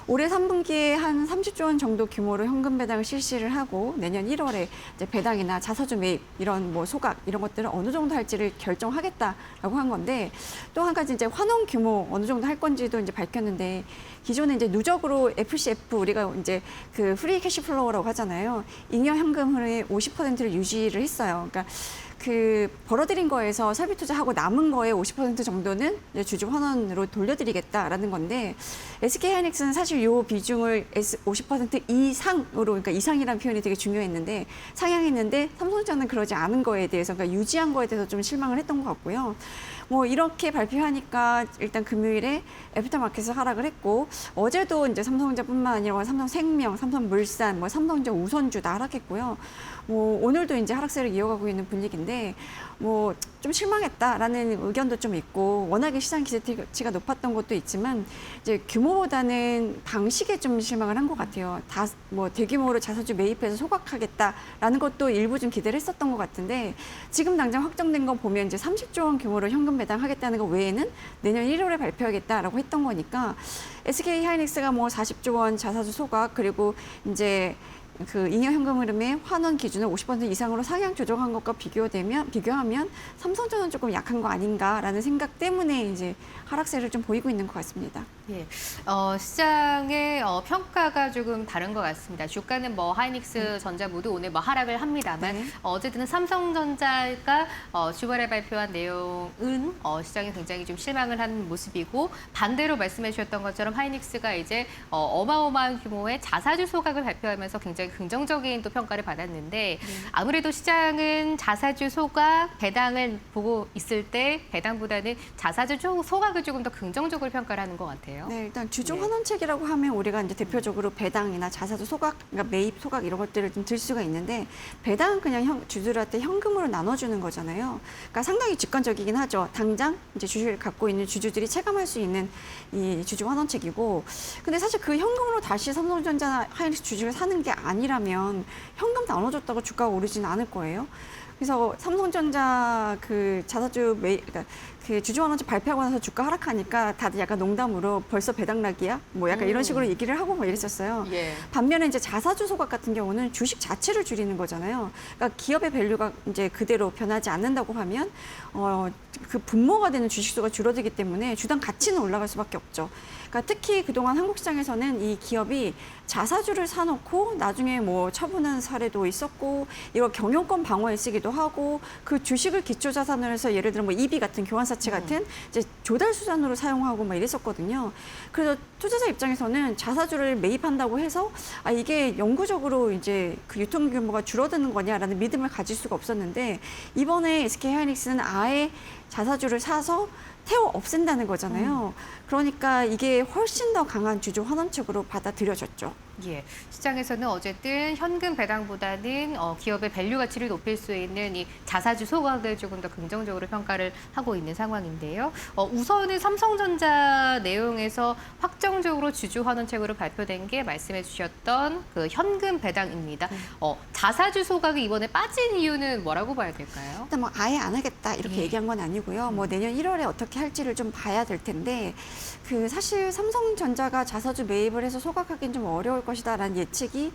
올해 3분기에 한 30조 원 정도 규모로 현금 배당을 실시를 하고 내년 1월에 이제 배당이나 자사주 매입 이런 뭐 소각 이런 것들을 어느 정도 할지를 결정하겠다라고 한 건데 또 한 가지 이제 환원 규모 어느 정도 할 건지도 이제 밝혔는데 기존에 이제 누적으로 FCF 우리가 이제 그 프리 캐시 플로우라고 하잖아요. 잉여 현금 흐름의 50%를 유지를 했어요. 그러니까 그 벌어들인 거에서 설비 투자하고 남은 거에 50% 정도는 이제 주주 환원으로 돌려드리겠다라는 건데 SK하이닉스는 사실 이 비중을 50% 이상으로 그러니까 이상이라는 표현이 되게 중요했는데 상향했는데 삼성전자는 그러지 않은 거에 대해서 그러니까 유지한 거에 대해서 좀 실망을 했던 것 같고요. 뭐 이렇게 발표하니까 일단 금요일에 애프터마켓에서 하락을 했고 어제도 이제 삼성전자뿐만 아니라 삼성생명, 삼성물산, 뭐 삼성전자 우선주 다 하락했고요. 뭐 오늘도 이제 하락세를 이어가고 있는 분위기인데 뭐 좀 실망했다라는 의견도 좀 있고 워낙에 시장 기대치가 높았던 것도 있지만 이제 규모보다는 방식에 좀 실망을 한 것 같아요. 다 뭐 대규모로 자사주 매입해서 소각하겠다라는 것도 일부 좀 기대를 했었던 것 같은데 지금 당장 확정된 거 보면 이제 30조 원 규모로 현금 배당하겠다는 거 외에는 내년 1월에 발표하겠다라고 했던 거니까 SK하이닉스가 뭐 40조 원 자사주 소각 그리고 이제 그 잉여 현금 흐름의 환원 기준을 50% 이상으로 상향 조정한 것과 비교하면 삼성전자는 조금 약한 거 아닌가라는 생각 때문에 이제 하락세를 좀 보이고 있는 것 같습니다. 예, 시장의 평가가 조금 다른 것 같습니다. 주가는 뭐 하이닉스 전자 모두 오늘 뭐 하락을 합니다만 네. 어쨌든 삼성전자가 주말에 발표한 내용은 시장이 굉장히 좀 실망을 한 모습이고 반대로 말씀해 주셨던 것처럼 하이닉스가 이제 어마어마한 규모의 자사주 소각을 발표하면서 굉장히 긍정적인 또 평가를 받았는데 아무래도 시장은 자사주 소각, 배당을 보고 있을 때 배당보다는 자사주 소각을 조금 더 긍정적으로 평가를 하는 것 같아요. 네, 일단 주주 환원책이라고 하면 우리가 이제 대표적으로 배당이나 자사주 소각, 그러니까 매입 소각 이런 것들을 좀 들 수가 있는데 배당은 그냥 주주들한테 현금으로 나눠주는 거잖아요. 그러니까 상당히 직관적이긴 하죠. 당장 이제 주식을 갖고 있는 주주들이 체감할 수 있는 이 주주 환원책이고, 근데 사실 그 현금으로 다시 삼성전자나 하이닉스 주식을 사는 게 아니라면 현금 나눠줬다고 주가가 오르지는 않을 거예요. 그래서 삼성전자 그 자사주 그러니까 그 주주환원책 발표하고 나서 주가 하락하니까 다들 약간 농담으로 벌써 배당락이야? 뭐 약간 이런 식으로 얘기를 하고 막 이랬었어요. 예. 반면에 이제 자사주 소각 같은 경우는 주식 자체를 줄이는 거잖아요. 그러니까 기업의 밸류가 이제 그대로 변하지 않는다고 하면 그 분모가 되는 주식 수가 줄어들기 때문에 주당 가치는 올라갈 수밖에 없죠. 그러니까 특히 그동안 한국 시장에서는 이 기업이 자사주를 사놓고 나중에 뭐 처분한 사례도 있었고 이거 경영권 방어에 쓰기도 하고 그 주식을 기초 자산으로 해서 예를 들어 뭐 EB 같은 교환사채 같은 이제 조달 수단으로 사용하고 막 이랬었거든요. 그래서 투자자 입장에서는 자사주를 매입한다고 해서 아 이게 영구적으로 이제 그 유통 규모가 줄어드는 거냐라는 믿음을 가질 수가 없었는데 이번에 SK하이닉스는 아예 자사주를 사서 태워 없앤다는 거잖아요. 그러니까 이게 훨씬 더 강한 주주 환원책으로 받아들여졌죠. 예, 시장에서는 어쨌든 현금 배당보다는 기업의 밸류 가치를 높일 수 있는 이 자사주 소각을 조금 더 긍정적으로 평가를 하고 있는 상황인데요. 우선은 삼성전자 내용에서 확정적으로 주주 환원책으로 발표된 게 말씀해 주셨던 그 현금 배당입니다. 자사주 소각이 이번에 빠진 이유는 뭐라고 봐야 될까요? 일단 뭐 아예 안 하겠다 이렇게 얘기한 건 아니고요. 뭐 내년 1월에 어떻게 할지를 좀 봐야 될 텐데 그 사실 삼성전자가 자사주 매입을 해서 소각하기는 좀 어려울 것이다라는 예측이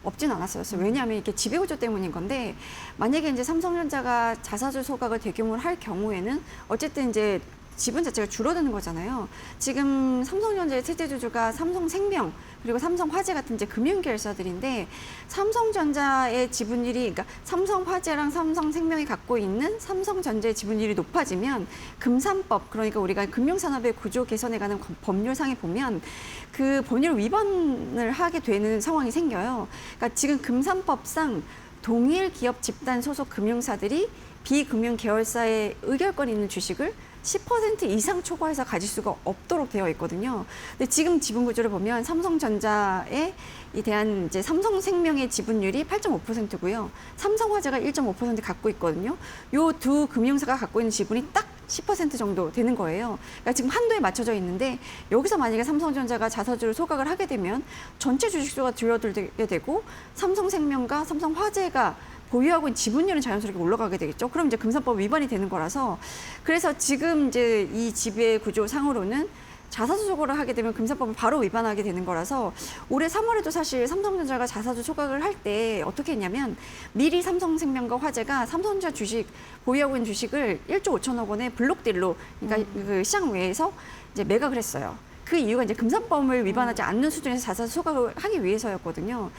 없진 않았어요. 왜냐하면 이게 지배구조 때문인 건데 만약에 이제 삼성전자가 자사주 소각을 대규모로 할 경우에는 어쨌든 이제 지분 자체가 줄어드는 거잖아요. 지금 삼성전자의 최대 주주가 삼성생명 그리고 삼성화재 같은 이제 금융계열사들인데 삼성전자의 지분율이 그러니까 삼성화재랑 삼성생명이 갖고 있는 삼성전자의 지분율이 높아지면 금산법 그러니까 우리가 금융산업의 구조 개선에 관한 법률상에 보면 그 법률 위반을 하게 되는 상황이 생겨요. 그러니까 지금 금산법상 동일 기업 집단 소속 금융사들이 비금융 계열사의 의결권이 있는 주식을 10% 이상 초과해서 가질 수가 없도록 되어 있거든요. 근데 지금 지분 구조를 보면 삼성전자에 대한 이제 삼성생명의 지분율이 8.5%고요. 삼성화재가 1.5% 갖고 있거든요. 요 두 금융사가 갖고 있는 지분이 딱 10% 정도 되는 거예요. 그러니까 지금 한도에 맞춰져 있는데 여기서 만약에 삼성전자가 자사주를 소각을 하게 되면 전체 주식수가 줄어들게 되고 삼성생명과 삼성화재가 보유하고 있는 지분율은 자연스럽게 올라가게 되겠죠. 그럼 이제 금산법 위반이 되는 거라서 그래서 지금 이제 이 지배 구조 상으로는 자사주 소각을 하게 되면 금산법을 바로 위반하게 되는 거라서 올해 3월에도 사실 삼성전자가 자사주 소각을 할 때 어떻게 했냐면 미리 삼성생명과 화재가 삼성전자 주식 보유하고 있는 주식을 1조 5천억 원의 블록딜로 그러니까 그 시장 외에서 이제 매각을 했어요. 그 이유가 이제 금산법을 위반하지 않는 수준에서 자사주 소각을 하기 위해서였거든요.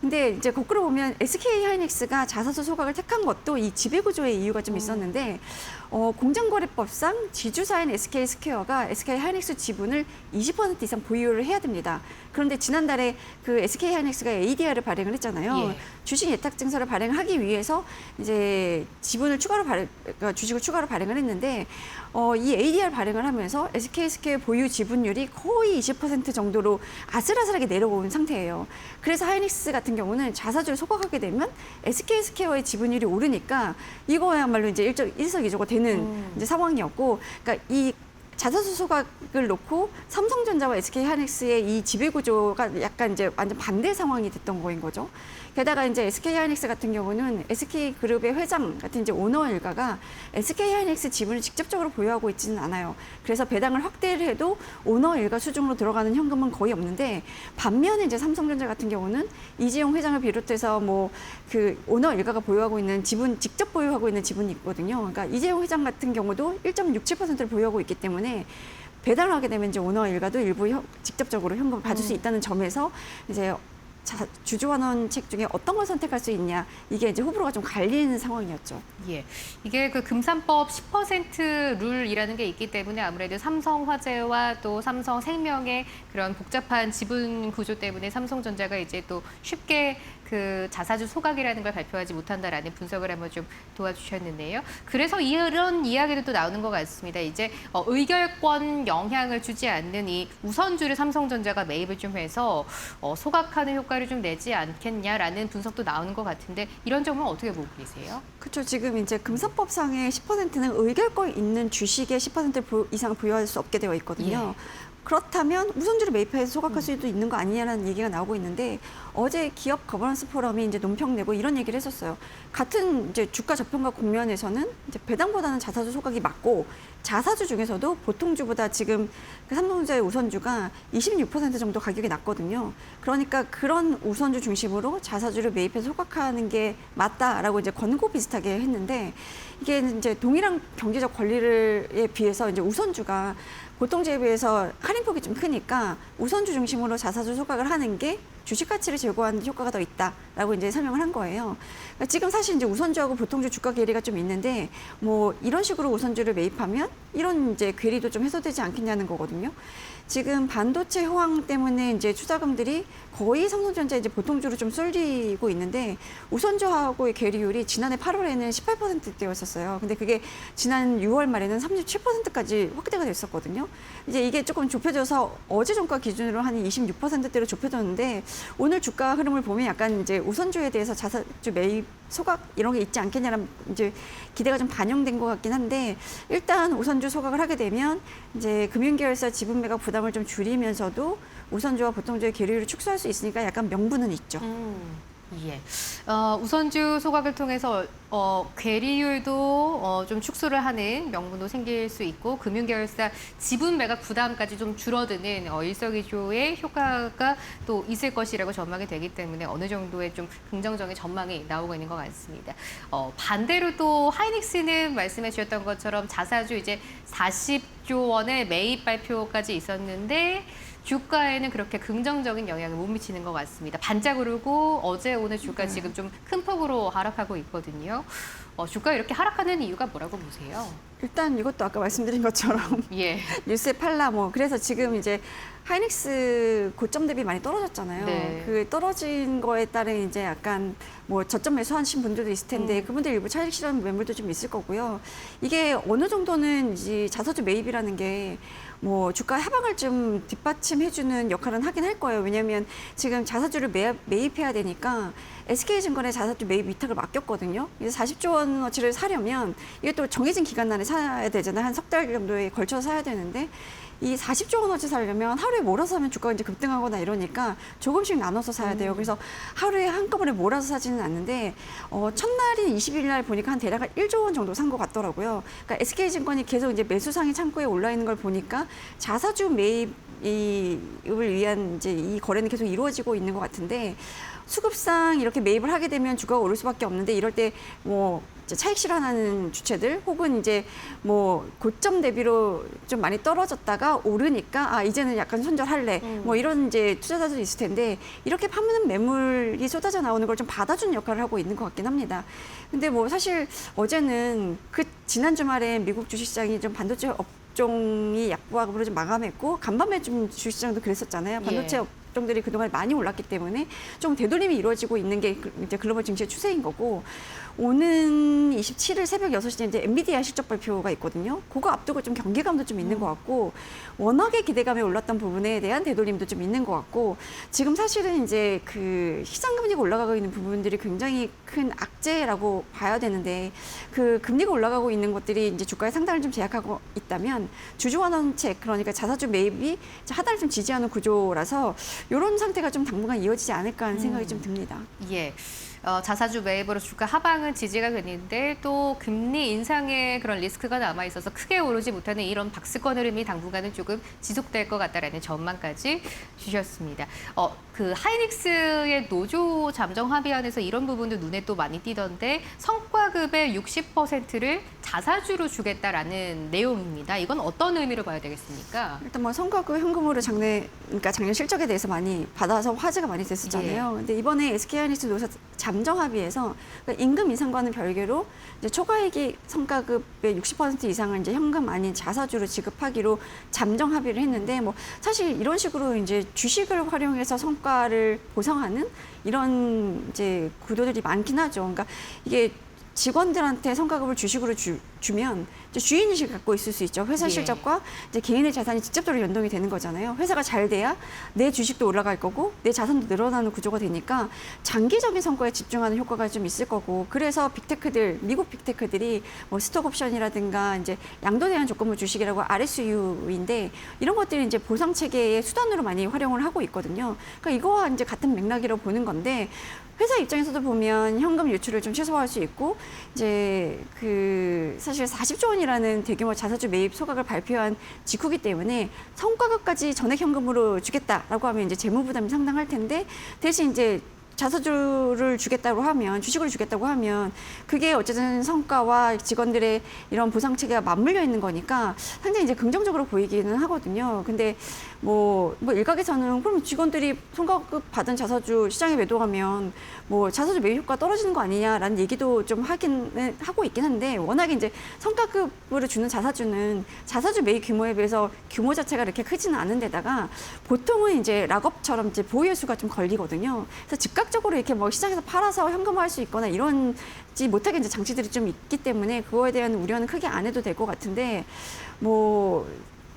근데 이제 거꾸로 보면 SK 하이닉스가 자사주 소각을 택한 것도 이 지배구조의 이유가 좀 있었는데 공정거래법상 지주사인 SK 스퀘어가 SK 하이닉스 지분을 20% 이상 보유를 해야 됩니다. 그런데 지난달에 그 SK 하이닉스가 ADR을 발행을 했잖아요. 예. 주식 예탁 증서를 발행하기 위해서 이제 지분을 그러니까 주식을 추가로 발행을 했는데 이 ADR 발행을 하면서 SK 스퀘어 보유 지분율이 거의 20% 정도로 아슬아슬하게 내려온 상태예요. 그래서 하이닉스 같은 경우는 자사주를 소각하게 되면 SK 스퀘어의 지분율이 오르니까 이거야말로 이제 일석이조가 되는 이제 상황이었고, 그러니까 이 자사주 소각을 놓고 삼성전자와 SK 하이닉스의 이 지배구조가 약간 이제 완전 반대 상황이 됐던 거인 거죠. 게다가 이제 SK 하이닉스 같은 경우는 SK 그룹의 회장 같은 이제 오너 일가가 SK 하이닉스 지분을 직접적으로 보유하고 있지는 않아요. 그래서 배당을 확대를 해도 오너 일가 수중으로 들어가는 현금은 거의 없는데, 반면에 이제 삼성전자 같은 경우는 이재용 회장을 비롯해서 뭐 그 오너 일가가 보유하고 있는 지분, 직접 보유하고 있는 지분이 있거든요. 그러니까 이재용 회장 같은 경우도 1.67%를 보유하고 있기 때문에 배당을 하게 되면 이제 오너 일가도 일부 직접적으로 현금을 받을 수 있다는 점에서 이제 주주환원책 중에 어떤 걸 선택할 수 있냐, 이게 이제 호불호가 좀 갈리는 상황이었죠. 예, 이게 그 금산법 10% 룰이라는 게 있기 때문에 아무래도 삼성화재와 또 삼성생명의 그런 복잡한 지분 구조 때문에 삼성전자가 이제 또 쉽게 그 자사주 소각이라는 걸 발표하지 못한다라는 분석을 한번 좀 도와주셨는데요. 그래서 이런 이야기도 또 나오는 것 같습니다. 이제 의결권 영향을 주지 않는 이 우선주를 삼성전자가 매입을 좀 해서 소각하는 효과를 좀 내지 않겠냐라는 분석도 나오는 것 같은데, 이런 점은 어떻게 보고 계세요? 그렇죠. 지금 이제 금산법상의 10%는 의결권 있는 주식의 10% 이상 보유할 수 없게 되어 있거든요. 그렇다면 우선주를 매입해서 소각할 수도 있는 거 아니냐라는 얘기가 나오고 있는데, 어제 기업 거버넌스 포럼이 이제 논평 내고 이런 얘기를 했었어요. 같은 이제 주가 저평가 국면에서는 이제 배당보다는 자사주 소각이 맞고, 자사주 중에서도 보통주보다 지금 그 삼성전자의 우선주가 26% 정도 가격이 낮거든요. 그러니까 그런 우선주 중심으로 자사주를 매입해서 소각하는 게 맞다라고 이제 권고 비슷하게 했는데, 이게 이제 동일한 경제적 권리에 비해서 이제 우선주가 보통주에 비해서 할인폭이 좀 크니까 우선주 중심으로 자사주 소각을 하는 게 주식 가치를 제고하는 효과가 더 있다라고 이제 설명을 한 거예요. 그러니까 지금 사실 이제 우선주하고 보통주 주가 괴리가 좀 있는데, 뭐 이런 식으로 우선주를 매입하면 이런 이제 괴리도 좀 해소되지 않겠냐는 거거든요. 지금 반도체 호황 때문에 이제 투자금들이 거의 삼성전자 이제 보통주로 좀 쏠리고 있는데, 우선주하고의 괴리율이 지난해 8월에는 18%대였었어요. 근데 그게 지난 6월 말에는 37%까지 확대가 됐었거든요. 이제 이게 조금 좁혀져서 어제 종가 기준으로 한 26%대로 좁혀졌는데, 오늘 주가 흐름을 보면 약간 이제 우선주에 대해서 자사주 매입 소각 이런 게 있지 않겠냐는 이제 기대가 좀 반영된 것 같긴 한데, 일단 우선주 소각을 하게 되면 이제 금융계열사 지분 매각 부담을 좀 줄이면서도 우선주와 보통주의 괴리율을 축소할 수 있으니까 약간 명분은 있죠. 예. 우선주 소각을 통해서 괴리율도 좀 축소를 하는 명분도 생길 수 있고, 금융계열사 지분 매각 부담까지 좀 줄어드는 일석이조의 효과가 또 있을 것이라고 전망이 되기 때문에 어느 정도의 좀 긍정적인 전망이 나오고 있는 것 같습니다. 반대로 또 하이닉스는 말씀해 주셨던 것처럼 자사주 이제 40조 원의 매입 발표까지 있었는데, 주가에는 그렇게 긍정적인 영향을 못 미치는 것 같습니다. 반짝 오르고 어제 오늘 주가 지금 좀 큰 폭으로 하락하고 있거든요. 주가 이렇게 하락하는 이유가 뭐라고 보세요? 일단 이것도 아까 말씀드린 것처럼 예. 뉴스에 팔라 그래서 지금 이제 하이닉스 고점 대비 많이 떨어졌잖아요. 네. 그 떨어진 거에 따른 이제 약간 뭐 저점 매수하신 분들도 있을 텐데 그분들 일부 차익 실현 매물도 좀 있을 거고요. 이게 어느 정도는 이제 자사주 매입이라는 게 뭐 주가 하방을 좀 뒷받침해주는 역할은 하긴 할 거예요. 왜냐하면 지금 자사주를 매입해야 되니까 SK증권의 자사주 매입 위탁을 맡겼거든요. 그래서 40조 원어치를 사려면 이게 또 정해진 기간 안에 사야 되잖아요. 한 석 달 정도에 걸쳐서 사야 되는데, 이 40조 원어치 사려면 하루에 몰아서 사면 주가가 이제 급등하거나 이러니까 조금씩 나눠서 사야 돼요. 그래서 하루에 한꺼번에 몰아서 사지는 않는데, 첫날인 20일 날 보니까 한 대략 1조 원 정도 산 것 같더라고요. 그러니까 SK증권이 계속 이제 매수상의 창구에 올라 있는 걸 보니까 자사주 매입을 위한 이제 이 거래는 계속 이루어지고 있는 것 같은데, 수급상 이렇게 매입을 하게 되면 주가가 오를 수밖에 없는데, 이럴 때 뭐 이제 차익 실현하는 주체들 혹은 이제 뭐 고점 대비로 좀 많이 떨어졌다가 오르니까 아 이제는 약간 손절할래 뭐 이런 이제 투자자들이 있을 텐데 이렇게 파는 매물이 쏟아져 나오는 걸 좀 받아주는 역할을 하고 있는 것 같긴 합니다. 근데 뭐 사실 어제는 그 지난 주말에 미국 주식시장이 좀 반도체 업종이 약보합으로 좀 마감했고 간밤에 좀 주식시장도 그랬었잖아요. 반도체 업종들이 그동안 많이 올랐기 때문에 좀 되돌림이 이루어지고 있는 게 이제 글로벌 증시의 추세인 거고 오는 27일 새벽 6시에 이제 엔비디아 실적 발표가 있거든요. 그거 앞두고 좀 경계감도 좀 있는 것 같고 워낙에 기대감이 올랐던 부분에 대한 되돌림도 좀 있는 것 같고 지금 사실은 이제 그 시장 금리가 올라가고 있는 부분들이 굉장히 큰 악재라고 봐야 되는데 그 금리가 올라가고 있는 것들이 이제 주가의 상단을 좀 제약하고 있다면 주주환원책 그러니까 자사주 매입이 하단을 좀 지지하는 구조라서 이런 상태가 좀 당분간 이어지지 않을까 하는 생각이 좀 듭니다. 예. 자사주 매입으로 주가 하방은 지지가 되는데 또 금리 인상의 그런 리스크가 남아 있어서 크게 오르지 못하는 이런 박스권 흐름이 당분간은 조금 지속될 것 같다라는 전망까지 주셨습니다. 그 하이닉스의 노조 잠정 합의안에서 이런 부분도 눈에 또 많이 띄던데 성과급의 60%를 자사주로 주겠다라는 내용입니다. 이건 어떤 의미로 봐야 되겠습니까? 일단 뭐 성과급 현금으로 그러니까 작년 실적에 대해서 많이 받아서 화제가 많이 됐었잖아요. 근데 이번에 SK하이닉스 노사 잠정 합의에서 그러니까 임금 인상과는 별개로 이제 초과이익 성과급의 60% 이상을 이제 현금 아닌 자사주로 지급하기로 잠정 합의를 했는데 뭐 사실 이런 식으로 이제 주식을 활용해서 성과를 보상하는 이런 이제 구도들이 많긴 하죠. 그러니까 이게 직원들한테 성과급을 주식으로 주면 이제 주인의식을 갖고 있을 수 있죠. 회사 실적과 이제 개인의 자산이 직접적으로 연동이 되는 거잖아요. 회사가 잘 돼야 내 주식도 올라갈 거고 내 자산도 늘어나는 구조가 되니까 장기적인 성과에 집중하는 효과가 좀 있을 거고 그래서 빅테크들, 미국 빅테크들이 뭐 스톡옵션이라든가 이제 양도대한 조건부 주식이라고 RSU인데 이런 것들이 이제 보상 체계의 수단으로 많이 활용을 하고 있거든요. 그러니까 이거와 이제 같은 맥락이라고 보는 건데 회사 입장에서도 보면 현금 유출을 좀 최소화할 수 있고 이제 그 사실 40조 원이라는 대규모 자사주 매입 소각을 발표한 직후기 때문에 성과급까지 전액 현금으로 주겠다라고 하면 이제 재무 부담이 상당할 텐데 대신 이제 자사주를 주겠다고 하면 주식을 주겠다고 하면 그게 어쨌든 성과와 직원들의 이런 보상 체계가 맞물려 있는 거니까 상당히 이제 긍정적으로 보이기는 하거든요. 근데 뭐 일각에서는 그럼 직원들이 성과급 받은 자사주 시장에 매도하면 뭐 자사주 매입 효과 떨어지는 거 아니냐라는 얘기도 좀 하긴 하고 있긴 한데 워낙에 이제 성과급으로 주는 자사주는 자사주 매입 규모에 비해서 규모 자체가 이렇게 크지는 않은 데다가 보통은 이제 락업처럼 이제 보유수가 좀 걸리거든요. 그래서 즉각적으로 이렇게 뭐 시장에서 팔아서 현금화할 수 있거나 이런지 못하게 이제 장치들이 좀 있기 때문에 그거에 대한 우려는 크게 안 해도 될 것 같은데 뭐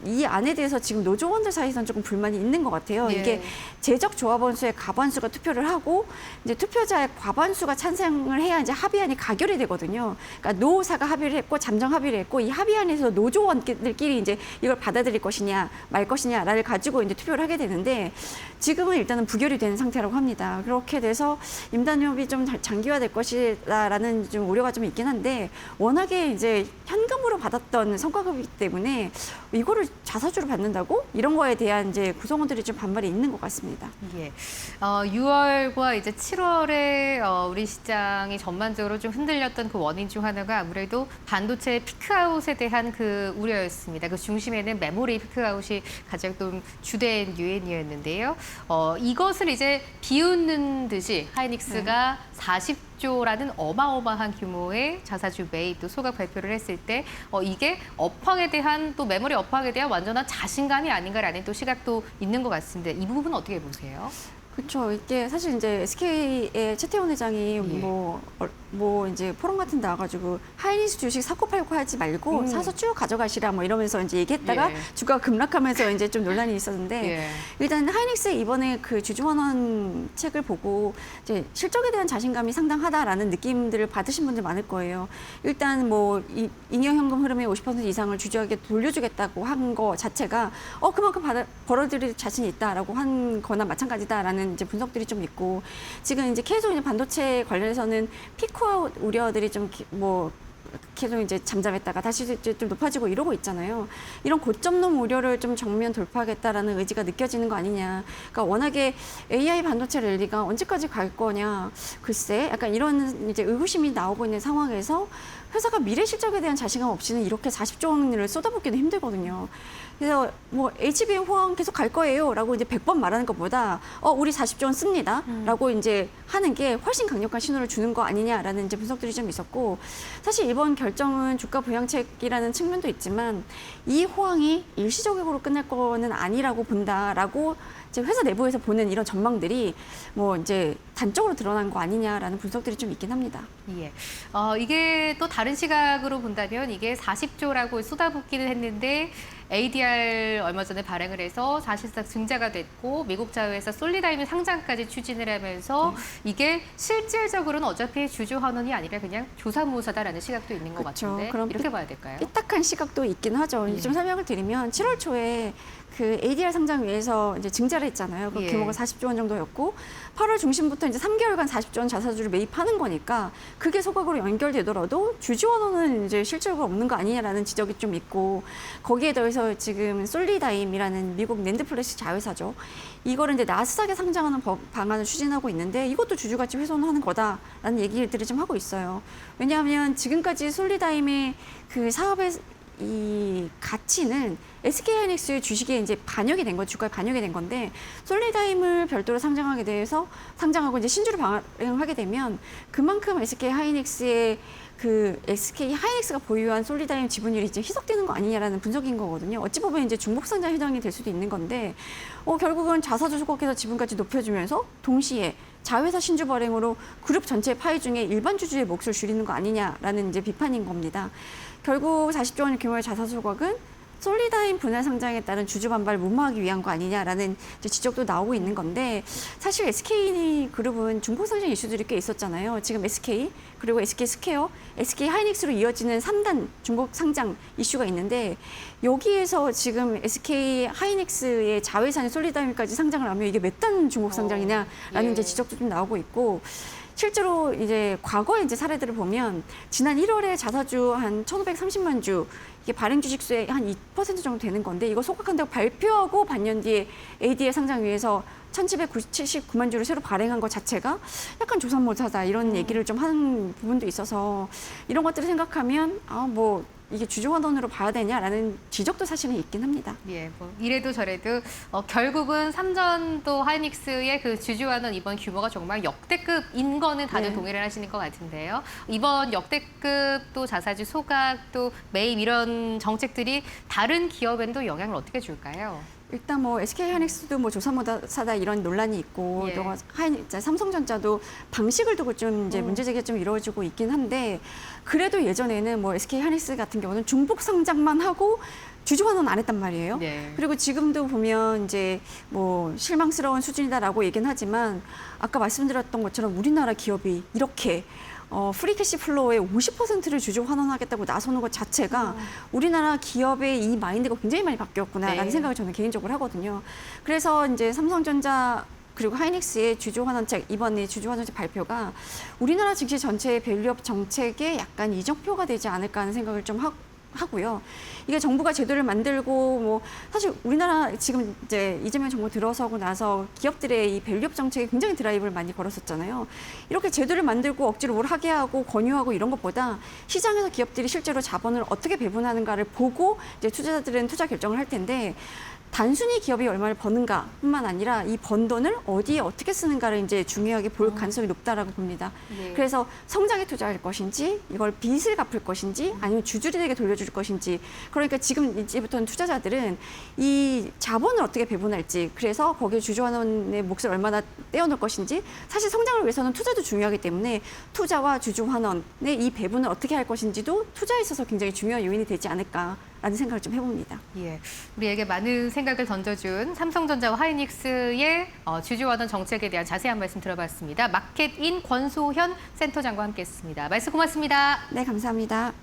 이 안에 대해서 지금 노조원들 사이에서는 조금 불만이 있는 것 같아요. 이게 재적 조합원 수의 과반수가 투표를 하고 이제 투표자의 과반수가 찬성을 해야 이제 합의안이 가결이 되거든요. 그러니까 노사가 합의를 했고 잠정 합의를 했고 이 합의안에서 노조원들끼리 이제 이걸 받아들일 것이냐 말 것이냐를 가지고 이제 투표를 하게 되는데 지금은 일단은 부결이 되는 상태라고 합니다. 그렇게 돼서 임단협이 좀 장기화될 것이다라는 좀 우려가 좀 있긴 한데 워낙에 이제 현금으로 받았던 성과급이기 때문에 이거를 자사주로 받는다고 이런 거에 대한 이제 구성원들이 좀 반발이 있는 것 같습니다. 예. 6월과 이제 7월에 우리 시장이 전반적으로 좀 흔들렸던 그 원인 중 하나가 아무래도 반도체 피크아웃에 대한 그 우려였습니다. 그 중심에는 메모리 피크아웃이 가장 좀 주된 요인이었는데요. 이것을 이제 비웃는 듯이 하이닉스가 40조라는 어마어마한 규모의 자사주 매입 또 소각 발표를 했을 때 이게 업황에 대한 또 메모리 업황에 대한 완전한 자신감이 아닌가라는 또 시각도 있는 것 같습니다. 이 부분은 어떻게 보세요? 그렇죠. 이게 사실 이제 SK의 최태원 회장이 뭐 이제 포럼 같은 데 나와가지고 하이닉스 주식 사고 팔고 하지 말고 사서 쭉 가져가시라 뭐 이러면서 이제 얘기했다가 주가가 급락하면서 이제 좀 논란이 있었는데 일단 하이닉스 이번에 그 주주환원 책을 보고 이제 실적에 대한 자신감이 상당하다라는 느낌들을 받으신 분들 많을 거예요. 일단 뭐 잉여 현금 흐름의 50% 이상을 주주에게 돌려주겠다고 한 거 자체가 그만큼 벌어들일 자신이 있다라고 한 거나 마찬가지다라는 이제 분석들이 좀 있고 지금 이제 계속 이제 반도체 관련해서는 피크아웃 우려들이 좀 뭐 계속 이제 잠잠했다가 다시 이제 좀 높아지고 이러고 있잖아요. 이런 고점놈 우려를 좀 정면 돌파하겠다라는 의지가 느껴지는 거 아니냐. 그러니까 워낙에 AI 반도체 랠리가 언제까지 갈 거냐. 글쎄, 약간 이런 이제 의구심이 나오고 있는 상황에서 회사가 미래 실적에 대한 자신감 없이는 이렇게 40조 원을 쏟아붓기도 힘들거든요. 그래서 뭐 HBM 호황 계속 갈 거예요라고 이제 100번 말하는 것보다 우리 40조 원 씁니다라고 이제 하는 게 훨씬 강력한 신호를 주는 거 아니냐라는 이제 분석들이 좀 있었고, 사실 이번 결정은 주가 부양책이라는 측면도 있지만 이 호황이 일시적으로 끝날 거는 아니라고 본다라고 이제 회사 내부에서 보는 이런 전망들이 뭐 이제 단적으로 드러난 거 아니냐라는 분석들이 좀 있긴 합니다. 예. 이게 또 다른 시각으로 본다면 이게 40조라고 쏟아붓기는 했는데 ADR 얼마 전에 발행을 해서 사실상 증자가 됐고 미국 자회사 솔리다임이 상장까지 추진을 하면서 이게 실질적으로는 어차피 주주 환원이 아니라 그냥 조사모사다라는 시각도 있는 것 그렇죠. 같은데 그럼 이렇게 봐야 될까요? 삐딱한 시각도 있긴 하죠. 예. 좀 설명을 드리면 7월 초에 그 ADR 상장 위해서 이제 증자를 했잖아요. 그 예. 규모가 40조 원 정도였고 8월 중심부터 이제 3개월간 40조 원 자사주를 매입하는 거니까 그게 소각으로 연결되더라도 주주 환원은 이제 실질적으로 없는 거 아니냐라는 지적이 좀 있고, 거기에 더해서 지금 솔리다임이라는 미국 낸드플래시 자회사죠. 이거를 이제 나스닥에 상장하는 방안을 추진하고 있는데 이것도 주주 가치 훼손하는 거다라는 얘기들을 좀 하고 있어요. 왜냐하면 지금까지 솔리다임의 그 사업의 이 가치는 SK하이닉스의 주식에 이제 반영이 된 거, 주가에 반영이 된 건데 솔리다임을 별도로 상장하게 돼서 상장하고 이제 신주를 발행하게 되면 그만큼 SK하이닉스의 그 SK하이닉스가 보유한 솔리다임 지분율이 이제 희석되는 거 아니냐라는 분석인 거거든요. 어찌 보면 이제 중복 상장 해당이 될 수도 있는 건데 결국은 자사주 소각해서 지분까지 높여주면서 동시에 자회사 신주 발행으로 그룹 전체 파이 중에 일반 주주의 몫을 줄이는 거 아니냐라는 이제 비판인 겁니다. 결국 40조 원 규모의 자사 소각은 솔리다임 분할 상장에 따른 주주 반발을 무마하기 위한 거 아니냐라는 이제 지적도 나오고 있는 건데, 사실 SK그룹은 중복 상장 이슈들이 꽤 있었잖아요. 지금 SK 그리고 SK 스퀘어, SK 하이닉스로 이어지는 3단 중복 상장 이슈가 있는데 여기에서 지금 SK 하이닉스의 자회사인 솔리다임까지 상장을 하면 이게 몇 단 중복 상장이냐라는 예. 이제 지적도 좀 나오고 있고, 실제로 이제 과거의 이제 사례들을 보면 지난 1월에 자사주 한 1,530만 주, 이게 발행 주식수의 한 2% 정도 되는 건데 이거 소각한다고 발표하고 반년 뒤에 ADR 상장 위해서 1,779만 주를 새로 발행한 것 자체가 약간 조삼모사다 이런 얘기를 좀 하는 부분도 있어서 이런 것들을 생각하면 뭐 이게 주주 환원으로 봐야 되냐라는 지적도 사실은 있긴 합니다. 예, 뭐 이래도 저래도 결국은 삼전도 하이닉스의 그 주주 환원 이번 규모가 정말 역대급인 거는 다들 네. 동의를 하시는 것 같은데요. 이번 역대급 또 자사주 소각 또 매입 이런 정책들이 다른 기업에도 영향을 어떻게 줄까요? 일단 뭐 SK 하이닉스도 뭐 조사모사다 이런 논란이 있고 예. 또 삼성전자도 방식을 두고 좀 이제 문제 제기가 좀 이루어지고 있긴 한데, 그래도 예전에는 뭐 SK 하이닉스 같은 경우는 중복 상장만 하고 주주 환원 안 했단 말이에요. 네. 그리고 지금도 보면 이제 뭐 실망스러운 수준이다라고 얘기는 하지만 아까 말씀드렸던 것처럼 우리나라 기업이 이렇게 프리캐시 플로우의 50%를 주주 환원하겠다고 나서는 것 자체가 우리나라 기업의 이 마인드가 굉장히 많이 바뀌었구나라는 네. 생각을 저는 개인적으로 하거든요. 그래서 이제 삼성전자 그리고 하이닉스의 주주 환원책, 이번에 주주 환원책 발표가 우리나라 증시 전체의 밸류업 정책에 약간 이정표가 되지 않을까 하는 생각을 좀 하고요. 이게 정부가 제도를 만들고 뭐 사실 우리나라 지금 이제 이재명 정부 들어서고 나서 기업들의 이 밸류업 정책에 굉장히 드라이브를 많이 걸었었잖아요. 이렇게 제도를 만들고 억지로 뭘 하게 하고 권유하고 이런 것보다 시장에서 기업들이 실제로 자본을 어떻게 배분하는가를 보고 이제 투자자들은 투자 결정을 할 텐데, 단순히 기업이 얼마를 버는가뿐만 아니라 이 번 돈을 어디에 어떻게 쓰는가를 이제 중요하게 볼 가능성이 높다라고 봅니다. 네. 그래서 성장에 투자할 것인지, 이걸 빚을 갚을 것인지, 아니면 주주들에게 돌려줄 것인지. 그러니까 지금 이제부터는 투자자들은 이 자본을 어떻게 배분할지, 그래서 거기에 주주환원의 몫을 얼마나 떼어놓을 것인지, 사실 성장을 위해서는 투자도 중요하기 때문에 투자와 주주환원의 이 배분을 어떻게 할 것인지도 투자에 있어서 굉장히 중요한 요인이 되지 않을까라는 생각을 좀 해봅니다. 예, 우리에게 많은 생각을 던져준 삼성전자와 하이닉스의 주주 환원 정책에 대한 자세한 말씀 들어봤습니다. 마켓인 권소현 센터장과 함께했습니다. 말씀 고맙습니다. 네, 감사합니다.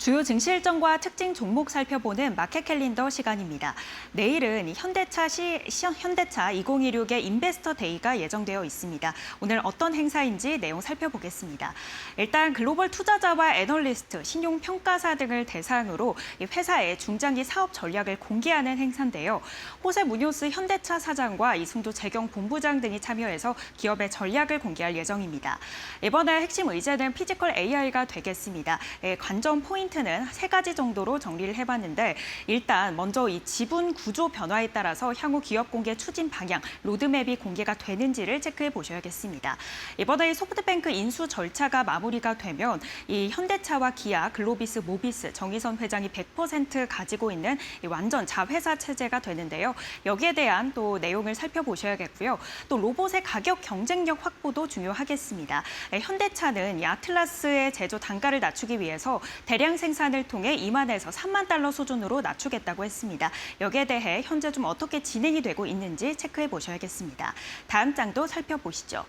주요 증시 일정과 특징 종목 살펴보는 마켓 캘린더 시간입니다. 내일은 현대차 2026의 인베스터 데이가 예정되어 있습니다. 오늘 어떤 행사인지 내용 살펴보겠습니다. 일단 글로벌 투자자와 애널리스트, 신용평가사 등을 대상으로 회사의 중장기 사업 전략을 공개하는 행사인데요. 호세 무뇨스 현대차 사장과 이승도 재경 본부장 등이 참여해서 기업의 전략을 공개할 예정입니다. 이번에 핵심 의제는 피지컬 AI가 되겠습니다. 관전 포인트는 3가지 정도로 정리를 해봤는데 일단 먼저 이 지분 구조 변화에 따라서 향후 기업 공개 추진 방향, 로드맵이 공개가 되는지를 체크해 보셔야겠습니다. 이번에 소프트뱅크 인수 절차가 마무리가 되면 이 현대차와 기아, 글로비스, 모비스, 정의선 회장이 100% 가지고 있는 이 완전 자회사 체제가 되는데요. 여기에 대한 또 내용을 살펴보셔야겠고요. 또 로봇의 가격 경쟁력 확보도 중요하겠습니다. 현대차는 이 아틀라스의 제조 단가를 낮추기 위해서 대량 생산을 통해 2만에서 3만 달러 수준으로 낮추겠다고 했습니다. 여기에 대해 현재 좀 어떻게 진행이 되고 있는지 체크해 보셔야겠습니다. 다음 장도 살펴보시죠.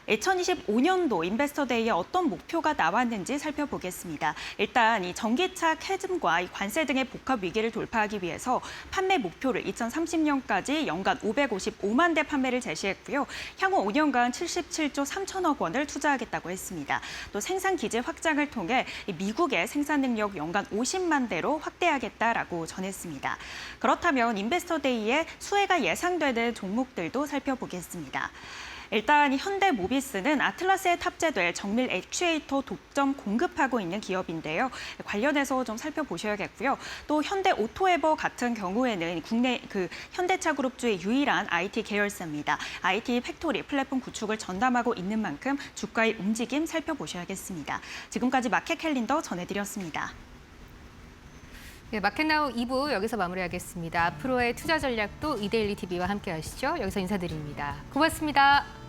2025년도 인베스터데이에 어떤 목표가 나왔는지 살펴보겠습니다. 일단 이 전기차 캐즘과 이 관세 등의 복합 위기를 돌파하기 위해서 판매 목표를 2030년까지 연간 555만 대 판매를 제시했고요. 향후 5년간 77조 3천억 원을 투자하겠다고 했습니다. 또 생산 기지 확장을 통해 미국의 생산 능력 연간 50만 대로 확대하겠다라고 전했습니다. 그렇다면 인베스터데이에 수혜가 예상되는 종목들도 살펴보겠습니다. 일단 현대모비스는 아틀라스에 탑재될 정밀 액추에이터 독점 공급하고 있는 기업인데요. 관련해서 좀 살펴보셔야겠고요. 또 현대오토에버 같은 경우에는 국내 현대차 그룹주의 유일한 IT 계열사입니다. IT 팩토리 플랫폼 구축을 전담하고 있는 만큼 주가의 움직임 살펴보셔야겠습니다. 지금까지 마켓 캘린더 전해드렸습니다. 네, 마켓나우 2부 여기서 마무리하겠습니다. 앞으로의 투자 전략도 이데일리 TV와 함께 하시죠. 여기서 인사드립니다. 고맙습니다.